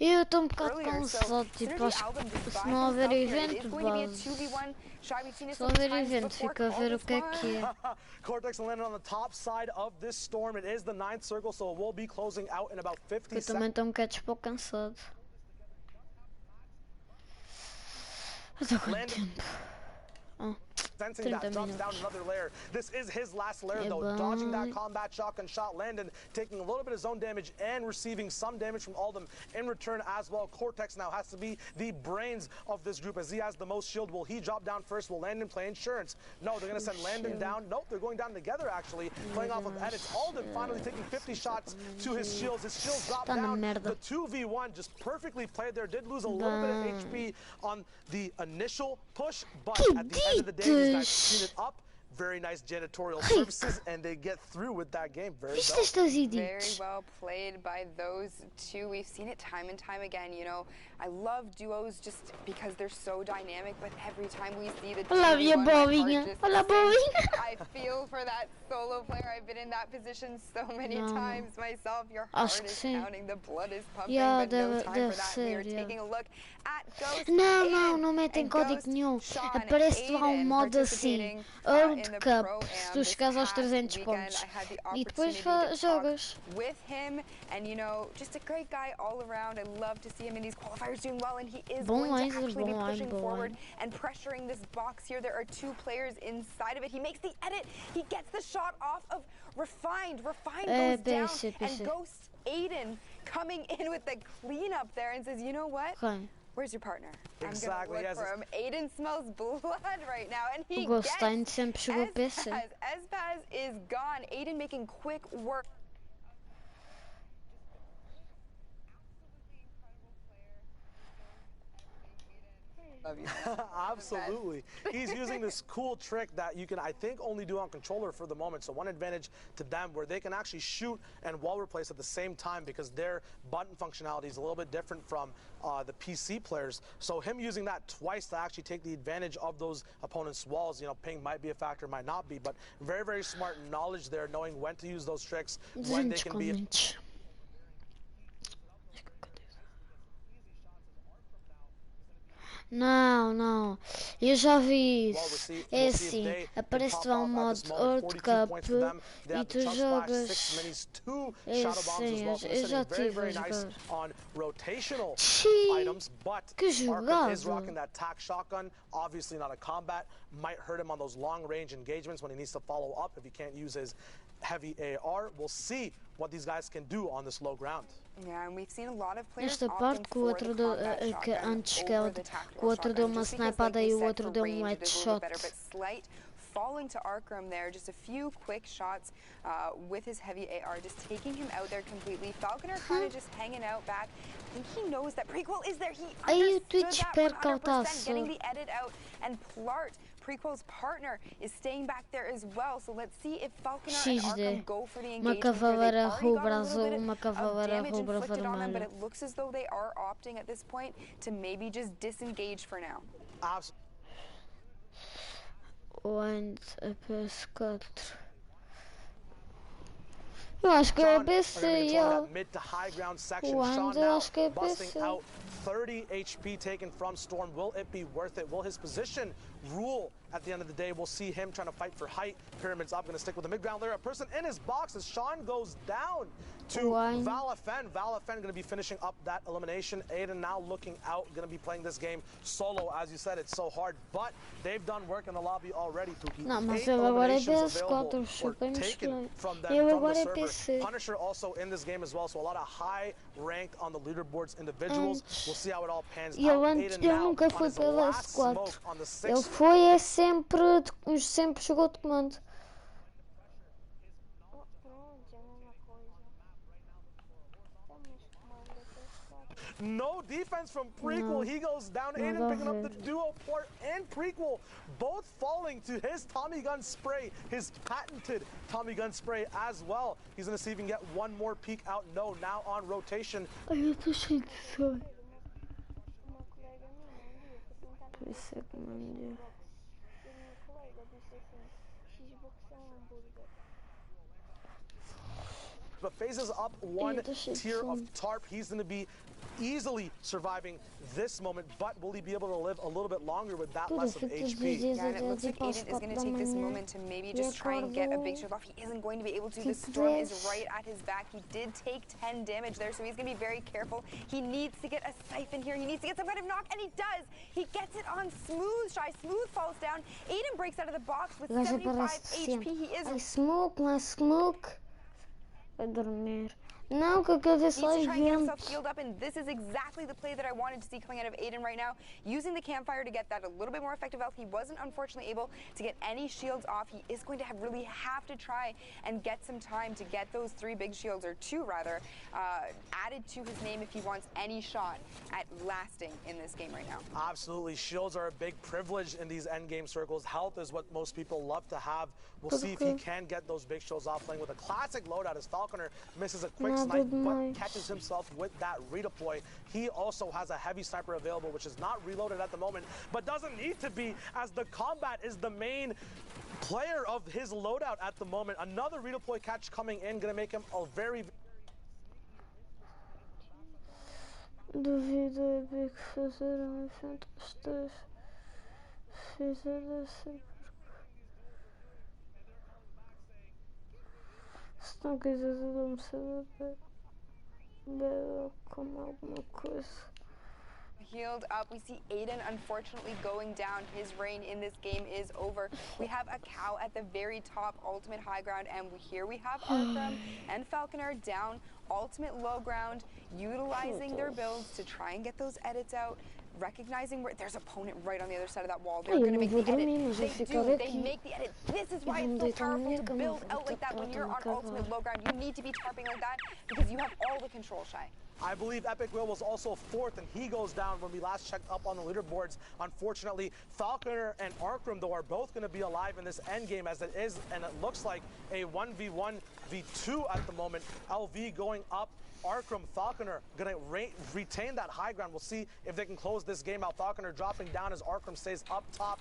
A: Eu estou bocado cansado, tipo, acho que se não houver evento, se houver evento, fica a ver o que é.
B: Cortex landed on the top side of this storm. It is the 9th circle, so it will be closing out in about 50 seconds.
A: Eu também estou bocado cansado. Eu estou com tempo.
B: Sensing that drops down another layer. This is his last layer though. Dodging that combat shotgun shot. Landon taking a little bit of zone damage and receiving some damage from all of them in return as well. Cortex now has to be the brains of this group as he has the most shield. Will he drop down first? Will Landon play insurance? No, they're going to send Landon down. Nope, they're going down together actually. Playing off of edits. Alden finally taking 50 shots to his shields. His shields drop down. The 2v1 just perfectly played there. Did lose a little bit of HP on the initial push, but at the end of the day, these guys clean it up. Very nice janitorial services, and they get through with that game. Very
L: well played by those two. We've seen it time and time again. You know, I love duos just because they're so dynamic, but every time we see the I feel for that solo player. I've been in that position so many times myself. Your heart is pounding, the blood is pumping, but no time for that. We are taking a look at Ghost.
A: Não metem código nenhum. Aparece lá um modo assim, Old
L: in the
A: Cup,
L: Pro
A: se
L: Am
A: tu
L: this
A: chegares aos
L: past
A: 300
L: weekend.
A: pontos.
L: I had the
A: E depois
L: opportunity to talk
A: jogas.
L: with him, and you know, just a great guy all around. I love to see him in these qualifiers doing well, and he is going to actually be pushing forward and pressuring this box here. There are 2 players inside of it. He makes the edit. He gets the shot off of Refined. Refined goes down and ghosts Aiden coming in with the cleanup there and says, you know what? Where's your partner?
B: Exactly.
L: I'm gonna look for him. Aiden smells blood right now, and he
A: gets
L: sempre chegou PC. Espaz is gone. Aiden making quick work. Love you.
B: Absolutely. He's using this cool trick that you can, I think, only do on controller for the moment. So one advantage to them where they can actually shoot and wall replace at the same time because their button functionality is a little bit different from the PC players. So him using that twice to actually take the advantage of those opponents' walls, you know, ping might be a factor, might not be, but very, very smart knowledge there, knowing when to use those tricks, when they can be...
A: Não, eu já vi isso. É assim, aparece lá um modo World Cup e tu jogas. É sim, eu já tive a jogar. Que jogado!
B: Obviously not a combat, might hurt him on those long range engagements when he needs to follow up if he can't use his heavy AR. We'll see what these guys can do on this low ground.
L: Yeah, and we've seen a lot of players
A: Esta parte que o outro deu, que antes que o outro deu uma snipada e o outro deu headshot.
L: Falling to Arkham there, just a few quick shots with his heavy AR, just taking him out there completely. Falconer kind of just hanging out back. I think he knows that Prequel is there. He understood that 100%, getting the edit out. And Plart, Prequel's partner, is staying back there as well. So let's see if Falconer and Arkham go for the engagement. They've already got a little bit of damage inflicted on them, but it looks as though they are opting at this point to maybe just disengage for now.
A: Onde a PS4. Eu acho que é PC,
B: mid to high ground section.
A: Sean now
B: busting out 30 HP taken from Storm. Will it be worth it? Will his position rule at the end of the day? We'll see him trying to fight for height. Pyramid's up, going to stick with the mid-ground layer. A person in his box as Sean goes down to Valifen. Valifen going to be finishing up that elimination. Aiden now looking out, going to be playing this game solo. As you said, it's so hard, but they've done work in the lobby already, Pookie.
A: Não, mas ele agora é PS4, chupemos ele agora é PC.
B: Punisher also in this game as well, so a lot of high ranked on the leaderboards individuals. We'll see how it all pans out.
A: Ele nunca foi PS4. Ele foi, sempre jogou de comando.
B: No defense from Prequel. He goes down. Aiden picking up the duo port and Prequel both falling to his Tommy gun spray, his patented Tommy gun spray as well. He's going to see if he can get one more peek out. No, now on rotation. But phases up one tier of tarp. He's going to be easily surviving this moment, but will he be able to live a little bit longer with that less of HP?
L: Yeah, and it looks like Aiden is going to take this moment to maybe just try and get a big shield off. He isn't going to be able to. The storm is right at his back. He did take 10 damage there, so he's going to be very careful. He needs to get a siphon here. He needs to get some kind of knock, and he does. He gets it on Smooth. Shy Smooth falls down. Aiden breaks out of the box with 75 HP. He is...
A: Smoke. Vai dormir. Não, que eu quero ver só Evento.
L: Healed up, and this is exactly the play that I wanted to see coming out of Aiden right now. Using the campfire to get that a little bit more effective health. He wasn't unfortunately able to get any shields off. He is going to really have to try and get some time to get those 3 big shields, or 2 rather, added to his name if he wants any shot at lasting in this game right now.
B: Absolutely. Shields are a big privilege in these endgame circles. Health is what most people love to have. We'll see if he can get those big shields off, playing with a classic loadout as Falconer misses a quick snipe, but catches himself with that redeploy. He also has a heavy sniper available, which is not reloaded at the moment, but doesn't need to be, as the combat is the main player of his loadout at the moment. Another redeploy catch coming in, going to make him a very...
A: Duvido Epic fazer evento dos 3. Fizer assim. Se não quiseres adormecer, bebe como alguma coisa.
L: Healed up. We see Aiden unfortunately going down. His reign in this game is over. We have a cow at the very top, ultimate high ground, and here we have Arkram and Falconer down ultimate low ground, utilizing their builds to try and get those edits out. Recognizing where there's opponent right on the other side of that wall. They're going to make the edit. They do. They make the edit. This is why it's so powerful to build out like that when you're on ultimate low ground. You need to be tarping like that because you have all the control, Shy.
B: I believe Epic Will was also fourth, and he goes down when we last checked up on the leaderboards. Unfortunately, Falconer and Arkram, though, are both going to be alive in this end game, as it is, and it looks like a 1v1, v2 at the moment. LV going up. Arkram, Falconer going to retain that high ground. We'll see if they can close this game out. Falconer dropping down as Arkram stays up top.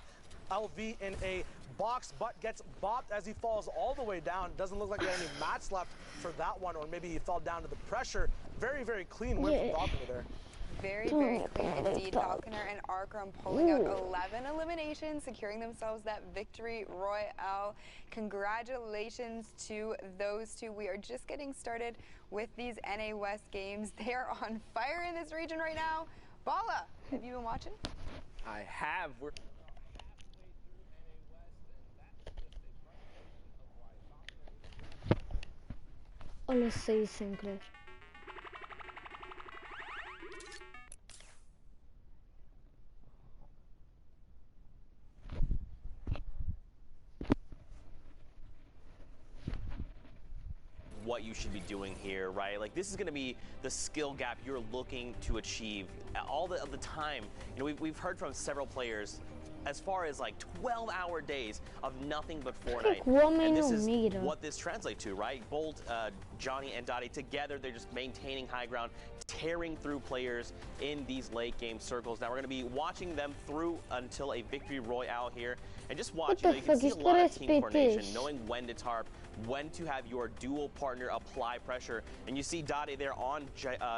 B: LV in a box, but gets bopped as he falls all the way down. Doesn't look like he had any mats left for that one, or maybe he fell down to the pressure. Very, very clean win from Falconer there.
L: Very, very clean indeed. Falconer and Arkram pulling out 11 eliminations, securing themselves that victory royale. Congratulations to those two. We are just getting started with these NA West games. They are on fire in this region right now. Bala, have you been watching?
I: I have.
A: Olha, saí sem querer.
E: What you should be doing here, right? Like, this is going to be the skill gap you're looking to achieve all the time. You know, we've heard from several players as far as like 12-hour days of nothing but Fortnite. And this is what this translates to, right? Bolt, Johnny, and Dottie together, they're just maintaining high ground, tearing through players in these late game circles. Now we're going to be watching them through until a victory royale here. And just watch, you can see a lot of team coordination, knowing when to tarp, when to have your dual partner apply pressure. And you see Dottie there on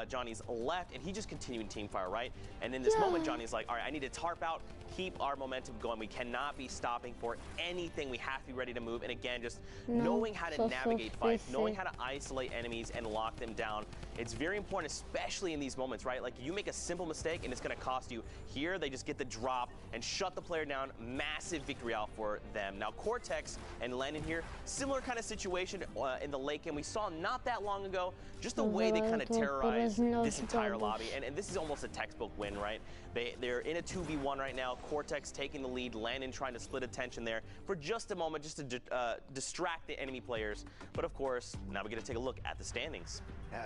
E: Johnny's left, and he just continuing team fire, right? And in this moment, Johnny's like, all right, I need to tarp out, keep our momentum going. We cannot be stopping for anything. We have to be ready to move. And again, just knowing how to navigate fights, knowing how to isolate enemies and lock them down. It's very important, especially in these moments, right? Like, you make a simple mistake and it's going to cost you. Here, they just get the drop and shut the player down. Massive victory out for them. Now, Cortex and Landon here, similar kind of situation in the late game. We saw not that long ago, just the way they kind of terrorized this entire lobby. And this is almost a textbook win, right? They're in a 2v1 right now. Cortex taking the lead. Landon trying to split attention there for just a moment, just to distract the enemy players. But of course, now we get to take a look at the standings.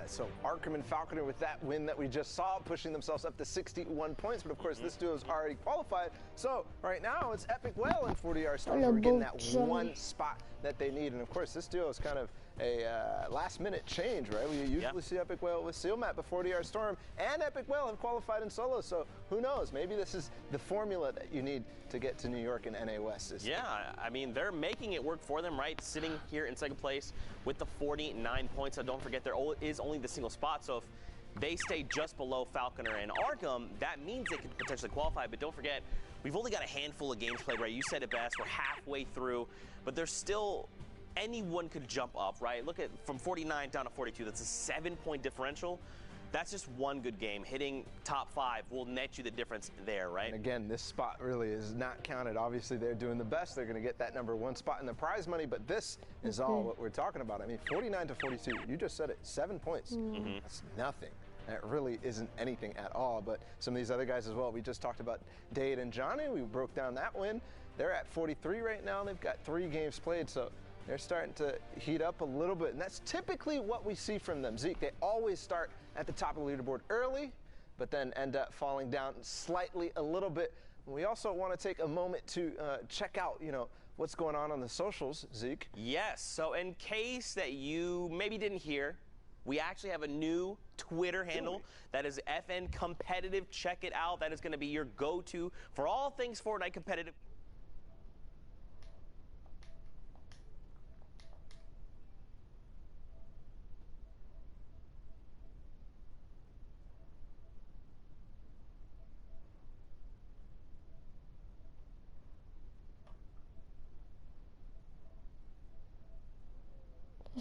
I: So Arkram and Falconer with that win that we just saw, pushing themselves up to 61 points. But of course, this duo is already qualified. So right now, it's Epic Whale and 40R Storm who are getting that one spot that they need. And of course, this duo is kind of a last-minute change, right? We usually see Epic Whale with Sealmat, but 40R Storm and Epic Whale have qualified in solo. So who knows? Maybe this is the formula that you need to get to New York and NA West.
E: Yeah, I mean, they're making it work for them, right? Sitting here in second place with the 49 points. So don't forget, there is only the single spot. So if they stay just below Falconer and Arkram, that means they could potentially qualify. But don't forget, we've only got a handful of games played, right? You said it best. We're halfway through, but there's still anyone could jump up, right? Look at from 49 down to 42. That's a 7-point differential. That's just one good game. Hitting top 5 will net you the difference there, right?
I: And again, this spot really is not counted. Obviously, they're doing the best. They're going to get that #1 spot in the prize money, but this is all what we're talking about. I mean, 49 to 42, you just said it, 7 points. That's nothing. That really isn't anything at all. But some of these other guys as well, we just talked about Dade and Johnny. We broke down that win. They're at 43 right now. They've got 3 games played, so they're starting to heat up a little bit, and that's typically what we see from them. Zeke, they always start at the top of the leaderboard early, but then end up falling down slightly a little bit. We also want to take a moment to check out, what's going on the socials, Zeke.
E: Yes, so in case that you maybe didn't hear, we actually have a new Twitter handle that is FN Competitive. Check it out. That is going to be your go-to for all things Fortnite competitive.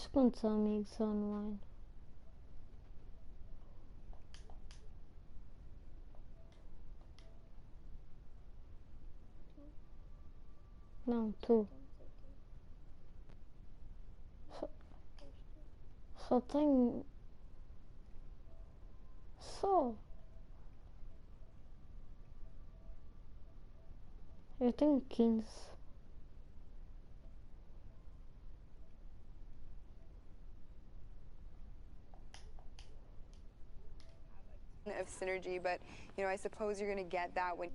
A: Tens quantos amigos online? Não, tu. Só tenho... Só. Eu tenho 15.
L: Of synergy, but you know, I suppose you're going to get that when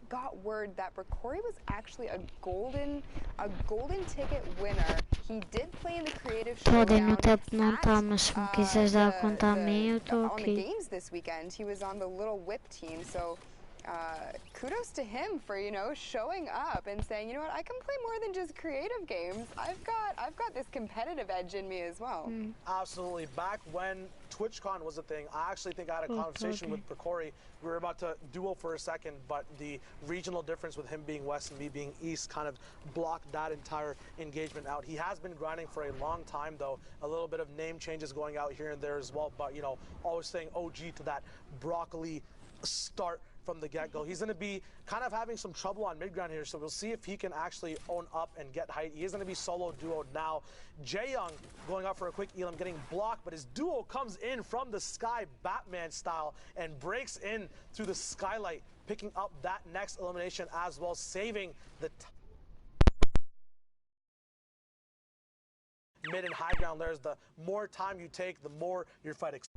L: got word that Bricori was actually a golden ticket winner. He did play in the creative showdown
A: No tempo não tá, mas se me quiseres dar conta a mim, eu tô
L: on the
A: aqui.
L: games this weekend. He was on the little whip team, so kudos to him for, you know, showing up and saying, you know what, I can play more than just creative games. I've got this competitive edge in me as well.
B: Absolutely. Back when TwitchCon was a thing, I actually think I had a conversation with Bricori. We were about to duel for a second, but the regional difference with him being west and me being east kind of blocked that entire engagement out. He has been grinding for a long time, though. A little bit of name changes going out here and there as well, but, you know, always saying OG to that broccoli start from the get-go. He's going to be kind of having some trouble on mid-ground here, so we'll see if he can actually own up and get height. He is going to be solo duo now. Jaeyoung going up for a quick Elam, getting blocked, but his duo comes in from the sky, Batman style, and breaks in through the skylight, picking up that next elimination as well, saving the mid and high ground layers. The more time you take, the more your fight expands.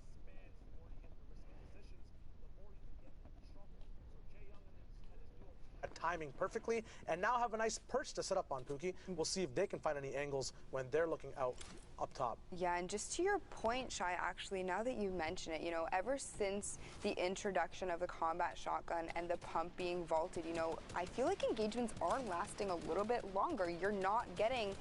B: Timing perfectly, and now have a nice perch to set up on, Pookie. We'll see if they can find any angles when they're looking out up top.
L: Yeah, and just to your point, Shai, actually, now that you mention it, you know, ever since the introduction of the combat shotgun and the pump being vaulted, you know, I feel like engagements are lasting a little bit longer. You're not getting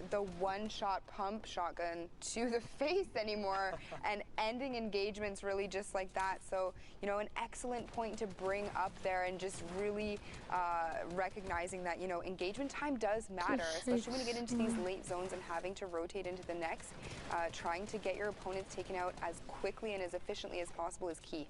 L: the one-shot pump shotgun to the face anymore and ending engagements really just like that. So, you know, an excellent point to bring up there, and just really recognizing that, you know, engagement time does matter, especially when you get into these late zones and having to rotate into the next. Trying to get your opponents taken out as quickly and as efficiently as possible is key.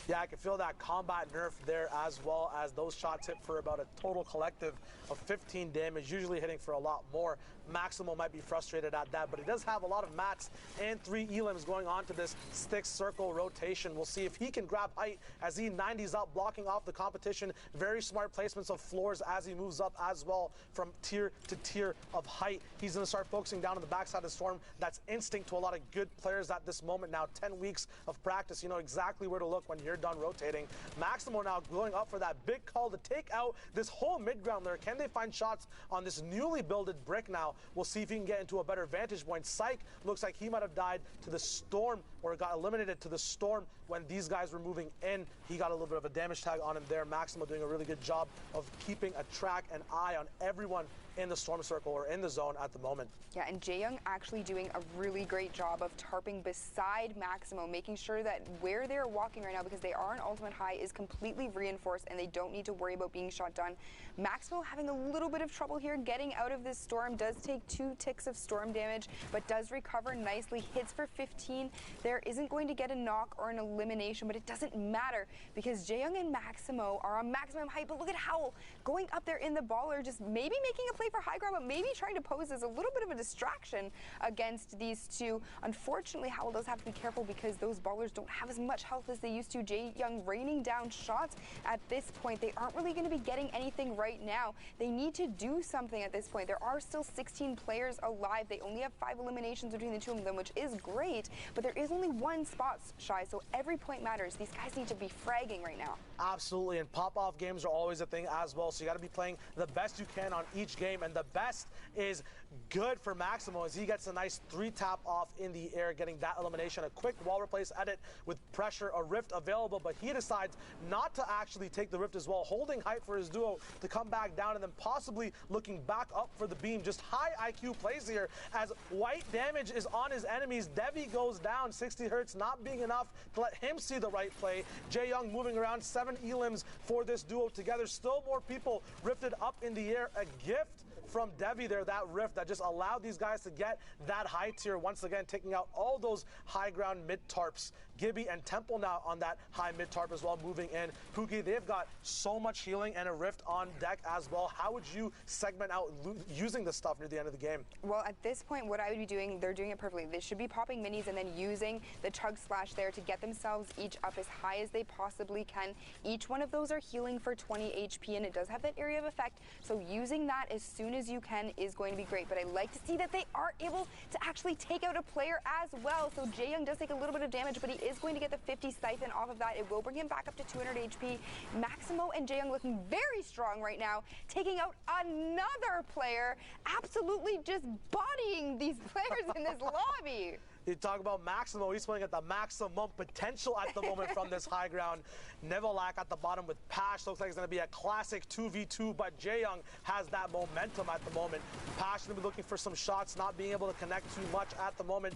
B: Yeah, I can feel that combat nerf there, as well as those shots hit for about a total collective of 15 damage, usually hitting for a lot more. Maximo might be frustrated at that, but he does have a lot of mats and 3 elims going on to this stick circle rotation. We'll see if he can grab height as he 90s up, blocking off the competition. Very smart placements of floors as he moves up as well from tier to tier of height. He's going to start focusing down on the backside of the storm. That's instinct to a lot of good players at this moment now. 10 weeks of practice, you know exactly where to look when you're done rotating. Maximo now going up for that big call to take out this whole mid-ground layer. Can they find shots on this newly builded brick now? We'll see if he can get into a better vantage point. Psych looks like he might have died to the storm, or got eliminated to the storm when these guys were moving in. He got a little bit of a damage tag on him there. Maximo doing a really good job of keeping a track and eye on everyone in the storm circle or in the zone at the moment.
L: Yeah, and Jaeyoung actually doing a really great job of tarping beside Maximo, making sure that where they're walking right now, because they are an ultimate high, is completely reinforced and they don't need to worry about being shot down. Maximo having a little bit of trouble here getting out of this storm. Does take 2 ticks of storm damage, but does recover nicely. Hits for 15. There isn't going to get a knock or an elimination, but it doesn't matter because Jaeyoung and Maximo are on maximum height. But look at Howl going up there in the baller, just maybe making a play for high ground, but maybe trying to pose as a little bit of a distraction against these two. Unfortunately, Howl does have to be careful because those ballers don't have as much health as they used to. Jaeyoung raining down shots at this point. They aren't really going to be getting anything right now. They need to do something at this point. There are still 16 players alive. They only have 5 eliminations between the two of them, which is great, but there is only 1 spot, Shy, so every point matters. These guys need to be fragging right now.
B: Absolutely, and pop-off games are always a thing as well, so you got to be playing the best you can on each game, and the best is good for Maximo as he gets gets a nice 3-tap off in the air, getting that elimination. A quick wall replace edit with pressure, a rift available, but he decides not to actually take the rift as well, holding height for his duo to come back down and then possibly looking back up for the beam. Just high IQ plays here as white damage is on his enemies. Devi goes down, 60 hertz not being enough to let him see the right play. Jaeyoung moving around, 7 elims for this duo together. Still more people rifted up in the air. A gift from Devi there, that rift that just allowed these guys to get that high tier, once again taking out all those high ground mid tarps. Gibby and Temple now on that high mid tarp as well, moving in. Pookie, they've got so much healing and a rift on deck as well. How would you segment out using this stuff near the end of the game?
L: Well, at this point, what I would be doing, they're doing it perfectly. They should be popping minis and then using the chug splash there to get themselves each up as high as they possibly can. Each one of those are healing for 20 HP, and it does have that area of effect. So using that as soon as you can is going to be great. But I like to see that they are able to actually take out a player as well. So Jaeyoung does take a little bit of damage, but he is going to get the 50 siphon off of that. It will bring him back up to 200 HP. Maximo and Jaeyoung looking very strong right now, taking out another player, absolutely just bodying these players in this lobby.
B: You talk about Maximo, he's playing at the maximum potential at the moment from this high ground. Nevelak at the bottom with Pash. Looks like it's going to be a classic 2v2, but Jaeyoung has that momentum at the moment. Pash going to be looking for some shots, not being able to connect too much at the moment.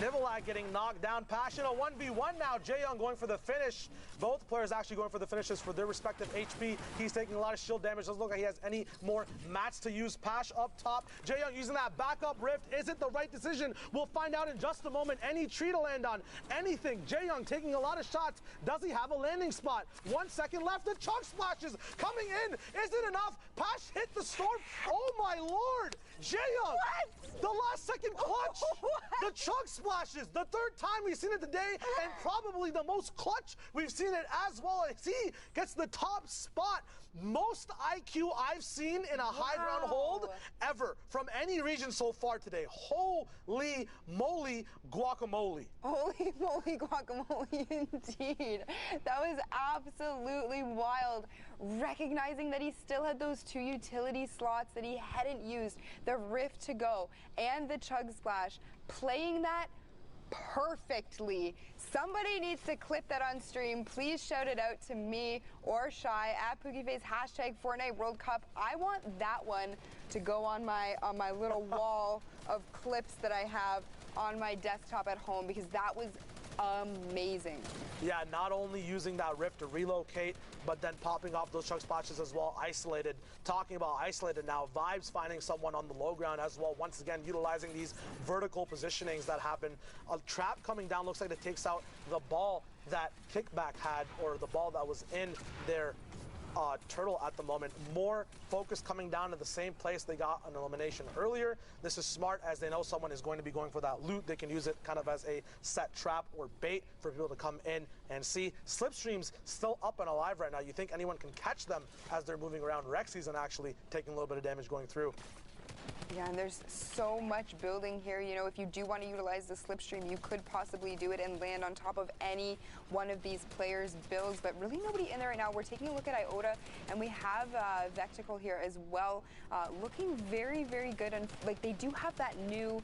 B: Nevelak getting knocked down. Pash in a 1v1 now. Jaeyoung going for the finish. Both players actually going for the finishes for their respective HP. He's taking a lot of shield damage. Doesn't look like he has any more mats to use. Pash up top. Jaeyoung using that backup rift. Is it the right decision? We'll find out in just a moment. Any tree to land on, anything. Jaeyoung taking a lot of shots. Does he have a landing spot? 1 second left. The chug splashes coming in. Is it enough? Pash hit the storm. Oh my lord. Jaeyoung. What? The last second clutch. The chug splashes. The third time we've seen it today, and probably the most clutch we've seen it as well. As he gets the top spot. Most IQ I've seen in a high ground hold ever from any region so far today. Holy moly guacamole.
L: Holy moly guacamole indeed. That was absolutely wild. Recognizing that he still had those 2 utility slots that he hadn't used, the rift to go and the chug splash, playing that perfectly. Somebody needs to clip that on stream. Please shout it out to me or Shy at PookieFace #Fortnite World Cup. I want that one to go on my little wall of clips that I have on my desktop at home, because that was amazing.
B: Yeah, not only using that rift to relocate, but then popping off those chug splashes as well. Isolated. Talking about isolated now, Vibes finding someone on the low ground as well. Once again, utilizing these vertical positionings that happen. A trap coming down looks like it takes out the ball that Kickback had, or the ball that was in their turtle at the moment. More focus coming down to the same place they got an elimination earlier. This is smart, as they know someone is going to be going for that loot. They can use it kind of as a set trap or bait for people to come in and see. Slipstream's still up and alive right now. You think anyone can catch them as they're moving around? Rexy's actually taking a little bit of damage going through.
L: Yeah, and there's so much building here. You know, if you do want to utilize the slipstream, you could possibly do it and land on top of any one of these players' builds, but really nobody in there right now. We're taking a look at Iota, and we have Vectical here as well, looking very, very good. And like, they do have that new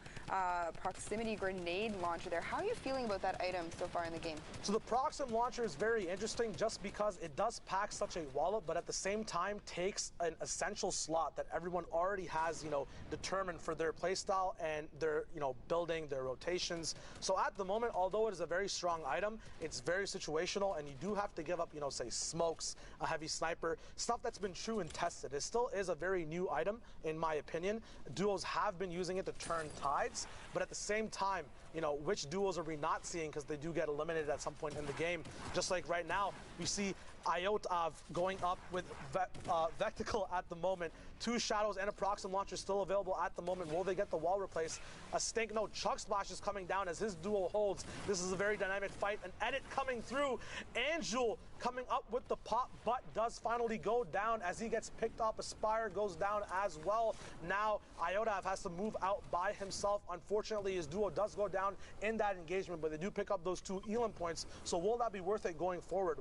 L: proximity grenade launcher there. How are you feeling about that item so far in the game?
B: So the Proxim launcher is very interesting just because it does pack such a wallet, but at the same time takes an essential slot that everyone already has, you know, determined for their playstyle and their, you know, building, their rotations. So at the moment, although it is a very strong item, it's very situational, and you do have to give up, you know, say smokes, a heavy sniper, stuff that's been true and tested. It still is a very new item, in my opinion. Duos have been using it to turn tides, but at the same time, you know, which duos are we not seeing, because they do get eliminated at some point in the game. Just like right now, you see Iota going up with Vectical at the moment. 2 shadows and a Proxim launcher still available at the moment. Will they get the wall replaced? A stink, no, Chug Splash is coming down as his duo holds. This is a very dynamic fight. An edit coming through. Angel coming up with the pop, but does finally go down as he gets picked off. Aspire goes down as well. Now Iodav has to move out by himself. Unfortunately, his duo does go down in that engagement, but they do pick up those 2 Elam points. So will that be worth it going forward?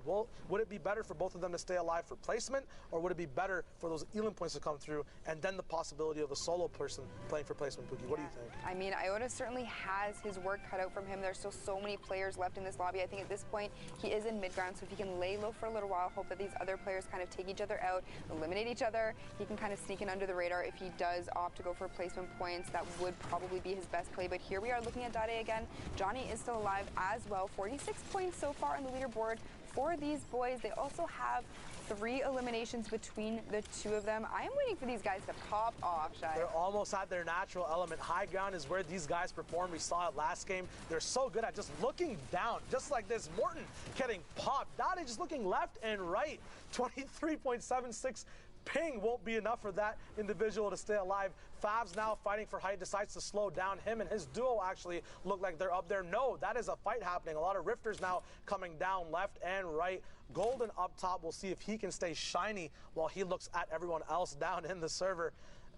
B: Would it be better for both of them to stay alive for placement, or would it be better for those Elam points to come through and then the possibility of a solo person playing for placement? Pookie, what do you think?
L: I mean, Iota certainly has his work cut out from him. There's still so many players left in this lobby. I think at this point he is in mid-ground, so if he can lay low for a little while, hope that these other players kind of take each other out, eliminate each other, he can kind of sneak in under the radar. If he does opt to go for placement points, that would probably be his best play. But here we are looking at Dade again. Johnny is still alive as well. 46 points so far on the leaderboard for these boys. They also have 3 eliminations between the 2 of them. I am waiting for these guys to pop off, Shai.
B: They're almost at their natural element. High ground is where these guys perform. We saw it last game. They're so good at just looking down, just like this. Morton getting popped. Dade just looking left and right. 23.76 ping won't be enough for that individual to stay alive. Favs now fighting for height, decides to slow down. Him and his duo actually look like they're up there. No, that is a fight happening. A lot of rifters now coming down left and right. Golden up top. We'll see if he can stay shiny while he looks at everyone else down in the server.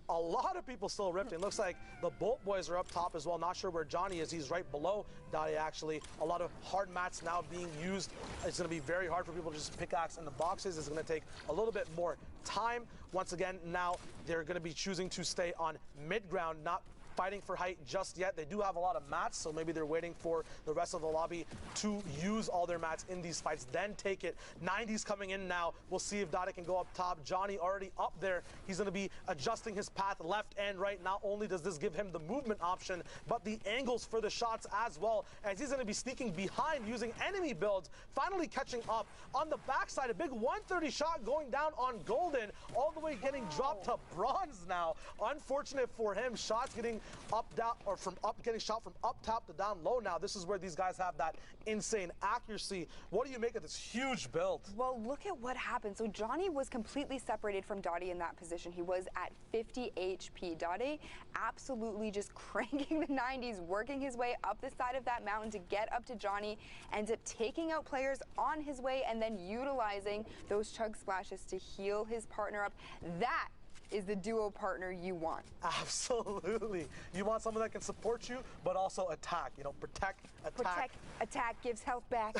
B: A lot of people still rifting. Looks like the Bolt boys are up top as well. Not sure where Johnny is. He's right below Dade, actually. A lot of hard mats now being used. It's going to be very hard for people to just pickaxe in the boxes. It's going to take a little bit more time. Once again, now they're going to be choosing to stay on mid-ground, not fighting for height just yet. They do have a lot of mats, so maybe they're waiting for the rest of the lobby to use all their mats in these fights, then take it. 90's coming in now. We'll see if Dade can go up top. Johnny already up there. He's going to be adjusting his path left and right. Not only does this give him the movement option, but the angles for the shots as well, as he's going to be sneaking behind using enemy builds, finally catching up. On the backside, a big 130 shot going down on Golden, all the way getting dropped to bronze now. Unfortunate for him. Shots getting up, down, or from up, getting shot from up top to down low now. This is where these guys have that insane accuracy. What do you make of this huge build?
L: Well, look at what happened. So Johnny was completely separated from Dade in that position. He was at 50 HP. Dade absolutely just cranking the 90s, working his way up the side of that mountain to get up to Johnny, ends up taking out players on his way and then utilizing those chug splashes to heal his partner up. That is the duo partner you want.
B: Absolutely. You want someone that can support you, but also attack. You know, protect, attack.
L: Protect, attack, gives health back.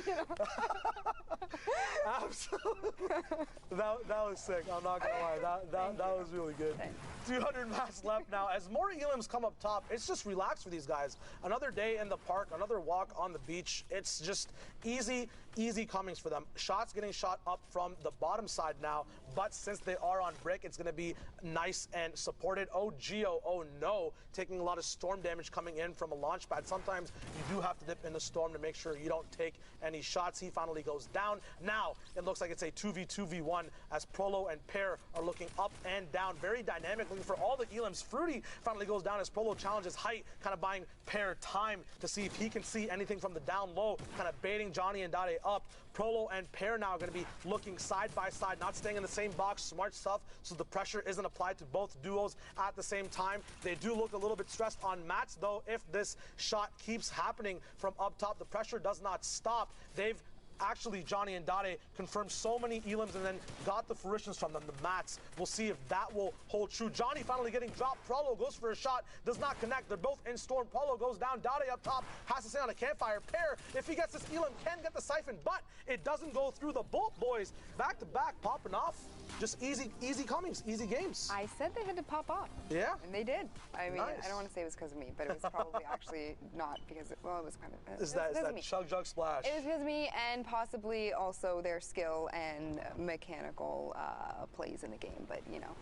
L: You know?
B: Absolutely. That was sick. I'm not gonna lie. That was really good. 200 mats left now. As more Elams come up top, it's just relaxed for these guys. Another day in the park, another walk on the beach. It's just easy comings for them. Shots getting shot up from the bottom side now, but since they are on brick, it's going to be nice and supported. Oh, Geo, oh no, taking a lot of storm damage coming in from a launch pad. Sometimes you do have to dip in the storm to make sure you don't take any shots. He finally goes down. Now, it looks like it's a 2v2v1 as Prolo and Pear are looking up and down. Very dynamic, looking for all the Elams. Fruity finally goes down as Prolo challenges height, kind of buying Pear time to see if he can see anything from the down low, kind of baiting Johnny and Dade up. Prolo and Pear now going to be looking side by side, not staying in the same box. Smart stuff, so the pressure isn't applied to both duos at the same time. They do look a little bit stressed on mats, though. If this shot keeps happening from up top, the pressure does not stop. They've actually, Johnny and Dade confirmed so many Elams and then got the fruitions from them, the mats. We'll see if that will hold true. Johnny finally getting dropped. Prolo goes for a shot, does not connect. They're both in storm. Prolo goes down. Dade up top, has to stay on a campfire. Pear, if he gets this Elam, can get the siphon, but it doesn't go through. The Bolt boys back to back, popping off. Just easy comings, easy games.
L: I said they had to pop off.
B: Yeah.
L: And they did. I mean,
B: nice.
L: I don't want to say it was because of me, but it was probably actually not because, well, it was kind of.
B: Is that chug jug splash?
L: It was because of me and possibly also their skill and mechanical plays in the game, but you know.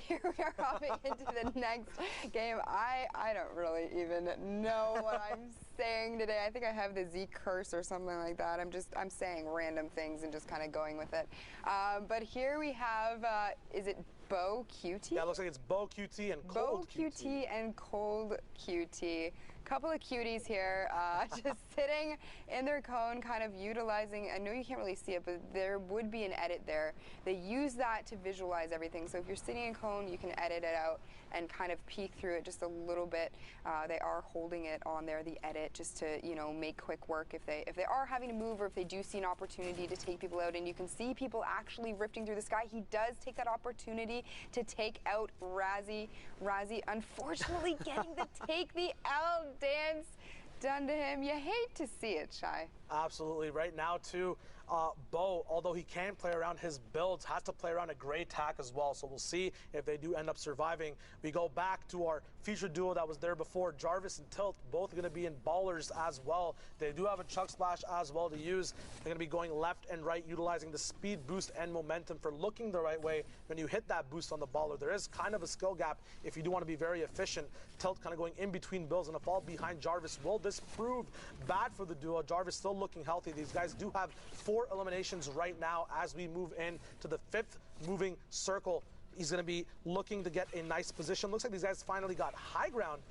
L: Here we are hopping into the next game. I don't really even know what I'm saying today. I think I have the Z curse or something like that. I'm saying random things and just kind of going with it. But here we have, is it Bo QT?
B: Yeah, it looks like it's Bo QT and Cold QT.
L: Bo QT and Cold QT. Couple of cuties here, just sitting in their cone, kind of utilizing, I know you can't really see it, but there would be an edit there. They use that to visualize everything. So if you're sitting in cone, you can edit it out and kind of peek through it just a little bit. They are holding it on there, the edit, just to, you know, make quick work if they are having to move or if they do see an opportunity to take people out. And you can see people actually rifting through the sky. He does take that opportunity to take out Razzie. Razzie, unfortunately, getting the take the L dance done to him. You hate to see it, Shy.
B: Absolutely. Right now, too, Bo, although he can play around his builds, has to play around a gray tack as well. So we'll see if they do end up surviving. We go back to our featured duo that was there before. Jarvis and Tilt, both going to be in ballers as well. They do have a Chug Splash as well to use. They're going to be going left and right, utilizing the speed boost and momentum for looking the right way. When you hit that boost on the baller, there is kind of a skill gap if you do want to be very efficient. Tilt kind of going in between builds and a fall behind Jarvis. Will this prove bad for the duo? Jarvis still looking healthy. These guys do have 4 eliminations right now as we move in to the 5th moving circle. He's going to be looking to get a nice position. Looks like these guys finally got high ground,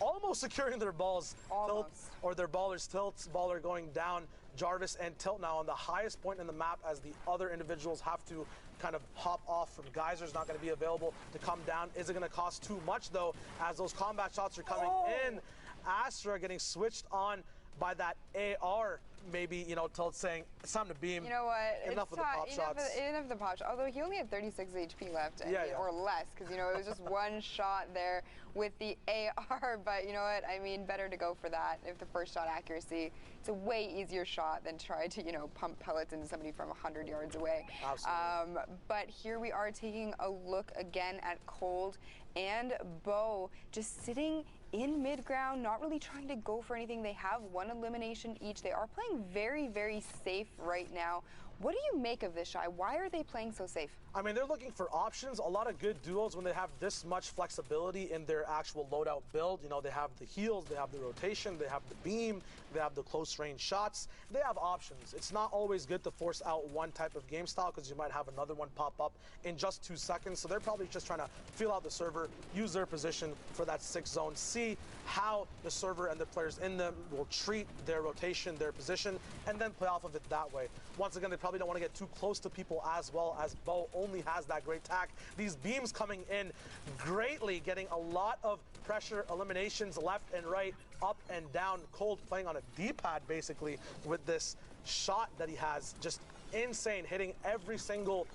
B: almost securing their balls. Tilt, or their ballers. Tilt's baller going down. Jarvis and Tilt now on the highest point in the map as the other individuals have to kind of hop off from Geyser's not going to be available to come down. Is it going to cost too much, though, as those combat shots are coming in? Astra getting switched on by that AR. Maybe, you know, Tilt saying, it's time to beam.
L: You know what?
B: Enough of the pop shots.
L: Enough of the pop shots. Although he only had 36 HP left, or less, because, you know, it was just one shot there with the AR. But, you know what? I mean, better to go for that. If the first shot accuracy, it's a way easier shot than try to, you know, pump pellets into somebody from 100 yards away.
B: Absolutely.
L: But here we are taking a look again at Cold and Bo just sitting in mid-ground, not really trying to go for anything. They have 1 elimination each. They are playing very, very safe right now. What do you make of this, Shy? Why are they playing so safe?
B: I mean, they're looking for options. A lot of good duos when they have this much flexibility in their actual loadout build. You know, they have the heals, they have the rotation, they have the beam, they have the close range shots. They have options. It's not always good to force out one type of game style because you might have another one pop up in just 2 seconds. So they're probably just trying to feel out the server, use their position for that 6 zone, see how the server and the players in them will treat their rotation, their position, and then play off of it that way. Once again, they probably don't want to get too close to people as well, as Bo only has that great tack. These beams coming in greatly, getting a lot of pressure, eliminations left and right, up and down. Cold playing on a D-pad basically with this shot that he has. Just insane, hitting every single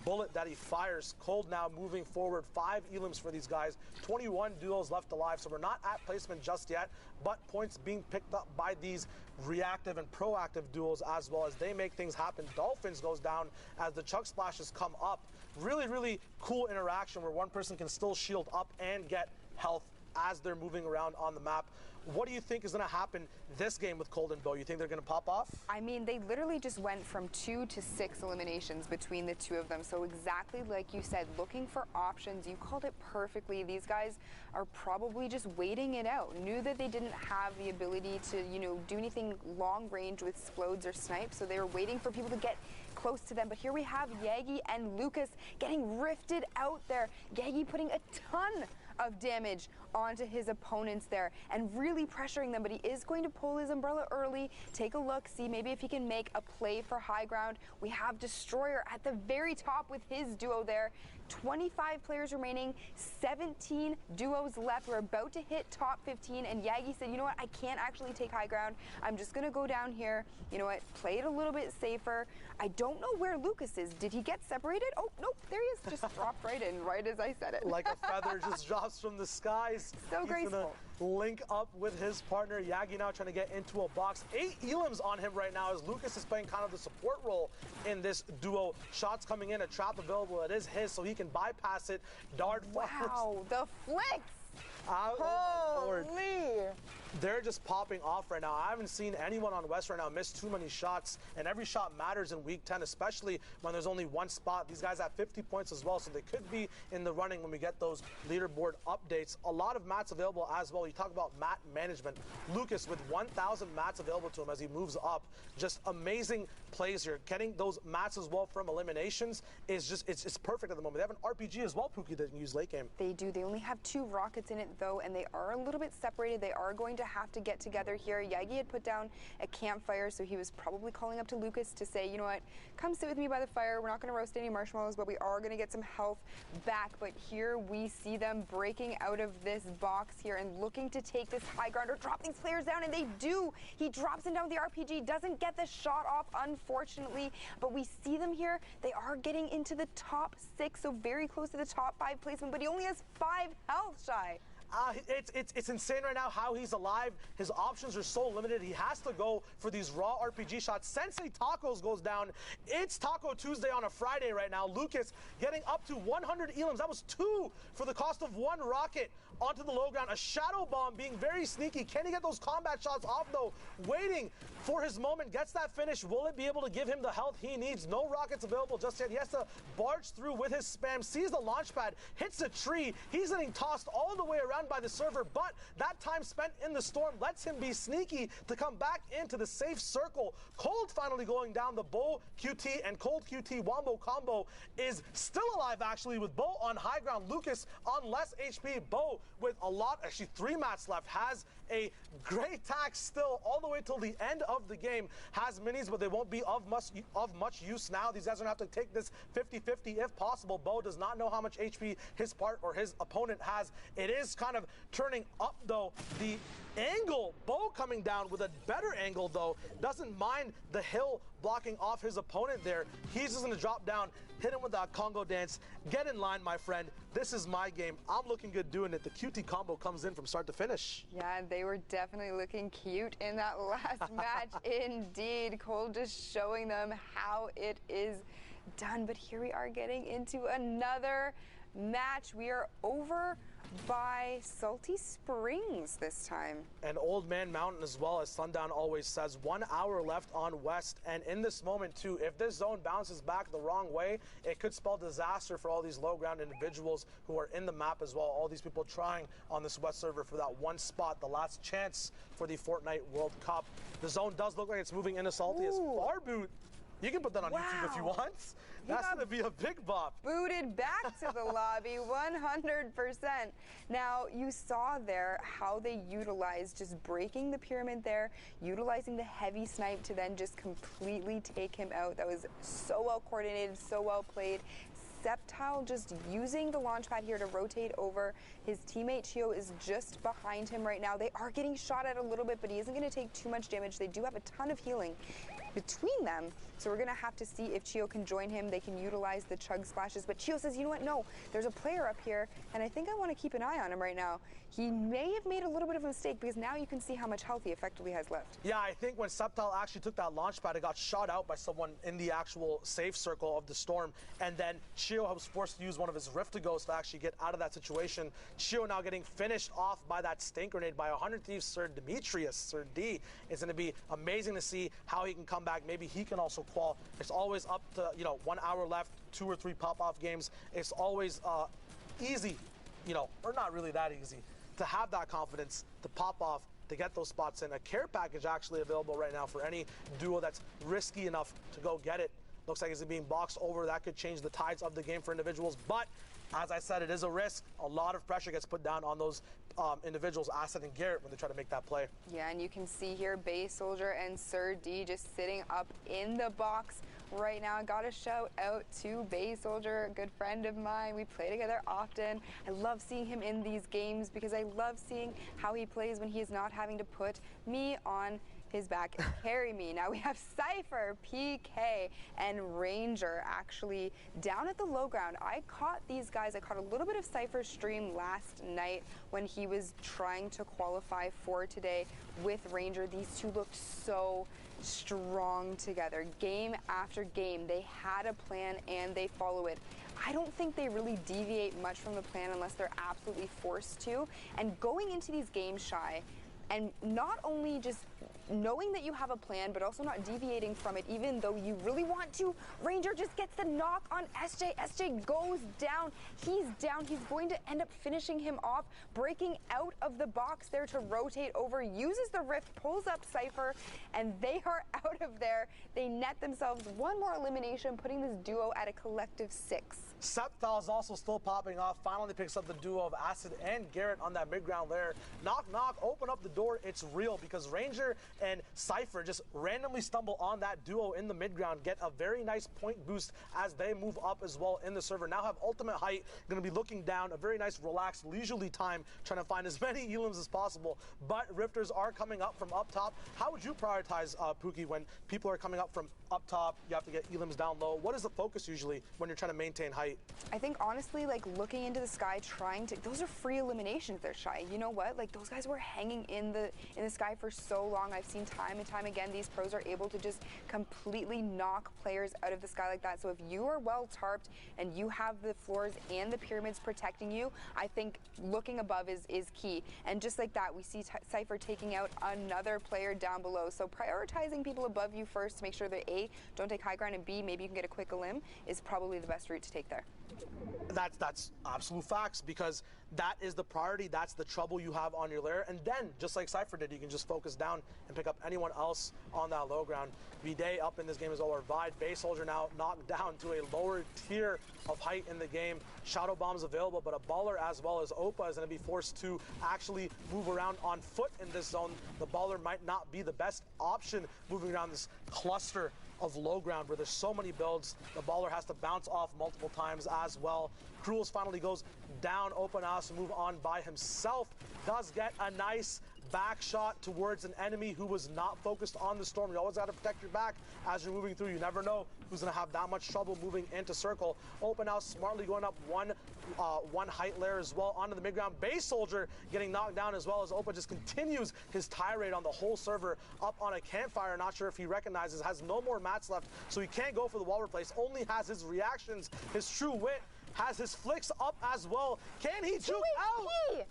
B: bullet that he fires. Cold now moving forward. 5 elims for these guys. 21 duos left alive, so we're not at placement just yet, but points being picked up by these reactive and proactive duos as well as they make things happen. Dolphins goes down as the Chug Splashes come up. Really, really cool interaction where one person can still shield up and get health as they're moving around on the map. What do you think is going to happen this game with Cold and Bo? You think they're going to pop off?
L: I mean, they literally just went from 2 to 6 eliminations between the 2 of them. So exactly like you said, looking for options. You called it perfectly. These guys are probably just waiting it out. Knew that they didn't have the ability to, you know, do anything long range with explodes or snipes. So they were waiting for people to get close to them. But here we have Yagi and Lucas getting rifted out there. Yagi putting a ton of damage onto his opponents there and really pressuring them, but he is going to pull his umbrella early. Take a look, see maybe if he can make a play for high ground. We have Destroyer at the very top with his duo there. 25 players remaining, 17 duos left. We're about to hit top 15, and Yagi said, you know what, I can't actually take high ground. I'm just gonna go down here. You know what, play it a little bit safer. I don't know where Lucas is. Did he get separated? Oh, nope, there he is. Just dropped right in, right as I said it.
B: Like a feather just drops from the skies.
L: So graceful.
B: Link up with his partner. Yagi now trying to get into a box. 8 elims on him right now as Lucas is playing kind of the support role in this duo. Shots coming in, a trap available. It is his, so he can bypass it. Dart
L: wow, the flicks.
B: Oh, my Lord. they're just popping off right now. I haven't seen anyone on West right now miss too many shots, and every shot matters in Week 10, especially when there's only one spot. These guys have 50 points as well, so they could be in the running when we get those leaderboard updates. A lot of mats available as well. You talk about mat management. Lucas with 1,000 mats available to him as he moves up. Just amazing plays here. Getting those mats as well from eliminations is just, it's perfect at the moment. They have an RPG as well, Pookie, that you can use late game.
L: They do. They only have 2 rockets in it, though, and they are a little bit separated. They are going to have to get together here. Yagi had put down a campfire, so he was probably calling up to Lucas to say, you know what, come sit with me by the fire. We're not going to roast any marshmallows, but we are going to get some health back. But here we see them breaking out of this box here and looking to take this high ground or drop these players down, and they do. He drops them down with the RPG, doesn't get the shot off, unfortunately, but we see them here. They are getting into the top 6, so very close to the top 5 placement, but he only has 5 health, Shy.
B: It's insane right now how he's alive. His options are so limited. He has to go for these raw RPG shots. Sensei Tacos goes down. It's Taco Tuesday on a Friday right now. Lucas getting up to 100 elims. That was 2 for the cost of 1 rocket onto the low ground. A shadow bomb being very sneaky. Can he get those combat shots off though? Waiting for his moment. Gets that finish. Will it be able to give him the health he needs? No rockets available just yet. He has to barge through with his spam. Sees the launch pad. Hits a tree. He's getting tossed all the way around by the server, but that time spent in the storm lets him be sneaky to come back into the safe circle. Cold finally going down. The Bo QT and Cold QT Wombo combo is still alive, actually, with Bo on high ground. Lucas on less HP. Bo with a lot, actually 3 mats left, has a great tack still all the way till the end of the game. Has minis, but they won't be of much use now. These guys are going to have to take this 50-50 if possible. Bo does not know how much HP his part or his opponent has. It is kind of turning up, though. The angle, Bo coming down with a better angle, though, doesn't mind the hill blocking off his opponent there. He's just going to drop down, hit him with that Congo dance. Get in line, my friend. This is my game. I'm looking good doing it. The QT combo comes in from start to finish.
L: Yeah, they were definitely looking cute in that last match. Indeed, Cole just showing them how it is done. But here we are getting into another match. We are over by Salty Springs this time.
B: And Old Man Mountain as well, as Sundown always says. 1 hour left on West, and in this moment too, if this zone bounces back the wrong way, it could spell disaster for all these low ground individuals who are in the map as well. All these people trying on this West server for that one spot, the last chance for the Fortnite World Cup. The zone does look like it's moving into Salty. As Farboot, you can put that on YouTube if you want. That's going to be a big bop.
L: Booted back to the lobby, 100%. Now, you saw there how they utilized just breaking the pyramid there, utilizing the heavy snipe to then just completely take him out. That was so well coordinated, so well played. Septile just using the launch pad here to rotate over. His teammate Chio is just behind him right now. They are getting shot at a little bit, but he isn't going to take too much damage. They do have a ton of healing between them, so we're going to have to see if Chio can join him. They can utilize the chug splashes, but Chio says, you know what, no, there's a player up here, and I think I want to keep an eye on him right now. He may have made a little bit of a mistake, because now you can see how much health he effectively has left.
B: Yeah, I think when Septile actually took that launch pad, it got shot out by someone in the actual safe circle of the storm, and then Chio was forced to use one of his Rift-to-Gos to actually get out of that situation. Chio now getting finished off by that stink grenade by 100 Thieves Sir Demetrius. Sir D is going to be amazing to see how he can come back. Maybe he can also qual. It's always up to, 1 hour left, 2 or 3 pop-off games. It's always easy, or not really that easy, to have that confidence, to pop off, to get those spots in. A care package actually available right now for any duo that's risky enough to go get it. Looks like it's being boxed over. That could change the tides of the game for individuals. But as I said, it is a risk. A lot of pressure gets put down on those individuals, Asset and Garrett, when they try to make that play.
L: Yeah, and you can see here Bay Soldier and Sir D just sitting up in the box right now. Got a shout out to Bay Soldier, a good friend of mine. We play together often. I love seeing him in these games because I love seeing how he plays when he is not having to put me on his back and carry me. Now we have Cypher, PK, and Ranger actually down at the low ground. I caught these guys. I caught a little bit of Cypher's stream last night when he was trying to qualify for today with Ranger. These two looked so strong together. Game after game, they had a plan and they follow it. I don't think they really deviate much from the plan unless they're absolutely forced to. And going into these games, Shy, and not only just knowing that you have a plan, but also not deviating from it, even though you really want to. Ranger just gets the knock on SJ. SJ goes down. He's down. He's going to end up finishing him off, breaking out of the box there to rotate over, uses the rift, pulls up Cypher, and they are out of there. They net themselves one more elimination, putting this duo at a collective 6.
B: Septal is also still popping off. Finally picks up the duo of Acid and Garrett on that mid-ground layer. Knock, knock, open up the door. It's real because Ranger and Cypher just randomly stumble on that duo in the mid-ground, get a very nice point boost as they move up as well in the server. Now have ultimate height, going to be looking down, a very nice, relaxed, leisurely time, trying to find as many elims as possible. But Rifters are coming up from up top. How would you prioritize, Pookie, when people are coming up from up top, you have to get elims down low? What is the focus usually when you're trying to maintain height?
L: I think honestly, like looking into the sky, trying to, those are free eliminations there, Shy. You know what? Like those guys were hanging in the sky for so long. I've seen time and time again, these pros are able to just completely knock players out of the sky like that. So if you are well tarped and you have the floors and the pyramids protecting you, I think looking above is key. And just like that, we see Cypher taking out another player down below. So prioritizing people above you first to make sure that A, don't take high ground, and B, maybe you can get a quick elim is probably the best route to take there.
B: That's absolute facts, because that is the priority. That's the trouble you have on your layer. And then, just like Cypher did, you can just focus down and pick up anyone else on that low ground. V-Day up in this game as well, or Vide. Base Soldier now knocked down to a lower tier of height in the game. Shadow Bomb's available, but a Baller as well as Opa is going to be forced to actually move around on foot in this zone. The Baller might not be the best option moving around this cluster of low ground where there's so many builds. The Baller has to bounce off multiple times as well. Cruels finally goes down. Open House to move on by himself. Does get a nice back shot towards an enemy who was not focused on the storm. You always got to protect your back as you're moving through. You never know who's going to have that much trouble moving into circle. Open House smartly going up one height layer as well onto the mid-ground. Base Soldier getting knocked down as well as Opa just continues his tirade on the whole server up on a campfire. Not sure if he recognizes, has no more mats left, so he can't go for the wall replace. Only has his reactions, his true wit, has his flicks up as well. Can he juke out?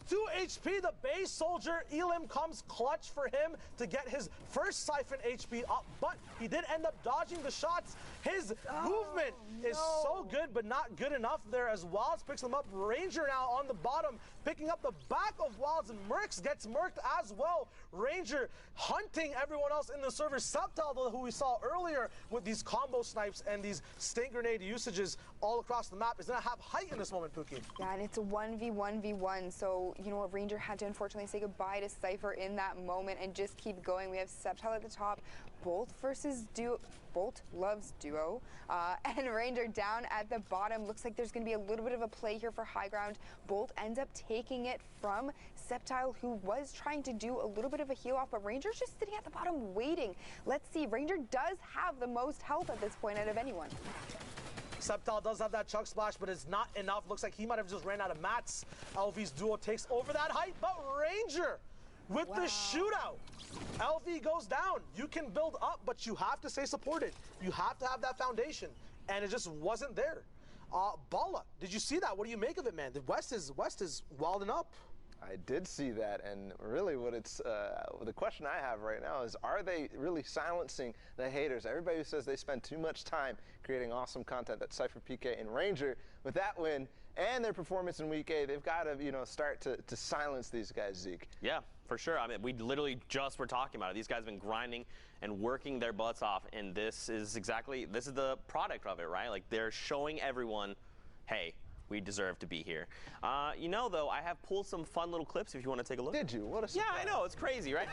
B: 2 HP, the Base Soldier. Elim comes clutch for him to get his first Siphon HP up, but he did end up dodging the shots. His movement is so good, but not good enough there as Wilds picks him up. Ranger now on the bottom, picking up the back of Wilds, and Mercs gets murked as well. Ranger hunting everyone else in the server. Septal, who we saw earlier with these combo snipes and these stink grenade usages all across the map, is going to have height in this moment, Pookie.
L: Yeah, and it's a 1v1v1, so you know what, Ranger had to unfortunately say goodbye to Cypher in that moment and just keep going. We have Septal at the top, Bolt versus Duo. Bolt loves Duo, and Ranger down at the bottom. Looks like there's going to be a little bit of a play here for high ground. Bolt ends up taking it from Septal, who was trying to do a little bit of a heal off, but Ranger's just sitting at the bottom waiting. Let's see, Ranger does have the most health at this point out of anyone.
B: Septal does have that chug splash, but it's not enough. Looks like he might have just ran out of mats. LV's duo takes over that height, but Ranger with the shootout. LV goes down. You can build up, but you have to stay supported. You have to have that foundation, and it just wasn't there. Balla, did you see that? What do you make of it, man? The West is wilding up.
I: I did see that, and really what it's the question I have right now is, are they really silencing the haters? Everybody who says they spend too much time creating awesome content, that Cypher, PK, and Ranger, with that win and their performance in Week A, they've got to, you know, start to silence these guys, Zeke.
E: Yeah, for sure. I mean, we literally just were talking about it. These guys have been grinding and working their butts off, and this is the product of it, right? Like, they're showing everyone, hey, we deserve to be here. You know, though, I have pulled some fun little clips if you want to take a look.
I: Did you? What a surprise.
E: Yeah, I know. It's crazy, right?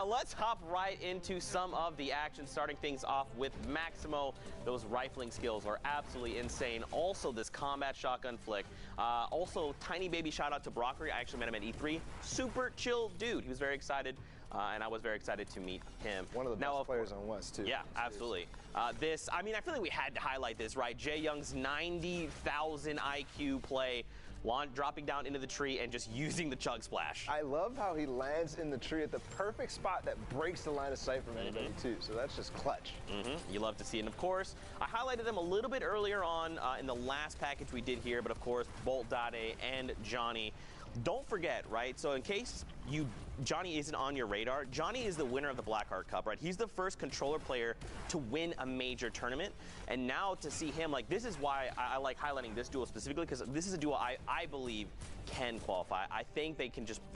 E: Let's hop right into some of the action, starting things off with Maximo. Those rifling skills are absolutely insane. Also, this combat shotgun flick. Also, tiny baby shout out to Broccoli. I actually met him at E3. Super chill dude. He was very excited. And I was very excited to meet him.
I: One of the best players on West, too.
E: Yeah, absolutely. I mean, I feel like we had to highlight this, right? Jae Young's 90,000 IQ play, dropping down into the tree and just using the chug splash.
I: I love how he lands in the tree at the perfect spot that breaks the line of sight from anybody, too. So that's just clutch.
E: You love to see it. And, of course, I highlighted them a little bit earlier on in the last package we did here, but, of course, Bolt, Dade, and Johnny don't forget, right? So in case Johnny isn't on your radar, Johnny is the winner of the Blackheart Cup, right? He's the first controller player to win a major tournament. And now to see him, like, this is why I like highlighting this duel specifically, because this is a duel I believe can qualify. I think they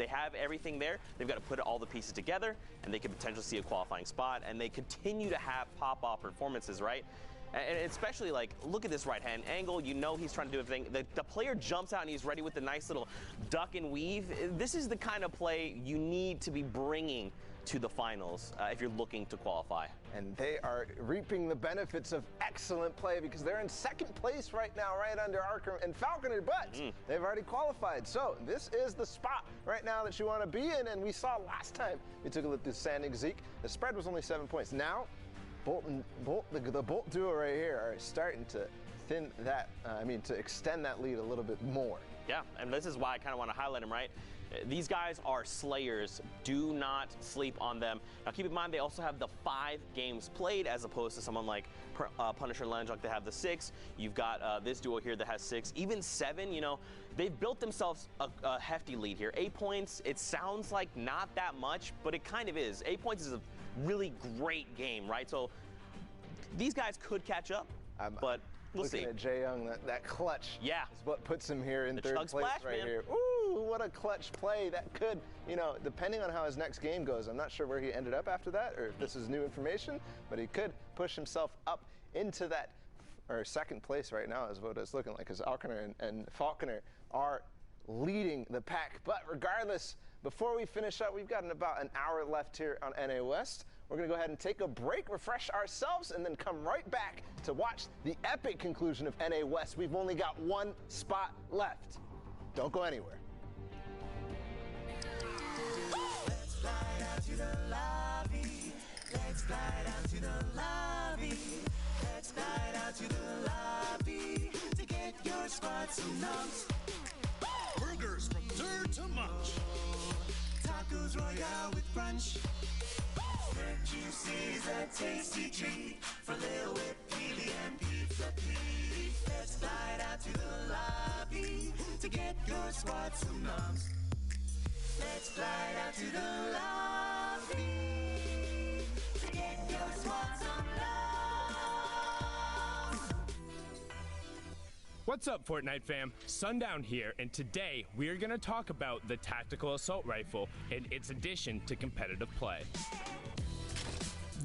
E: have everything there. They've got to put all the pieces together, and they could potentially see a qualifying spot, and they continue to have pop-off performances, right? And especially, like, look at this right-hand angle. You know he's trying to do everything. The player jumps out and he's ready with the nice little duck and weave. This is the kind of play you need to be bringing to the finals if you're looking to qualify.
I: And they are reaping the benefits of excellent play because they're in second place right now, right under Arkham and Falconer, but they've already qualified. So this is the spot right now that you want to be in. And we saw last time we took a look at Sanding Zeke, the spread was only 7 points. Now, the Bolt duo right here are starting to thin that, to extend that lead a little bit more.
E: Yeah, and this is why I kind of want to highlight him, right? These guys are slayers. Do not sleep on them. Now, keep in mind, they also have the 5 games played as opposed to someone like Punisher and Landjunk that have the 6. You've got this duo here that has 6, even 7, you know. They've built themselves a hefty lead here. 8 points, it sounds like not that much, but it kind of is. 8 points is a really great game, right? So these guys could catch up, but we'll see.
I: Looking at Jae Young, that clutch is what puts him here in third place
E: splash,
I: right
E: man.
I: here. Ooh, what a clutch play. That could, depending on how his next game goes, I'm not sure where he ended up after that or if this is new information, but he could push himself up into that, or second place right now is what it's looking like, because Alconer and Falconer are leading the pack. But regardless, before we finish up, we've got about an hour left here on NA West. We're going to go ahead and take a break, refresh ourselves, and then come right back to watch the epic conclusion of NA West. We've only got 1 spot left. Don't go anywhere.
M: Let's slide out to the lobby. Let's slide out to the lobby. Let's slide out to the lobby to get your spots and nuts. Burgers from dirt to munch. Tacos Royale with brunch. Red juices, a tasty treat for Lil Whip, Peely, and Pizza Pete. Let's slide out to the lobby to get your spots and nuts. Let's slide out to the lobby to get your spots and nuts.
D: What's up, Fortnite fam? Sundown here, and today we are going to talk about the Tactical Assault Rifle and its addition to competitive play.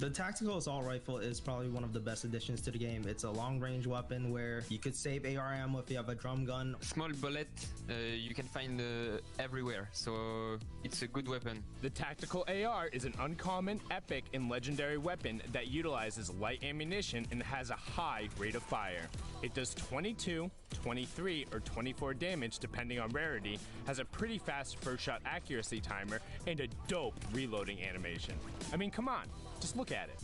N: The Tactical Assault Rifle is probably one of the best additions to the game. It's a long-range weapon where you could save AR ammo if you have a drum gun.
O: Small bullet, you can find everywhere, so it's a good weapon.
D: The Tactical AR is an uncommon, epic, and legendary weapon that utilizes light ammunition and has a high rate of fire. It does 22, 23, or 24 damage depending on rarity, has a pretty fast first shot accuracy timer, and a dope reloading animation. I mean, come on. Just look at it.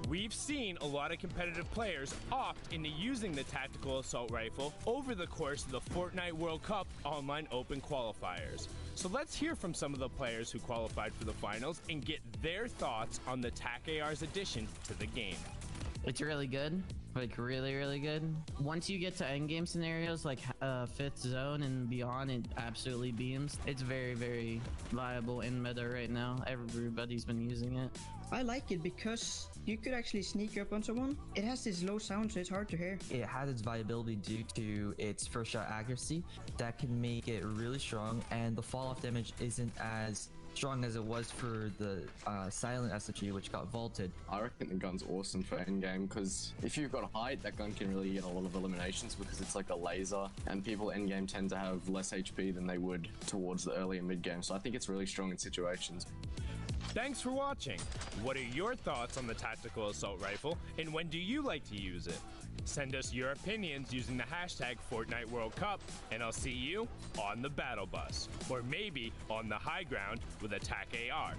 D: We've seen a lot of competitive players opt into using the Tactical Assault Rifle over the course of the Fortnite World Cup online open qualifiers. So let's hear from some of the players who qualified for the finals and get their thoughts on the TAC AR's addition to the game.
P: It's really good. Like really good. Once you get to endgame scenarios like 5th zone and beyond, it absolutely beams. It's very viable in meta right now. Everybody's been using it.
Q: I like it because you could actually sneak up on someone. It has this low sound, so it's hard to hear.
R: It has its viability due to its first shot accuracy that can make it really strong, and the fall off damage isn't as strong as it was for the silent SMG, which got vaulted.
S: I reckon the gun's awesome for endgame because if you've got height, that gun can really get a lot of eliminations because it's like a laser, and people endgame tend to have less HP than they would towards the early and mid game. So I think it's really strong in situations.
D: Thanks for watching. What are your thoughts on the Tactical Assault Rifle, and when do you like to use it? Send us your opinions using the hashtag Fortnite World Cup, and I'll see you on the battle bus, or maybe on the high ground with a TAC AR.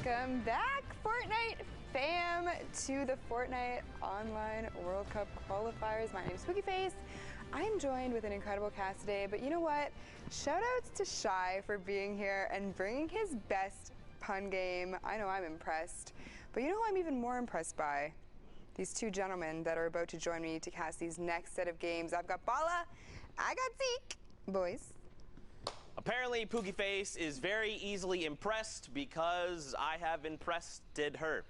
L: Welcome back, Fortnite fam, to the Fortnite Online World Cup qualifiers. My name is Face. I'm joined with an incredible cast today, but you know what? Shoutouts to Shy for being here and bringing his best pun game. I know I'm impressed, but you know who I'm even more impressed by? These two gentlemen that are about to join me to cast these next set of games. I've got Bala, I got Zeke. Boys.
E: Apparently, Pookie Face is very easily impressed because I have impressed her.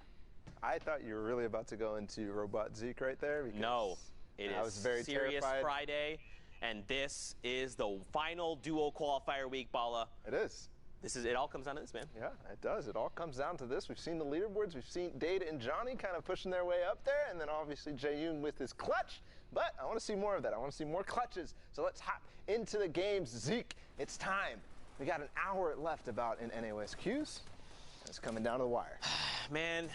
I: I thought you were really about to go into Robot Zeke right there. Because
E: no, it
I: I
E: is
I: was very
E: Serious
I: terrified.
E: Friday, and this is the final duo qualifier week, Bala.
I: It is.
E: It all comes down to this, man.
I: Yeah, it does. It all comes down to this. We've seen the leaderboards. We've seen Dade and Johnny kind of pushing their way up there, and then obviously Jaeyoon with his clutch. But I want to see more of that. I want to see more clutches. So let's hop into the games. Zeke, it's time. We got an hour left about in NAOS queues. It's coming down to the wire.
E: Man,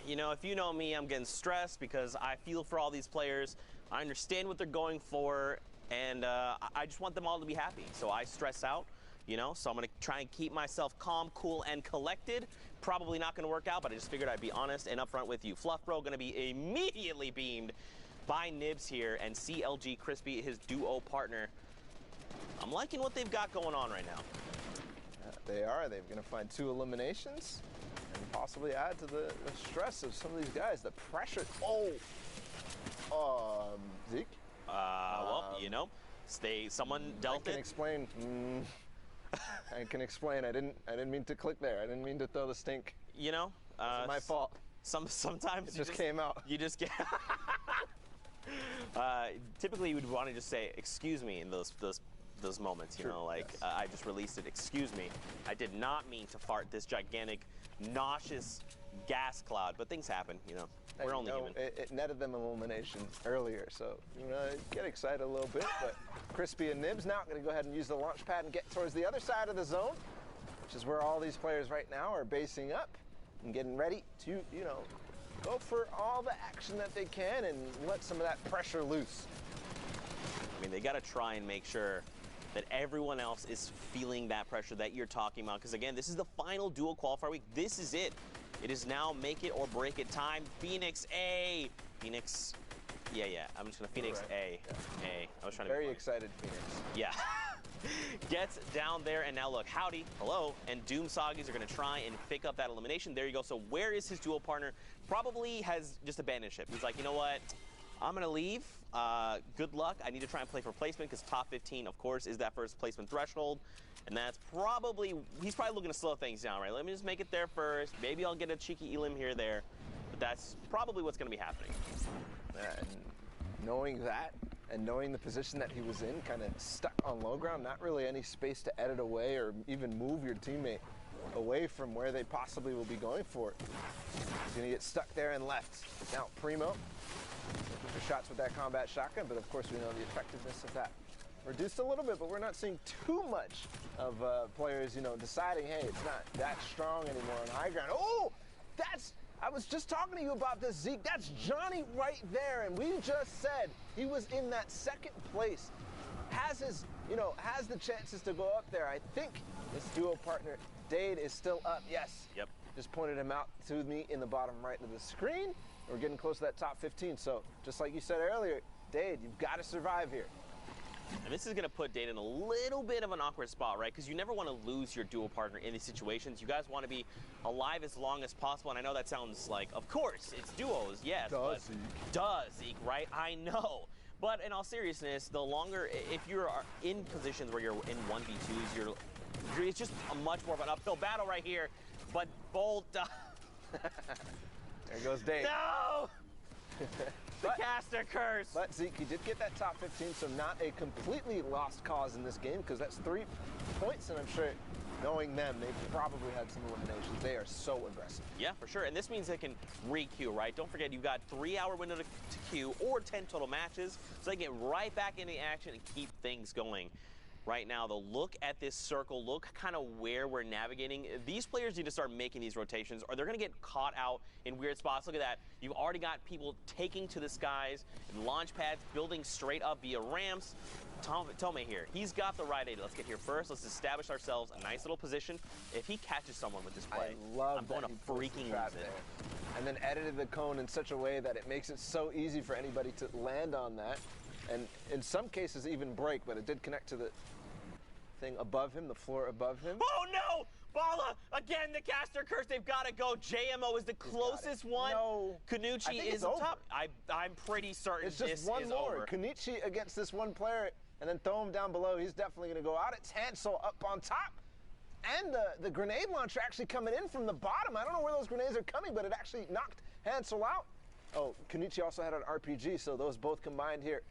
E: you know, if you know me, I'm getting stressed because I feel for all these players. I understand what they're going for, and I just want them all to be happy. So I stress out, you know, so I'm going to try and keep myself calm, cool, and collected. Probably not going to work out, but I just figured I'd be honest and upfront with you. Fluff Bro going to be immediately beamed by Nibs here, and CLG Crispy, his duo partner. I'm liking what they've got going on right now.
I: They are. They're going to find 2 eliminations and possibly add to the stress of some of these guys. The pressure. Zeke?
E: Well, you know, someone dealt it.
I: I can explain. I can explain. I didn't mean to click there. I didn't mean to throw the stink.
E: You know,
I: it's my fault.
E: Sometimes
I: it just came out.
E: You just get. Typically, you would want to just say "excuse me" in those moments. You know, like yes. I just released it. Excuse me. I did not mean to fart this gigantic, nauseous gas cloud. But things happen. You know, we're only human.
I: It netted them an elimination earlier, so you know, get excited a little bit. But Crispy and Nibs now going to go ahead and use the launch pad and get towards the other side of the zone, which is where all these players right now are basing up and getting ready to, you know, go for all the action that they can and let some of that pressure loose.
E: I mean, they got to try and make sure that everyone else is feeling that pressure that you're talking about. Because again, this is the final dual qualifier week. This is it. It is now make it or break it time. Phoenix A. Phoenix. Yeah. I'm just gonna Phoenix
I: right.
E: A.
I: Yeah.
E: A. I was trying to.
I: Very excited, Phoenix.
E: Yeah. Gets down there, and now look, Howdy, hello, and Doom Soggies are going to try and pick up that elimination. There you go. So where is his dual partner? Probably has just abandoned ship. He's like, you know what? I'm going to leave. Good luck. I need to try and play for placement because top 15, of course, is that first placement threshold. And that's probably, he's probably looking to slow things down, right? Let me just make it there first. Maybe I'll get a cheeky elim here, there. But that's probably what's going to be happening.
I: And knowing that, and knowing the position that he was in, kind of stuck on low ground, not really any space to edit away or even move your teammate away from where they possibly will be going for it. He's going to get stuck there and left. Now, Primo, looking for shots with that combat shotgun, but of course we know the effectiveness of that reduced a little bit, but we're not seeing too much of players, you know, deciding, hey, it's not that strong anymore on high ground. Oh, I was just talking to you about this, Zeke. That's Johnny right there, and we just said he was in that second place. Has the chances to go up there. I think this duo partner, Dade, is still up. Yes.
E: Yep.
I: Just pointed him out to me in the bottom right of the screen. We're getting close to that top 15. So just like you said earlier, Dade, you've got to survive here.
E: And this is going to put Dade in a little bit of an awkward spot, right? Because you never want to lose your dual partner in these situations. You guys want to be alive as long as possible. And I know that sounds like, of course, it's duos, yes. Does, Zeke, right? I know. But in all seriousness, the longer, if you're in positions where you're in 1v2s, it's just a much more of an uphill battle right here. But Bolt.
I: There goes Dade.
E: No! The caster curse.
I: But Zeke, he did get that top 15, so not a completely lost cause in this game, because that's 3 points, and I'm sure, knowing them, they probably had some eliminations. They are so aggressive.
E: Yeah, for sure, and this means they can re-queue, right? Don't forget, you've got 3-hour window to queue, or 10 total matches, so they get right back into action and keep things going. Right now, though, look at this circle. Look kind of where we're navigating. These players need to start making these rotations, or they're going to get caught out in weird spots. Look at that. You've already got people taking to the skies and launch pads, building straight up via ramps. Tomei here. He's got the right idea. Let's get here first. Let's establish ourselves a nice little position. If he catches someone with this play, I'm going to freaking lose it.
I: And then edited the cone in such a way that it makes it so easy for anybody to land on that. And in some cases even break, but it did connect to the thing above him, the floor above him.
E: Oh no! Bala! Again, the caster curse, they've got to go. JMO is the closest one.
I: No.
E: Kanuchi is up top. I'm pretty certain
I: it's just
E: this
I: one
E: is
I: more.
E: over.
I: Kanuchi against this one player, and then throw him down below. He's definitely going to go out. It's Hansel up on top. And the grenade launcher actually coming in from the bottom. I don't know where those grenades are coming, but it actually knocked Hansel out. Oh, Kanuchi also had an RPG, so those both combined here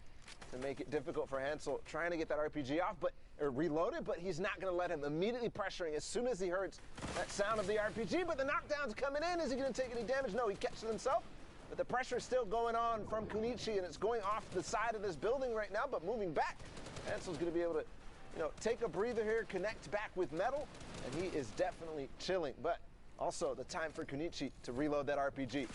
I: to make it difficult for Hansel trying to get that RPG off, or reload it, but he's not going to let him. Immediately pressuring as soon as he heard that sound of the RPG, but the knockdown's coming in. Is he going to take any damage? No, he catches himself, but the pressure is still going on from Kunichi, and it's going off the side of this building right now, but moving back. Hansel's going to be able to, take a breather here, connect back with metal, and he is definitely chilling, but also the time for Kunichi to reload that RPG.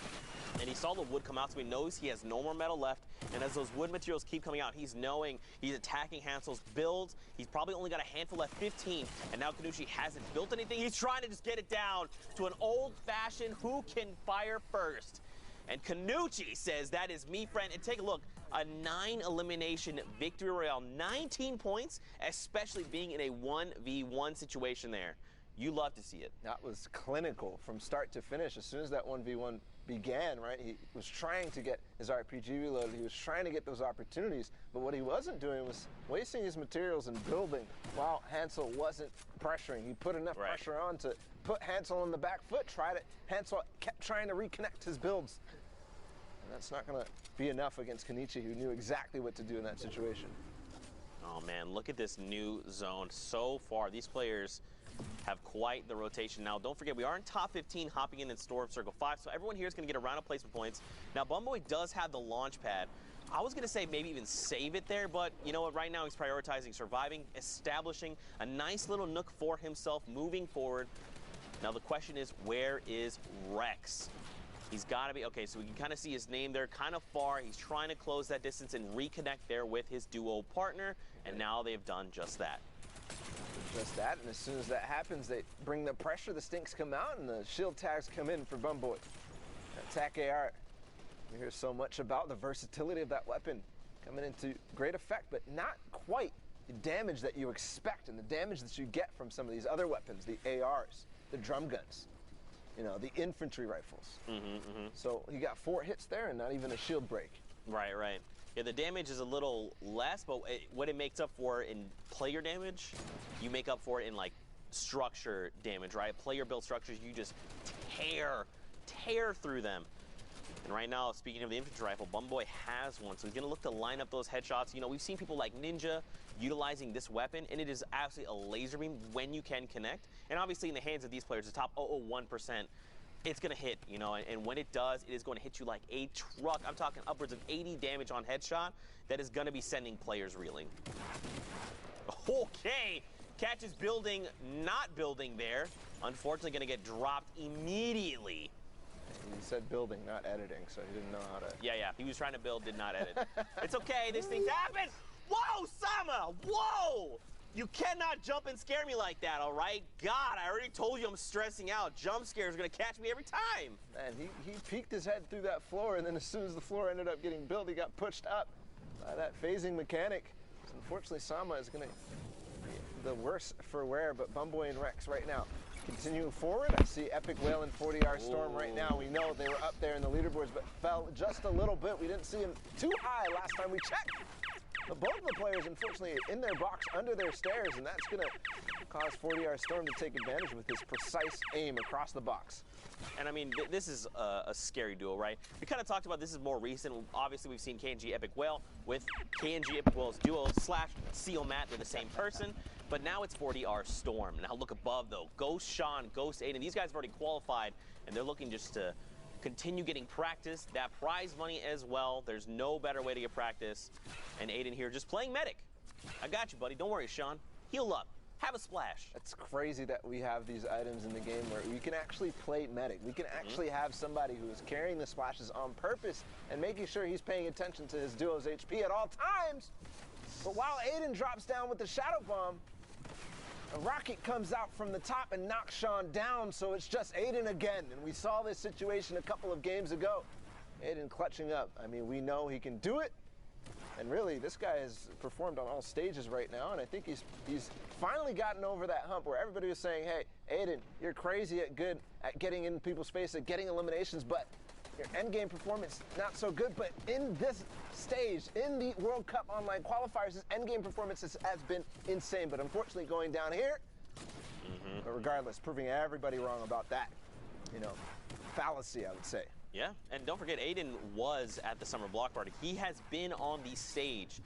E: And he saw the wood come out, so he knows he has no more metal left. And as those wood materials keep coming out, he's knowing he's attacking Hansel's build. He's probably only got a handful left, 15. And now Kanuchi hasn't built anything. He's trying to just get it down to an old-fashioned who can fire first. And Kanuchi says, that is me, friend. And take a look, a 9-elimination victory royale. 19 points, especially being in a 1v1 situation there. You love to see it.
I: That was clinical from start to finish. As soon as that 1v1 began, right, he was trying to get his RPG reloaded. He was trying to get those opportunities, but what he wasn't doing was wasting his materials and building while Hansel wasn't pressuring. He put enough pressure on to put Hansel on the back foot. Hansel kept trying to reconnect his builds. And that's not going to be enough against Kenichi, who knew exactly what to do in that situation.
E: Oh man, look at this new zone. So far, these players have quite the rotation. Now, don't forget, we are in top 15, hopping in Storm Circle 5, so everyone here is going to get a round of placement points. Now, Bumboy does have the launch pad. I was going to say maybe even save it there, but you know what? Right now, he's prioritizing surviving, establishing a nice little nook for himself, moving forward. Now, the question is, where is Rex? He's got to be, okay, so we can kind of see his name there, kind of far. He's trying to close that distance and reconnect there with his duo partner, and now they've done just that.
I: Just that, and as soon as that happens, they bring the pressure, the stinks come out, and the shield tags come in for Bumboy. Attack AR, we hear so much about the versatility of that weapon coming into great effect, but not quite the damage that you expect and the damage that you get from some of these other weapons, the ARs, the drum guns, the infantry rifles. So he got 4 hits there and not even a shield break.
E: Right. Yeah, the damage is a little less, but what it makes up for in player damage, you make up for it in, like, structure damage, right? Player-built structures, you just tear through them. And right now, speaking of the infantry rifle, Bumboy has one, so he's going to look to line up those headshots. We've seen people like Ninja utilizing this weapon, and it is absolutely a laser beam when you can connect. And obviously, in the hands of these players, the top 0.01%, it's going to hit, and when it does, it is going to hit you like a truck. I'm talking upwards of 80 damage on headshot. That is going to be sending players reeling. Okay, catches building, not building there. Unfortunately, going to get dropped immediately.
I: He said building, not editing, so he didn't know how to...
E: Yeah, he was trying to build, did not edit. It's okay, these things happen. Whoa, Sama, whoa! You cannot jump and scare me like that, all right? God, I already told you I'm stressing out. Jump scares are going to catch me every time.
I: Man, he peeked his head through that floor, and then as soon as the floor ended up getting built, he got pushed up by that phasing mechanic. So unfortunately, Sama is going to be the worse for wear, but Bumboy and Rex right now continuing forward. I see Epic Whale and 40R Storm right now. We know they were up there in the leaderboards, but fell just a little bit. We didn't see him too high last time we checked. But both of the players, unfortunately, in their box under their stairs, and that's going to cause 40R Storm to take advantage with his precise aim across the box.
E: And I mean, this is a scary duo, right? We kind of talked about this is more recent. Obviously, we've seen KNG Epic Whale with KNG Epic Whale's duo / Seal Matt. They're the same person. But now it's 40R Storm. Now look above, though. Ghost Sean, Ghost Aiden. These guys have already qualified, and they're looking just to continue getting practice, that prize money as well. There's no better way to get practice. And Aiden here just playing medic. I got you, buddy. Don't worry, Sean. Heal up. Have a splash.
I: It's crazy that we have these items in the game where we can actually play medic. We can actually have somebody who is carrying the splashes on purpose and making sure he's paying attention to his duo's HP at all times. But while Aiden drops down with the Shadow Bomb, a rocket comes out from the top and knocks Sean down, so it's just Aiden again. And we saw this situation a couple of games ago. Aiden clutching up. I mean, we know he can do it. And really, this guy has performed on all stages right now, and I think he's finally gotten over that hump where everybody was saying, hey, Aiden, you're crazy good at getting in people's face, at getting eliminations, but your endgame performance, not so good. But in this stage, in the World Cup Online qualifiers, his endgame performance has been insane. But unfortunately, going down here, but regardless, proving everybody wrong about that, you know, fallacy, I would say.
E: Yeah, and don't forget, Aiden was at the Summer Block Party. He has been on the stage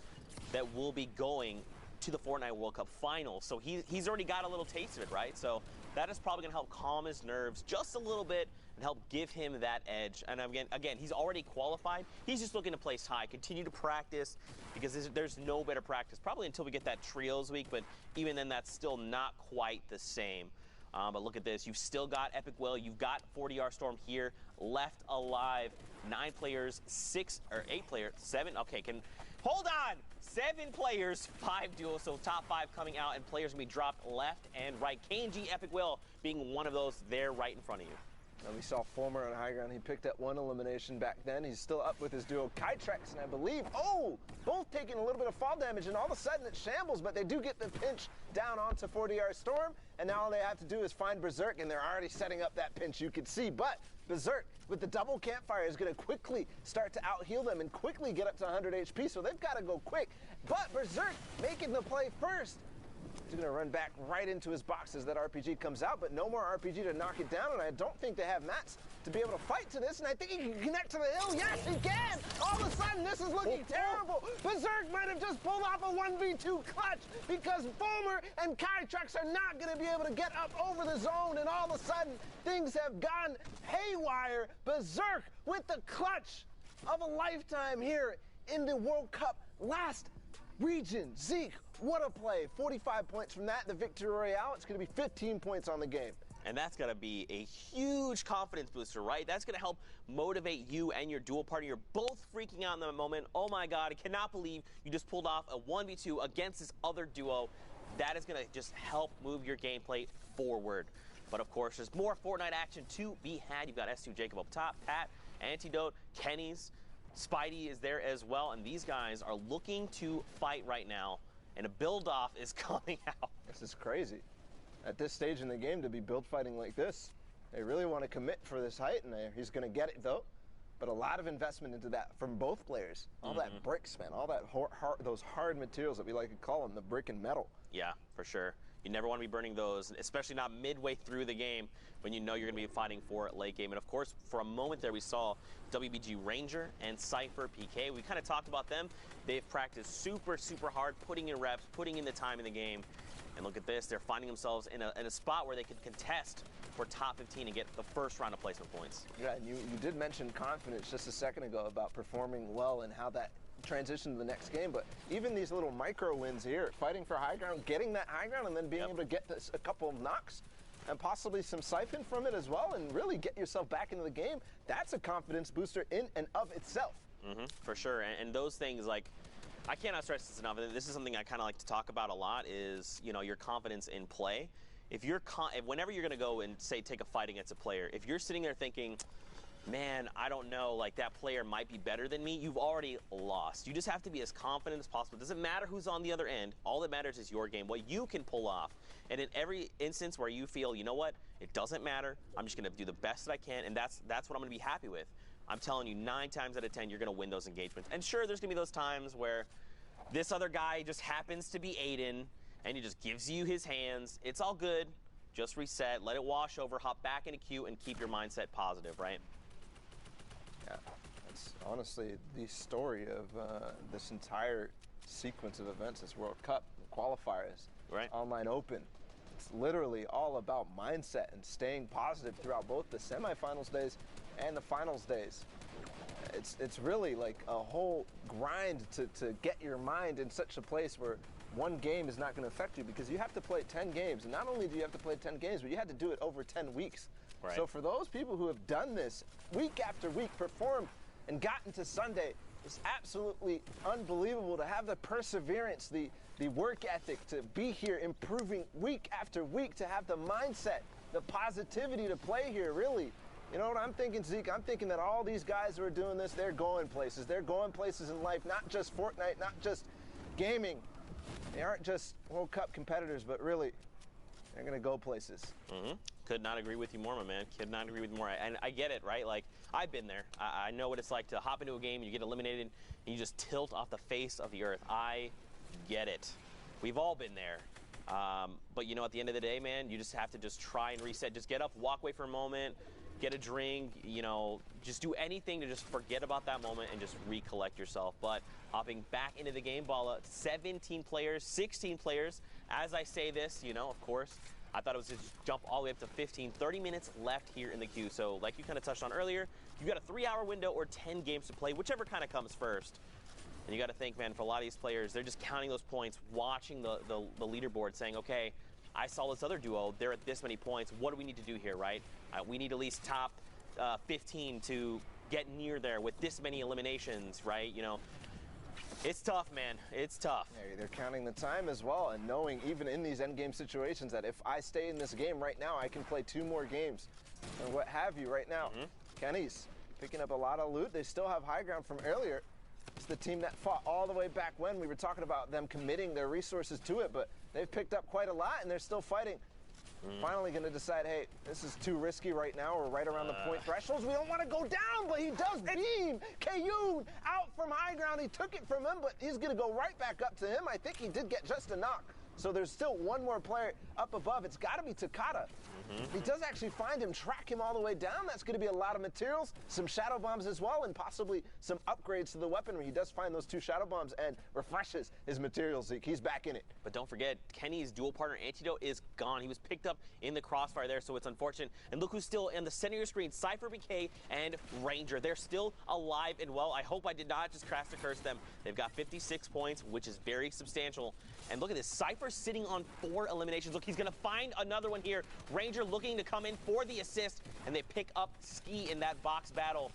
E: that will be going to the Fortnite World Cup final. So he's already got a little taste of it, right? So that is probably going to help calm his nerves just a little bit and help give him that edge. And again, he's already qualified. He's just looking to place high, continue to practice, because there's no better practice, probably until we get that Trios week, but even then, that's still not quite the same. But look at this. You've still got Epic Will. You've got 40R Storm here left alive. 9 players, 8 players, 7. Okay, hold on. 7 players, 5 duos. So top 5 coming out, and players going to be dropped left and right. KNG Epic Will being one of those there right in front of you.
I: And we saw Fulmer on high ground. He picked up 1 elimination back then. He's still up with his duo Kytrex, and I believe, both taking a little bit of fall damage, and all of a sudden it shambles, but they do get the pinch down onto 40R Storm, and now all they have to do is find Berserk, and they're already setting up that pinch, you could see. But Berserk, with the double campfire, is going to quickly start to out-heal them and quickly get up to 100 HP, so they've got to go quick. But Berserk making the play first. He's going to run back right into his box as that RPG comes out, but no more RPG to knock it down, and I don't think they have mats to be able to fight to this, and I think he can connect to the hill. Yes, he can! All of a sudden, this is looking terrible. Berserk might have just pulled off a 1v2 clutch because Fulmer and Kytrex are not going to be able to get up over the zone, and all of a sudden, things have gone haywire. Berserk with the clutch of a lifetime here in the World Cup last region. Zeke, what a play. 45 points from that, the Victory Royale. It's going to be 15 points on the game.
E: And that's going to be a huge confidence booster, right? That's going to help motivate you and your dual partner. You're both freaking out in the moment. Oh my God, I cannot believe you just pulled off a 1v2 against this other duo. That is going to just help move your gameplay forward. But of course, there's more Fortnite action to be had. You've got S2 Jacob up top, Pat, Antidote, Kenny's, Spidey is there as well, and these guys are looking to fight right now, and a build-off is coming out.
I: This is crazy. At this stage in the game, to be build fighting like this, they really want to commit for this height, and he's going to get it, though. But a lot of investment into that from both players. All that bricks, man, all that those hard materials that we like to call them, the brick and metal.
E: Yeah, for sure. You never want to be burning those, especially not midway through the game when you know you're going to be fighting for late game. And of course, for a moment there, we saw WBG Ranger and Cypher PK. We kind of talked about them. They've practiced super, super hard, putting in reps, putting in the time in the game. And look at this, they're finding themselves in a spot where they could contest for top 15 and get the first round of placement points.
I: Yeah, and you did mention confidence just a second ago about performing well and how that transition to the next game, but even these little micro wins here, fighting for high ground, getting that high ground, and then being able to get a couple of knocks and possibly some siphon from it as well, and really get yourself back into the game, that's a confidence booster in and of itself.
E: For sure, and those things, like, I cannot stress this enough, and this is something I kind of like to talk about a lot, is, you know, your confidence in play. If you're, whenever you're going to go and, say, take a fight against a player, if you're sitting there thinking, man, I don't know, like that player might be better than me, you've already lost. You just have to be as confident as possible. It doesn't matter who's on the other end. All that matters is your game, what you can pull off. And in every instance where you feel, you know what, it doesn't matter, I'm just going to do the best that I can, and that's what I'm going to be happy with. I'm telling you, 9 times out of 10, you're going to win those engagements. And sure, there's going to be those times where this other guy just happens to be Aiden, and he just gives you his hands. It's all good. Just reset, let it wash over, hop back into queue, and keep your mindset positive, right?
I: Yeah, that's honestly the story of this entire sequence of events, this World Cup, qualifiers, online open. It's literally all about mindset and staying positive throughout both the semifinals days and the finals days. It's really like a whole grind to get your mind in such a place where one game is not going to affect you, because you have to play 10 games. And not only do you have to play 10 games, but you had to do it over 10 weeks. So for those people who have done this week after week, performed and gotten to Sunday, It's absolutely unbelievable to have the perseverance, the work ethic, to be here improving week after week, to have the mindset, the positivity to play here, really. You know what I'm thinking, Zeke? I'm thinking that all these guys who are doing this, they're going places. They're going places in life, not just Fortnite, not just gaming. They aren't just World Cup competitors, but really, they're going to go places.
E: Could not agree with you more, my man. Could not agree with you more. And I get it, right? Like, I've been there. I know what it's like to hop into a game and you get eliminated and you just tilt off the face of the earth. I get it. We've all been there. But, you know, at the end of the day, man, you just have to just try and reset. Just get up, walk away for a moment, get a drink, you know, just do anything to just forget about that moment and just recollect yourself. But hopping back into the game, Bala, 17 players, 16 players. As I say this, you know, of course, I thought it was just jump all the way up to 15, 30 minutes left here in the queue. So like you kind of touched on earlier, you've got a 3-hour window or 10 games to play, whichever kind of comes first. And you got to think, man, for a lot of these players, they're just counting those points, watching the leaderboard, saying, okay, I saw this other duo, they're at this many points. What do we need to do here, right? We need at least top 15 to get near there with this many eliminations, right? You know, it's tough, man. It's tough.
I: Yeah, they're counting the time as well and knowing even in these endgame situations that if I stay in this game right now, I can play 2 more games or what have you right now. Kenny's picking up a lot of loot. They still have high ground from earlier. It's the team that fought all the way back when. We were talking about them committing their resources to it, but they've picked up quite a lot and they're still fighting. Finally going to decide, hey, this is too risky right now. We're right around the point thresholds. We don't want to go down, but he does beam. Kayun out from high ground. He took it from him, but he's going to go right back up to him. I think he did get just a knock. So there's still one more player up above. It's got to be Takata. He does actually find him, track him all the way down. That's going to be a lot of materials, some shadow bombs as well, and possibly some upgrades to the weaponry. He does find those 2 shadow bombs and refreshes his materials. Zeke. He's back in it.
E: But don't forget, Kenny's dual partner Antidote is gone. He was picked up in the crossfire there, so it's unfortunate. And look who's still in the center of your screen, Cypher BK and Ranger. They're still alive and well. I hope I did not just crash to curse them. They've got 56 points, which is very substantial. And look at this, Cypher sitting on 4 eliminations. Look, he's gonna find another one here. Ranger looking to come in for the assist, and they pick up Ski in that box battle.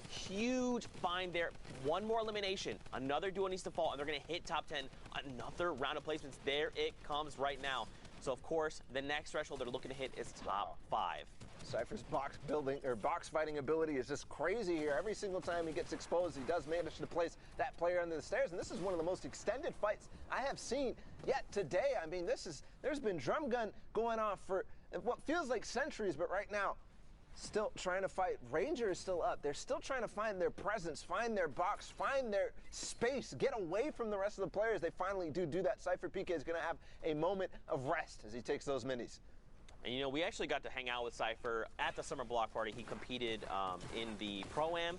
E: Huge find there. 1 more elimination. Another duo needs to fall, and they're gonna hit top 10. Another round of placements. There it comes right now. So of course, the next threshold they're looking to hit is top 5.
I: Cypher's box fighting ability is just crazy here. Every single time he gets exposed, he does manage to place that player under the stairs. And this is one of the most extended fights I have seen yet today. I mean, there's been drum gun going on for what feels like centuries, but right now, still trying to fight. Ranger is still up. They're still trying to find their presence, find their box, find their space, get away from the rest of the players. They finally do that. Cypher PK is going to have a moment of rest as he takes those minis.
E: And you know, we actually got to hang out with Cypher at the summer block party. He competed in the Pro-Am.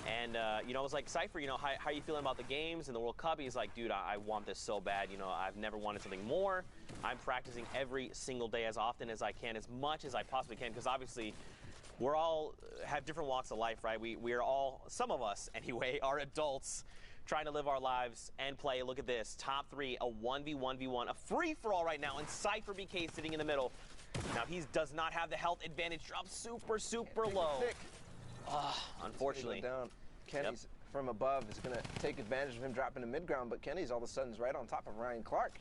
E: And, you know, I was like, Cypher, you know, how are you feeling about the games and the World Cup? He's like, dude, I want this so bad. You know, I've never wanted something more. I'm practicing every single day as often as I can, as much as I possibly can, because obviously we're all have different walks of life, right? We are all, some of us anyway, are adults trying to live our lives and play. Look at this, top 3, a 1v1v1, a free-for-all right now, and Cypher BK sitting in the middle. Now, he does not have the health advantage. Drops super low. Unfortunately.
I: Down. Kenny's from above is going to take advantage of him dropping to mid-ground, but Kenny's all of a sudden is right on top of Ryan Clark.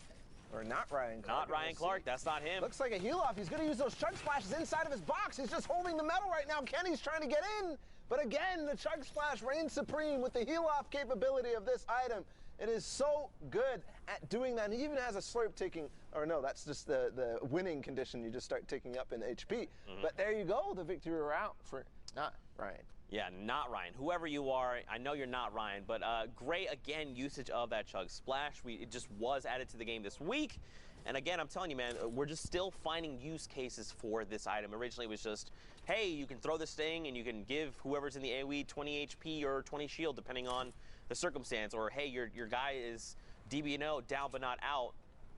I: Or not Ryan Clark.
E: Not Ryan Clark. That's not him.
I: Looks like a heal off. He's going to use those chug splashes inside of his box. He's just holding the metal right now. Kenny's trying to get in. But again, the chug splash reigns supreme with the heal off capability of this item. It is so good at doing that. And he even has a slurp taking, or no, that's just the winning condition. You just start ticking up in HP. But there you go, the victory route for not Ryan.
E: Yeah, not Ryan. Whoever you are, I know you're not Ryan, but great, again, usage of that chug splash. It just was added to the game this week. And again, I'm telling you, man, we're just still finding use cases for this item. Originally, it was just, hey, you can throw this thing and you can give whoever's in the AoE 20 HP or 20 shield, depending on the circumstance. Or, hey, your guy is DB&O, down but not out,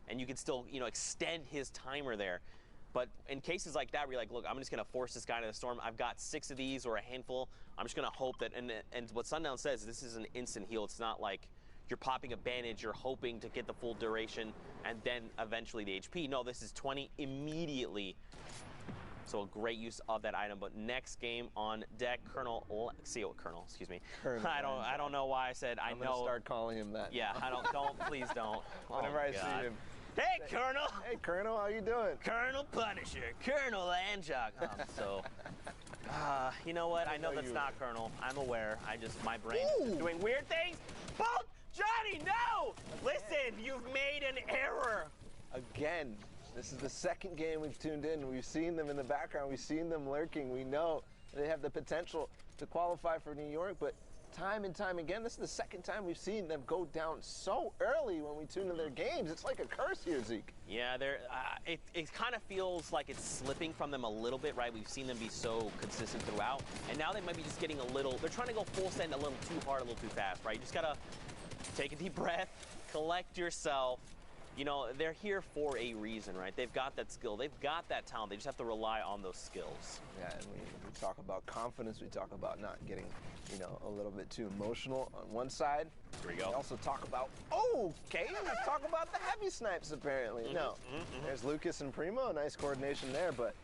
E: and you can still, you know, extend his timer there. But in cases like that, where you're like, look, I'm just going to force this guy into the storm. I've got 6 of these or a handful. I'm just going to hope that, and what Sundown says, this is an instant heal. It's not like you're popping a bandage, you're hoping to get the full duration, and then eventually the HP. No, this is 20 immediately. So a great use of that item. But next game on deck, Colonel, excuse me.
I: Colonel
E: I don't know why I said I
I: I'm
E: know.
I: gonna start calling him that.
E: Yeah, please don't.
I: Whenever
E: Oh,
I: I
E: God.
I: see him.
E: Hey, Colonel.
I: Hey, Colonel, how you doing?
E: Colonel Punisher, Colonel Anjok. You know what? I know that's not Colonel. I'm aware. My brain is doing weird things. Both, Johnny, no! Listen, you've made an error.
I: Again, this is the second game we've tuned in. We've seen them in the background. We've seen them lurking. We know they have the potential to qualify for New York, but time and time again, this is the second time we've seen them go down so early when we tune in their games. It's like a curse here, Zeke.
E: Yeah, it kind of feels like it's slipping from them a little bit, right? We've seen them be so consistent throughout, and now they might be just getting they're trying to go full send a little too hard, a little too fast, right? You just gotta take a deep breath, collect yourself. You know, they're here for a reason, right? They've got that skill. They've got that talent. They just have to rely on those skills.
I: Yeah, and we talk about confidence. We talk about not getting, a little bit too emotional on one side.
E: Here we go.
I: We also talk about, let's talk about the heavy snipes, apparently. There's Lucas and Primo. Nice coordination there, but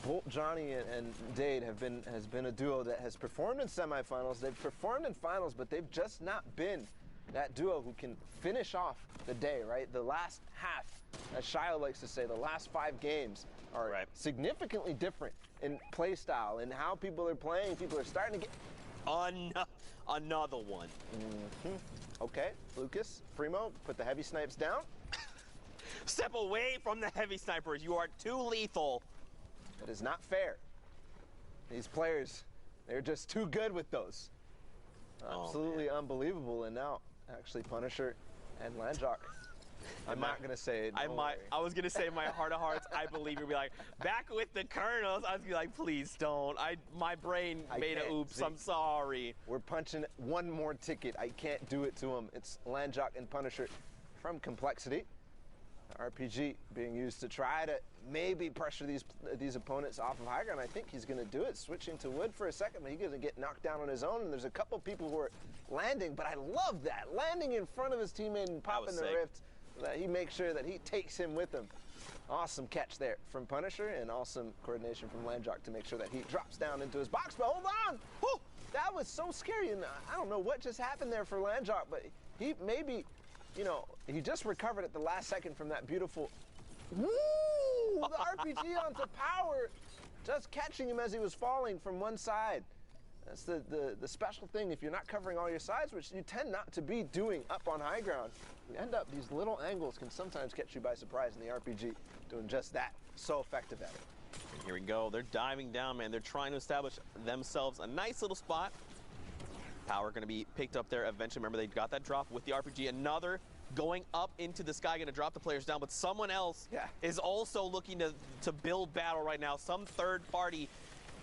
I: Bolt, Johnny, and Dade has been a duo that has performed in semifinals. They've performed in finals, but they've just not been that duo who can finish off the day, right? The last half, as Shia likes to say, the last 5 games are significantly different in play style and how people are playing. People are starting to get
E: another one.
I: Okay, Lucas, Primo, put the heavy snipes down.
E: Step away from the heavy snipers. You are too lethal.
I: That is not fair. These players, they're just too good with those. Absolutely unbelievable. And now, actually, Punisher and Landjock. I'm not going to say it.
E: I was going to say in my heart of hearts, I believe you'll be like, back with the Colonels. I was going to be like, please don't. My brain made an oops. I'm sorry.
I: We're punching one more ticket. I can't do it to him. It's Landjock and Punisher from Complexity. RPG being used to try to maybe pressure these opponents off of high ground. I think he's going to do it, switching to wood for a second, but he's going to get knocked down on his own, and there's a couple people who are landing, but I love that. Landing in front of his teammate and popping the rift, that he makes sure that he takes him with him. Awesome catch there from Punisher, and awesome coordination from Landjock to make sure that he drops down into his box, but hold on! Whew, that was so scary, and I don't know what just happened there for Landjock, but he maybe... he just recovered at the last second from that beautiful, the RPG onto power, just catching him as he was falling from one side. That's the special thing. If you're not covering all your sides, which you tend not to be doing up on high ground, you end up, these little angles can sometimes catch you by surprise in the RPG, doing just that. So effective at it.
E: Here we go. They're diving down, man. They're trying to establish themselves a nice little spot. Power going to be picked up there eventually. Remember, they got that drop with the RPG. Another going up into the sky, going to drop the players down. But someone else is also looking to build battle right now. Some third party.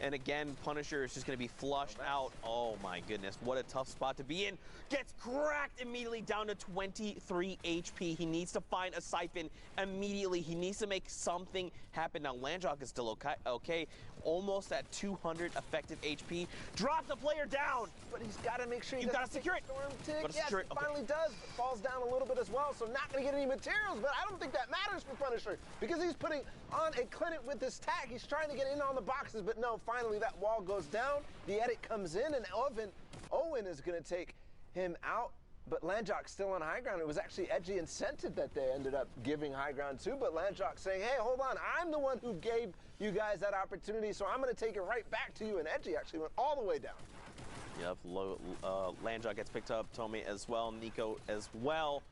E: And again, Punisher is just going to be flushed out. Oh, my goodness. What a tough spot to be in. Gets cracked immediately down to 23 HP. He needs to find a siphon immediately. He needs to make something happen. Now, Landjock is still okay. Almost at 200 effective HP. Drop the player down.
I: But he's got to make sure
E: you've got to secure it.
I: Yes, he finally does. But falls down a little bit as well. So not going to get any materials. But I don't think that matters for Punisher because he's putting on a clinic with this tag. He's trying to get in on the boxes. But no, finally that wall goes down. The edit comes in. And Owen is going to take him out. But Landjock still on high ground. It was actually Edgy and Scented that they ended up giving high ground to. But Landjock saying, hey, hold on. I'm the one who gave you guys that opportunity, so I'm going to take it right back to you. And Edgy actually went all the way down.
E: Yep, Landjock gets picked up. Tommy as well. Nico as well.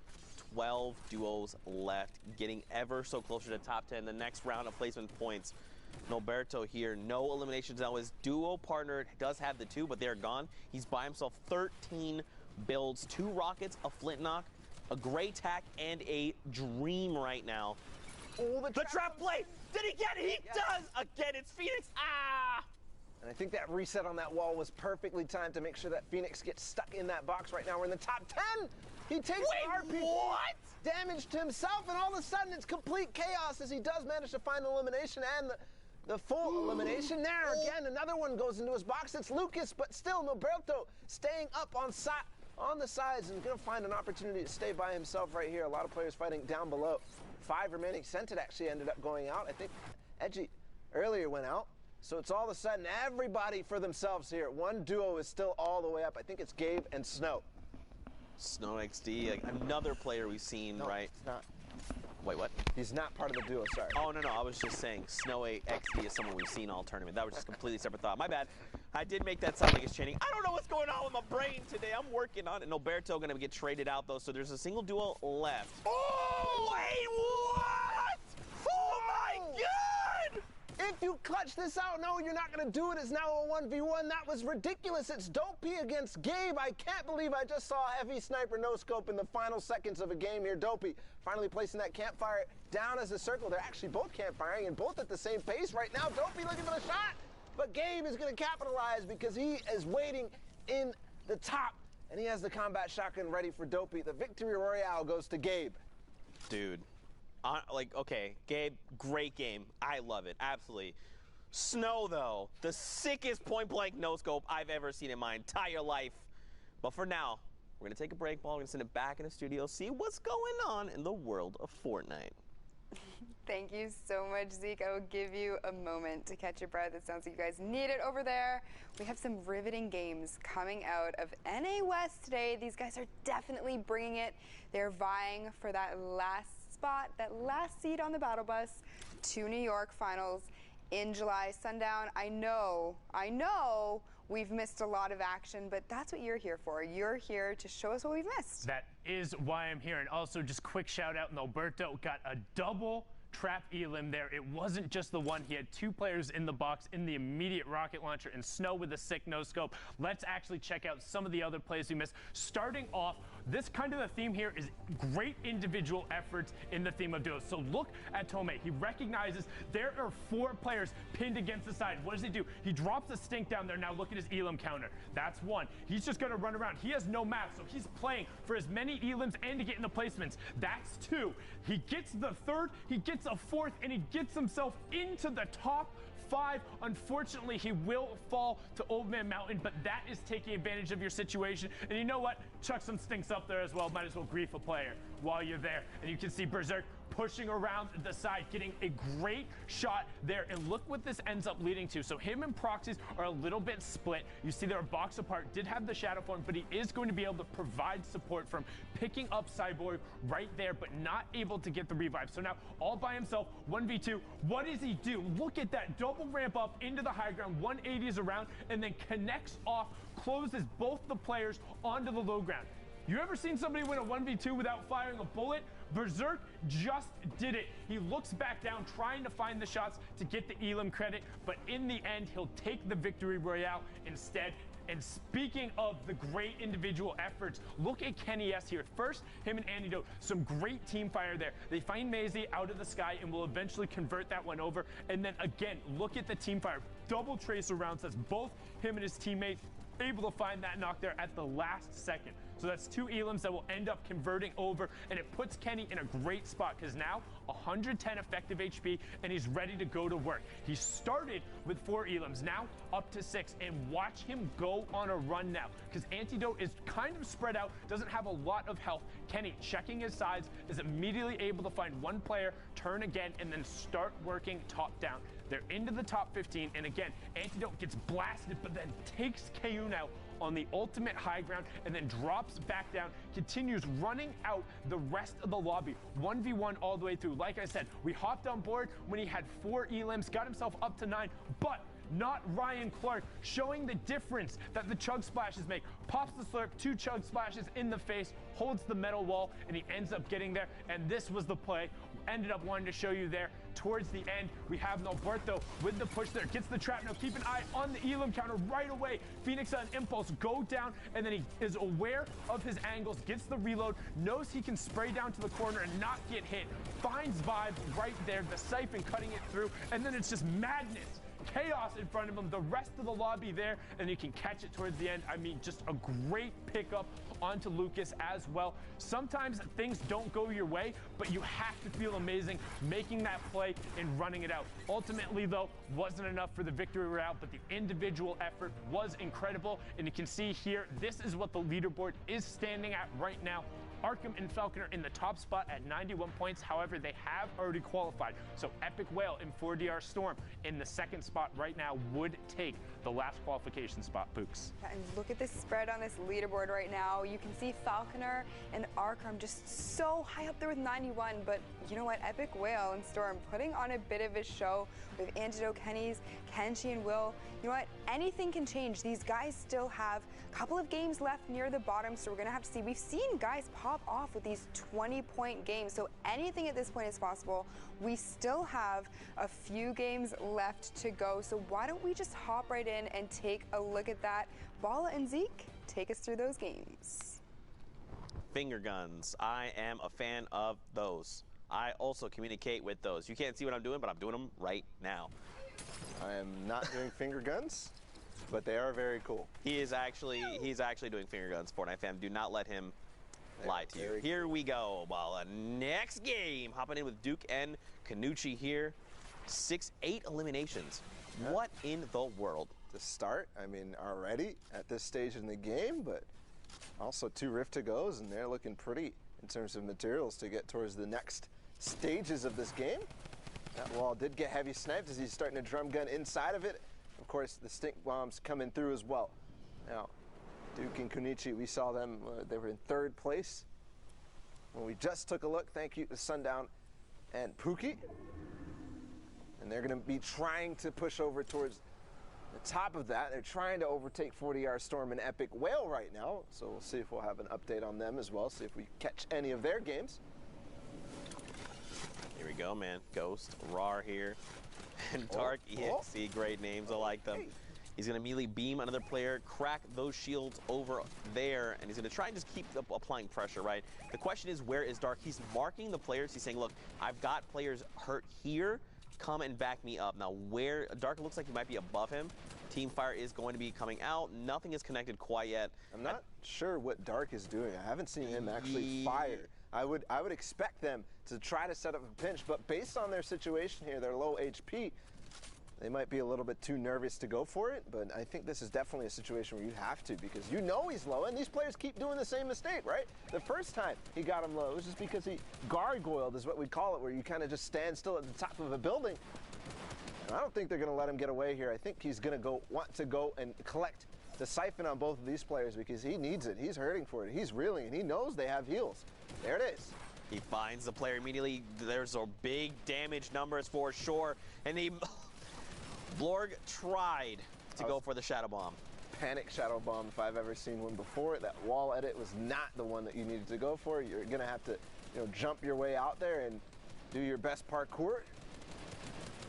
E: 12 duos left. Getting ever so closer to top 10. The next round of placement points. Norberto here. No eliminations now. His duo partner does have the 2, but they're gone. He's by himself. 13 builds, 2 rockets, a flint knock, a gray tack, and a dream right now.
I: Oh,
E: the trap play! Did he get it? He does! Again, it's Phoenix. Ah!
I: And I think that reset on that wall was perfectly timed to make sure that Phoenix gets stuck in that box right now. We're in the top 10. He takes RPG damage to himself, and all of a sudden it's complete chaos as he does manage to find elimination and the full elimination there. Again, another one goes into his box. It's Lucas, but still Norberto staying up on the sides and going to find an opportunity to stay by himself right here. A lot of players fighting down below. 5 remaining. Scented actually ended up going out. I think Edgy earlier went out. So it's all of a sudden everybody for themselves here. One duo is still all the way up. I think it's Gabe and Snow.
E: Snow XD, like another player we've seen,
I: No,
E: right?
I: it's not.
E: Wait, what?
I: He's not part of the duo, sorry.
E: Oh, no, I was just saying Snow XD is someone we've seen all tournament. That was just a completely separate thought. My bad. I did make that sound like it's chanting. I don't know what's going on with my brain today. I'm working on it. And Alberto going to get traded out, though, so there's a single duo left.
I: Oh!
E: Wait, what? Oh, my God!
I: If you clutch this out, no, you're not going to do it. It's now a 1v1. That was ridiculous. It's Dopey against Gabe. I can't believe I just saw a heavy sniper no-scope in the final seconds of a game here. Dopey finally placing that campfire down as a circle. They're actually both campfiring and both at the same pace right now. Dopey looking for the shot, but Gabe is going to capitalize because he is waiting in the top, and he has the combat shotgun ready for Dopey. The victory royale goes to Gabe.
E: Dude. Okay, Gabe, great game. I love it, absolutely. Snow, though, the sickest point-blank no-scope I've ever seen in my entire life. But for now, we're going to take a break ball. We're going to send it back in the studio, see what's going on in the world of Fortnite.
L: Thank you so much, Zeke. I will give you a moment to catch your breath. It sounds like you guys need it over there. We have some riveting games coming out of NA West today. These guys are definitely bringing it. They're vying for that last spot, that last seat on the battle bus to New York finals in July. Sundown, I know we've missed a lot of action, but that's what you're here for. You're here to show us what we've missed.
D: That is why I'm here. And also, just quick shout out, Alberto got a double trap elim there. It wasn't just the one. He had two players in the box in the immediate rocket launcher, and Snow with a sick no scope. Let's actually check out some of the other plays we missed. Starting off, this kind of the theme here is great individual efforts in the theme of duos. So look at Tomei. He recognizes there are 4 players pinned against the side. What does he do? He drops a stink down there. Now look at his elim counter. That's 1. He's just going to run around. He has no map, so he's playing for as many elims and to get in the placements. That's 2. He gets the 3rd, he gets a 4th, and he gets himself into the top 5. Unfortunately, he will fall to Old Man Mountain, but that is taking advantage of your situation. And you know what? Chuck some stinks up there as well. Might as well grief a player while you're there. And you can see Berserk pushing around the side, getting a great shot there. And look what this ends up leading to. So him and Proxies are a little bit split. You see they're a box apart, did have the shadow form, but he is going to be able to provide support from picking up Cyborg right there, but not able to get the revive. So now all by himself, 1v2. What does he do? Look at that double ramp up into the high ground, 180s around, and then connects off, closes both the players onto the low ground. You ever seen somebody win a 1v2 without firing a bullet? Berserk just did it. He looks back down, trying to find the shots to get the elim credit, but in the end, he'll take the victory royale instead. And speaking of the great individual efforts, look at Kenny S here. First, him and Antidote, some great team fire there. They find Maisie out of the sky and will eventually convert that one over. And then again, look at the team fire. Double tracer rounds. That's both him and his teammate able to find that knock there at the last second. So that's 2 elims that will end up converting over, and it puts Kenny in a great spot because now 110 effective HP, and he's ready to go to work. He started with 4 elims, now up to 6, and watch him go on a run now because Antidote is kind of spread out, doesn't have a lot of health. Kenny, checking his sides, is immediately able to find one player, turn again, and then start working top down. They're into the top 15, and again, Antidote gets blasted, but then takes Kayun out on the ultimate high ground and then drops back down, continues running out the rest of the lobby. 1v1 all the way through. Like I said, we hopped on board when he had 4 elims, got himself up to 9, but not Ryan Clark, showing the difference that the chug splashes make. Pops the slurp, 2 chug splashes in the face, holds the metal wall, and he ends up getting there. And this was the play. Ended up wanting to show you there. Towards the end, we have Alberto with the push there. Gets the trap. Now keep an eye on the elim counter right away. Phoenix and Impulse go down, and then he is aware of his angles, gets the reload, knows he can spray down to the corner and not get hit. Finds Vibe right there, the siphon cutting it through, and then it's just madness. Chaos in front of him, the rest of the lobby there, and you can catch it towards the end. I mean, just a great pickup onto Lucas as well. Sometimes things don't go your way, but you have to feel amazing making that play and running it out. Ultimately, though, wasn't enough for the victory route, but the individual effort was incredible. And you can see here, this is what the leaderboard is standing at right now. Arkham and Falconer in the top spot at 91 points. However, they have already qualified. So Epic Whale and 4DR Storm in the second spot right now would take the last qualification spot, Pooks.
L: And look at this spread on this leaderboard right now. You can see Falconer and Arkham just so high up there with 91, but you know what? Epic Whale and Storm putting on a bit of a show with Antidote Kenny's, Kenshi and Will. You know what? Anything can change. These guys still have a couple of games left near the bottom, so we're going to have to see. We've seen guys pop off with these 20-point games, so anything at this point is possible. We still have a few games left to go, so why don't we just hop right in and take a look at that. Bala and Zeke, take us through those games.
E: Finger guns. I am a fan of those. I also communicate with those. You can't see what I'm doing, but I'm doing them right now.
I: I am not doing finger guns, but they are very cool.
E: He's actually doing finger guns, Fortnite fam. Do not let him lie to you. Here we go. Well, next game. Hopping in with Duke and Kanuchi here. 8 eliminations. Yeah. What in the world?
I: To start, I mean, already at this stage in the game, but also 2 Rift to goes, and they're looking pretty in terms of materials to get towards the next stages of this game. That wall did get heavy sniped as he's starting to drum gun inside of it. Of course, the stink bombs coming through as well. Now, Duke and Kunichi, we saw them, they were in 3rd place when we just took a look. Thank you to Sundown and Pookie. And they're going to be trying to push over towards the top of that. They're trying to overtake 40R Storm and Epic Whale right now. So we'll see if we'll have an update on them as well, see if we catch any of their games.
E: Here we go, man. Ghost, Rar here, and Dark EXE. Great names. I like them. He's going to immediately beam another player, crack those shields over there, and he's going to try and just keep applying pressure, right? The question is, where is Dark? He's marking the players. He's saying, look, I've got players hurt here. Come and back me up. Now, where Dark looks like he might be above him. Teamfire is going to be coming out. Nothing is connected quite yet.
I: I'm not sure what Dark is doing. I haven't seen him actually fire. I would expect them to try to set up a pinch, but based on their situation here, their low HP, they might be a little bit too nervous to go for it, but I think this is definitely a situation where you have to, because you know he's low, and these players keep doing the same mistake, right? The first time he got him low, it was just because he gargoyled, is what we call it, where you kind of just stand still at the top of a building. And I don't think they're going to let him get away here. I think he's going to want to go and collect the siphon on both of these players, because he needs it. He's hurting for it. He's reeling, and he knows they have heals. There it is.
E: He finds the player immediately. There's a big damage numbers for sure, and he... Blorg tried to go for the Shadow Bomb.
I: Panic Shadow Bomb, if I've ever seen one before. That wall edit was not the one that you needed to go for. You're going to have to, jump your way out there and do your best parkour.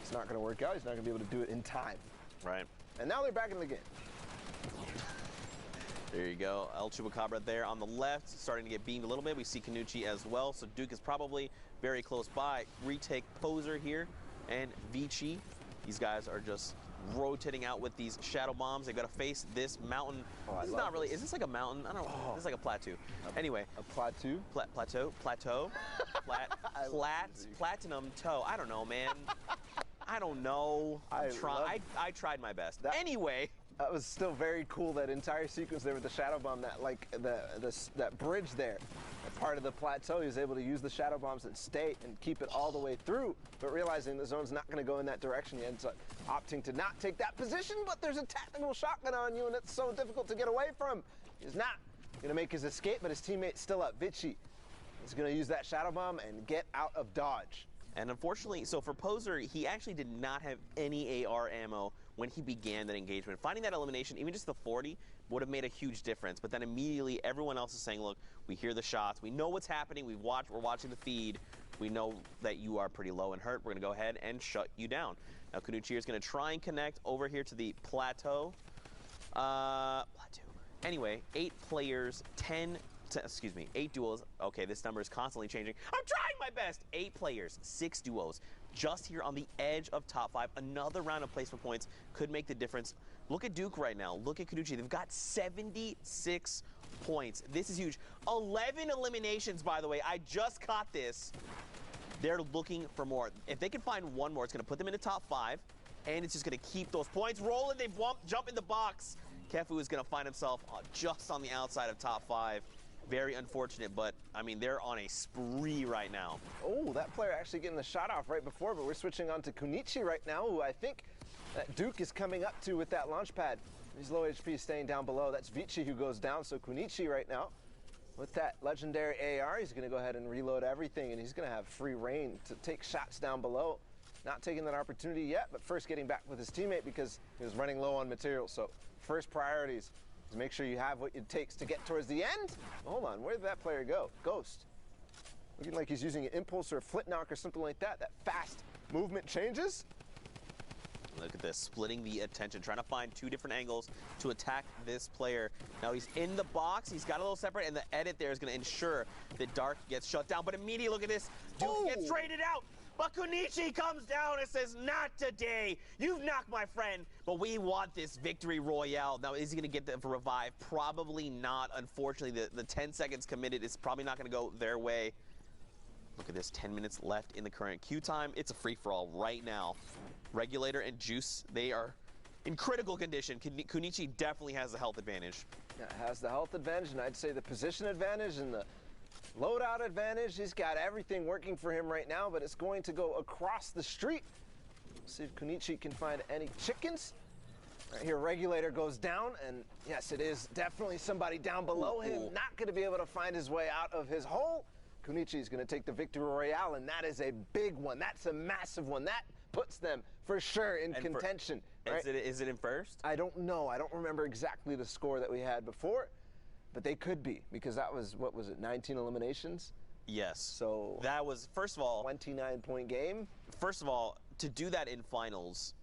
I: It's not going to work out. He's not going to be able to do it in time.
E: Right.
I: And now they're back in the game.
E: There you go. El Chupacabra there on the left, starting to get beamed a little bit. We see Kanuchi as well, so Duke is probably very close by. Retake Poser here and Vici. These guys are just rotating out with these shadow bombs. They've got to face this mountain. This is not really, is this like a mountain? I don't know. This is like a plateau. Anyway.
I: A plateau?
E: Plateau? Platinum toe. I don't know, man. I don't know. I tried my best. Anyway.
I: That was still very cool, that entire sequence there with the shadow bomb, that that bridge there, that part of the plateau. He was able to use the shadow bombs and stay and keep it all the way through, but realizing the zone's not going to go in that direction, he ends up opting to not take that position, but there's a tactical shotgun on you, and it's so difficult to get away from. He's not going to make his escape, but his teammate's still up. Vici is going to use that shadow bomb and get out of dodge.
E: And unfortunately, so for Poser, he actually did not have any AR ammo when he began that engagement. Finding that elimination, even just the 40, would have made a huge difference. But then immediately, everyone else is saying, look, we hear the shots. We know what's happening. We're watching the feed. We know that you are pretty low and hurt. We're going to go ahead and shut you down. Now, Kanuchi is going to try and connect over here to the plateau. Anyway, 8 players, 8 duos. Okay, this number is constantly changing. I'm trying my best. 8 players, 6 duos. Just here on the edge of top 5. Another round of placement points could make the difference. Look at Duke right now. Look at Kanuchi. They've got 76 points. This is huge. 11 eliminations, by the way. I just caught this. They're looking for more. If they can find one more, it's going to put them in the top 5, and it's just going to keep those points rolling. They jump in the box. Kefu is going to find himself just on the outside of top 5. Very unfortunate, but I mean, they're on a spree right now.
I: Oh, that player actually getting the shot off right before, but we're switching on to Kunichi right now, who I think that Duke is coming up to with that launch pad. He's low HP, staying down below. That's Vici who goes down, so Kunichi right now with that legendary AR, he's going to go ahead and reload everything, and he's going to have free reign to take shots down below. Not taking that opportunity yet, but first getting back with his teammate because he was running low on materials. So first priorities is make sure you have what it takes to get towards the end. Hold on, where did that player go? Ghost. Looking like he's using an impulse or a flint knock or something like that. That fast movement changes.
E: Look at this, splitting the attention, trying to find two different angles to attack this player. Now he's in the box, he's got a little separate, and the edit there is going to ensure that Dark gets shut down. But immediately, look at this, Duke gets traded out. But Kunichi comes down and says, not today. You've knocked my friend, but we want this victory royale. Now, is he going to get the revive? Probably not. Unfortunately, the 10 seconds committed is probably not going to go their way. Look at this, 10 minutes left in the current queue time. It's a free-for-all right now. Regulator and Juice, they are in critical condition. Kunichi definitely has the health advantage.
I: Yeah, has the health advantage, and I'd say the position advantage and the loadout advantage. He's got everything working for him right now, but it's going to go across the street. See if Kunichi can find any chickens. Right here, Regulator goes down, and yes, it is definitely somebody down below him. Not going to be able to find his way out of his hole. Kunichi is going to take the victory royale, and that is a big one. That's a massive one. That puts them for sure in contention. Right?
E: Is it in first?
I: I don't know. I don't remember exactly the score that we had before, but they could be, because that was, what was it, 19 eliminations?
E: Yes.
I: So
E: that was, first of all,
I: 29-point game.
E: First of all, to do that in finals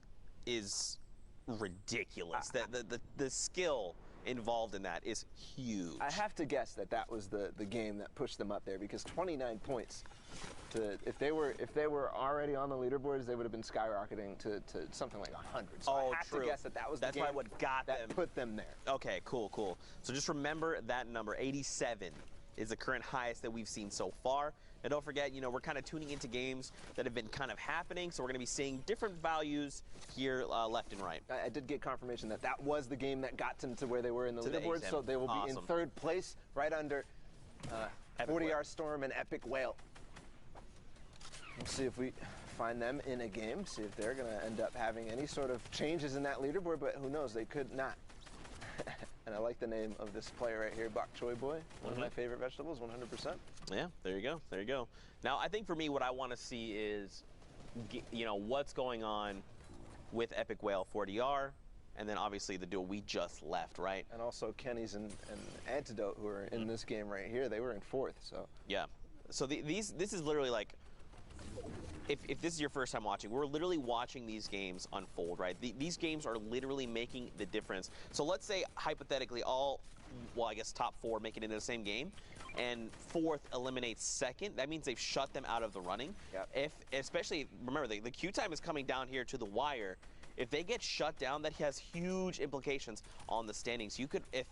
E: is ridiculous. The skill involved in that is huge.
I: I have to guess that that was the game that pushed them up there, because 29 points. If they were already on the leaderboards, they would have been skyrocketing to something like 100. So I have to guess that was the game
E: probably what got
I: that put them there.
E: Okay, cool. So just remember that number, 87, is the current highest that we've seen so far. And don't forget, we're kind of tuning into games that have been kind of happening, so we're going to be seeing different values here left and right.
I: I did get confirmation that that was the game that got them to where they were in the leaderboard, so they will be in third place, right under 40R Storm and Epic Whale. We'll see if we find them in a game, see if they're going to end up having any sort of changes in that leaderboard, but who knows, they could not. And I like the name of this player right here, Bok Choy Boy, one of my favorite vegetables, 100%.
E: Yeah, there you go. Now, I think for me, what I want to see is, what's going on with Epic Whale 40R, and then obviously the duel we just left, right?
I: And also Kenny's and Antidote, who are in this game right here, they were in fourth, so.
E: Yeah, so this is literally like, if this is your first time watching, we're literally watching these games unfold, right? These games are literally making the difference. So let's say, hypothetically, I guess top 4 make it into the same game, and fourth eliminates second. That means they've shut them out of the running.
I: Yep.
E: Especially, remember, the queue time is coming down here to the wire. If they get shut down, that has huge implications on the standings. You could, if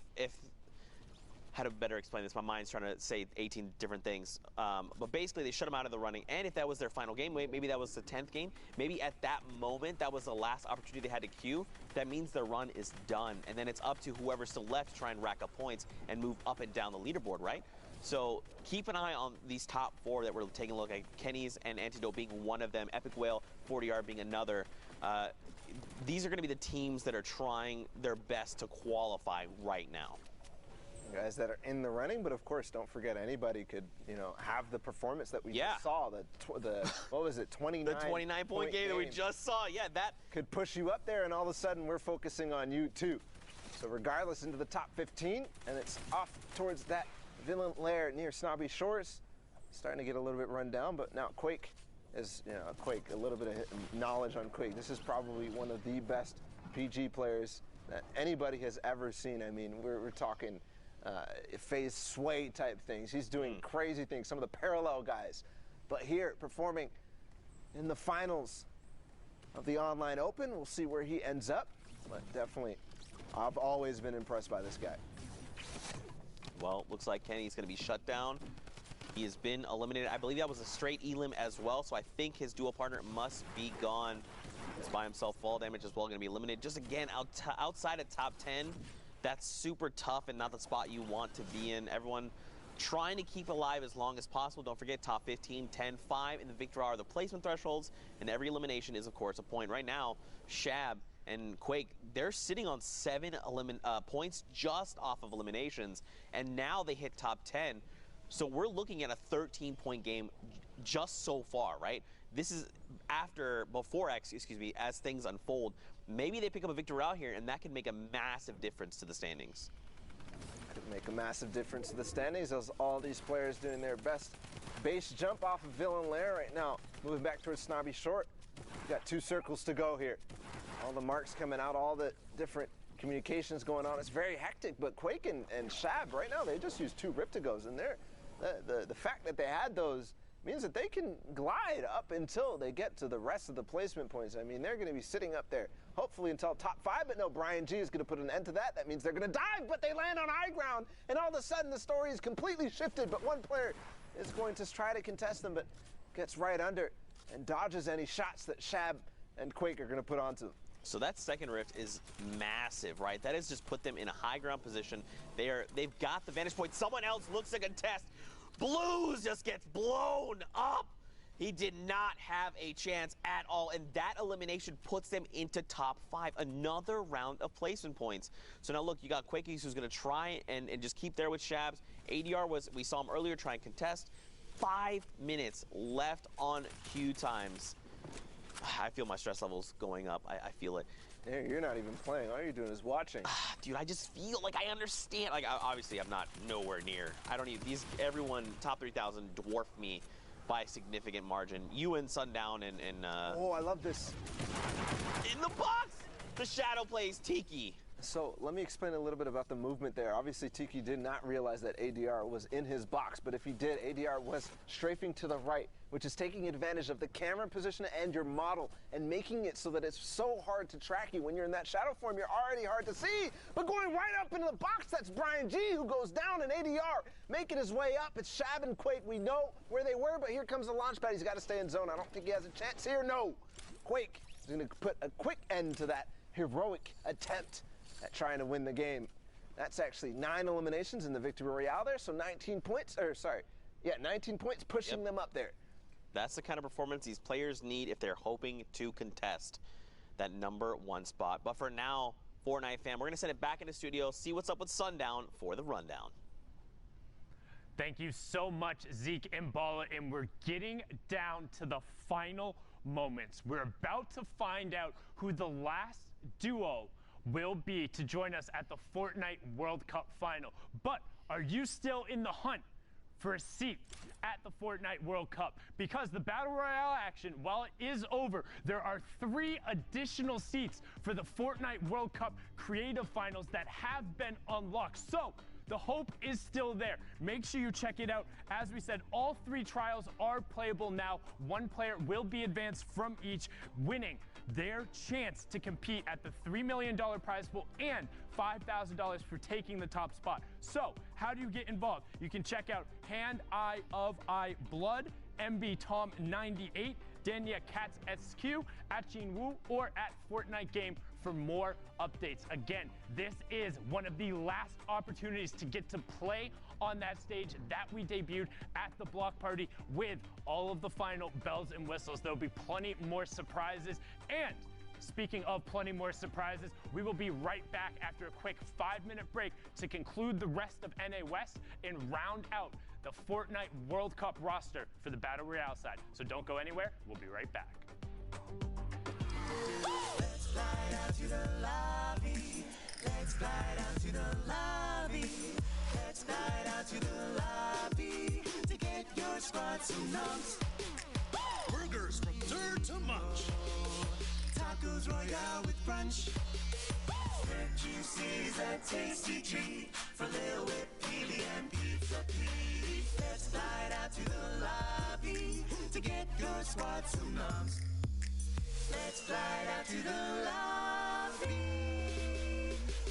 E: how to better explain this? My mind's trying to say 18 different things. But basically, they shut them out of the running. And if that was their final game, maybe that was the 10th game, maybe at that moment, that was the last opportunity they had to queue, that means their run is done. And then it's up to whoever's still left to try and rack up points and move up and down the leaderboard, right? So keep an eye on these top 4 that we're taking a look at. Kenny's and Antidote being one of them, Epic Whale, 40R being another. These are going to be the teams that are trying their best to qualify right now.
I: Guys that are in the running, but of course, don't forget anybody could, have the performance that we just saw. The what was it, 29?
E: The 29-point game that we just saw. Yeah, that
I: could push you up there, and all of a sudden we're focusing on you too. So regardless, into the top 15, and it's off towards that villain lair near Snobby Shores. Starting to get a little bit run down, but now Quake is, Quake. A little bit of knowledge on Quake. This is probably one of the best PG players that anybody has ever seen. I mean, we're talking. Phase sway type things. He's doing crazy things, some of the parallel guys. But here, performing in the finals of the online open, we'll see where he ends up. But definitely, I've always been impressed by this guy.
E: Well, looks like Kenny's going to be shut down. He has been eliminated. I believe that was a straight elim as well, so I think his dual partner must be gone. He's by himself, fall damage as well, going to be eliminated. Just again, outside of top 10, that's super tough and not the spot you want to be in. Everyone trying to keep alive as long as possible. Don't forget, top 15, 10, 5 in the victory are the placement thresholds, and every elimination is, of course, a point. Right now, Shab and Quake, they're sitting on 7 points just off of eliminations, and now they hit top 10. So we're looking at a 13-point game just so far, right? This is before X, excuse me, as things unfold. Maybe they pick up a victory out here, and that could make a massive difference to the standings.
I: Could make a massive difference to the standings as all these players doing their best base jump off of Villain Lair right now. Moving back towards Snobby Short. We've got 2 circles to go here. All the marks coming out, all the different communications going on. It's very hectic, but Quake and Shab right now, they just used 2 Rip-to-Goes, and the fact that they had those means that they can glide up until they get to the rest of the placement points. I mean, they're going to be sitting up there, hopefully until top 5, but no, Brian G is going to put an end to that. That means they're going to dive, but they land on high ground, and all of a sudden the story is completely shifted, but one player is going to try to contest them, but gets right under and dodges any shots that Shab and Quake are going to put onto them.
E: So that second rift is massive, right? That has just put them in a high ground position. They've got the vantage point. Someone else looks to contest. Blues just gets blown up. He did not have a chance at all, and that elimination puts them into top 5. Another round of placement points. So now look, you got Quakies who's going to try and just keep there with Shabs. ADR we saw him earlier try and contest. 5 minutes left on queue times. I feel my stress levels going up. I feel it.
I: Yeah, you're not even playing. All you're doing is watching.
E: Dude, I just feel like I understand. Like, obviously, I'm not nowhere near. I don't even. Everyone top 3,000 dwarf me by a significant margin. You and Sundown and
I: oh, I love this.
E: In the box, the shadow plays Tiki.
I: So let me explain a little bit about the movement there. Obviously, Tiki did not realize that ADR was in his box, but if he did, ADR was strafing to the right, which is taking advantage of the camera position and your model and making it so that it's so hard to track you. When you're in that shadow form, you're already hard to see, but going right up into the box, that's Brian G who goes down, and ADR making his way up. It's Shab and Quake. We know where they were, but here comes the launch pad. He's got to stay in zone. I don't think he has a chance here. No. Quake is going to put a quick end to that heroic attempt at trying to win the game. That's actually 9 eliminations in the Victory Royale there, so 19 points, 19 points pushing them up there.
E: That's the kind of performance these players need if they're hoping to contest that #1 spot. But for now, Fortnite fam, we're going to send it back into studio, see what's up with Sundown for the rundown.
D: Thank you so much, Zeke and Bala, and we're getting down to the final moments. We're about to find out who the last duo will be to join us at the Fortnite World Cup final. But are you still in the hunt for a seat at the Fortnite World Cup? Because the Battle Royale action, while it is over, there are 3 additional seats for the Fortnite World Cup Creative Finals that have been unlocked. So the hope is still there. Make sure you check it out. As we said, all 3 trials are playable now. 1 player will be advanced from each, winning their chance to compete at the $3 million prize pool and $5,000 for taking the top spot. So how do you get involved? You can check out Hand Eye of I Blood, MB Tom 98, Dania Cats SQ, at Gene Wu, or at Fortnite Game for more updates. Again, this is one of the last opportunities to get to play on that stage that we debuted at the block party with all of the final bells and whistles. There'll be plenty more surprises. And speaking of plenty more surprises, we will be right back after a quick 5-minute break to conclude the rest of NA West and round out the Fortnite World Cup roster for the Battle Royale side. So don't go anywhere. We'll be right back.
M: Let's slide out to the lobby. Let's slide out to the lobby. Let's slide out to the lobby to get your squad some nums. Burgers from dirt to munch. Tacos Royale with brunch. Red juices and tasty treat for Lil Whip, Peely, and Pizza Pete. Let's slide out to the lobby to get your squad some nums. Let's slide out to the lobby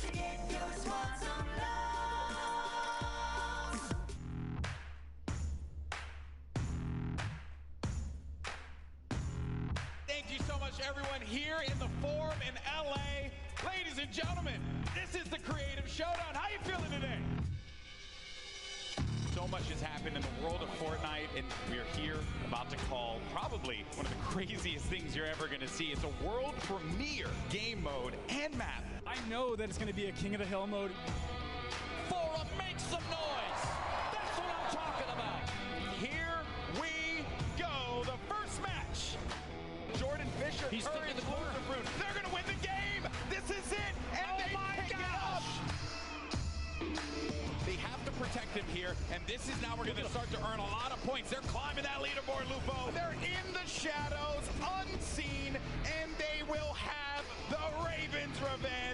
M: to get your squad some love.
T: Thank you so much, everyone, here in the Forum in LA. Ladies and gentlemen, this is the Creative Showdown. How you feeling today?
D: So
T: So much has happened in the world of Fortnite, and we are here about to call probably one of the craziest things you're ever going to see. It's a world premiere game mode and map.
U: I know that it's going to be a King of the Hill mode.
T: Forum, make some noise! That's what I'm talking about. Here we go. The first match. Jordan Fisher,
U: He's
T: Courage,
U: in the corner.
T: Rune. They're going to win the game. This is it. And they pick it up. They have to protect him here, and this is now we're going to start to earn a lot of points. They're climbing that leaderboard, Lupo. They're in the shadows, unseen, and they will have the Ravens' revenge.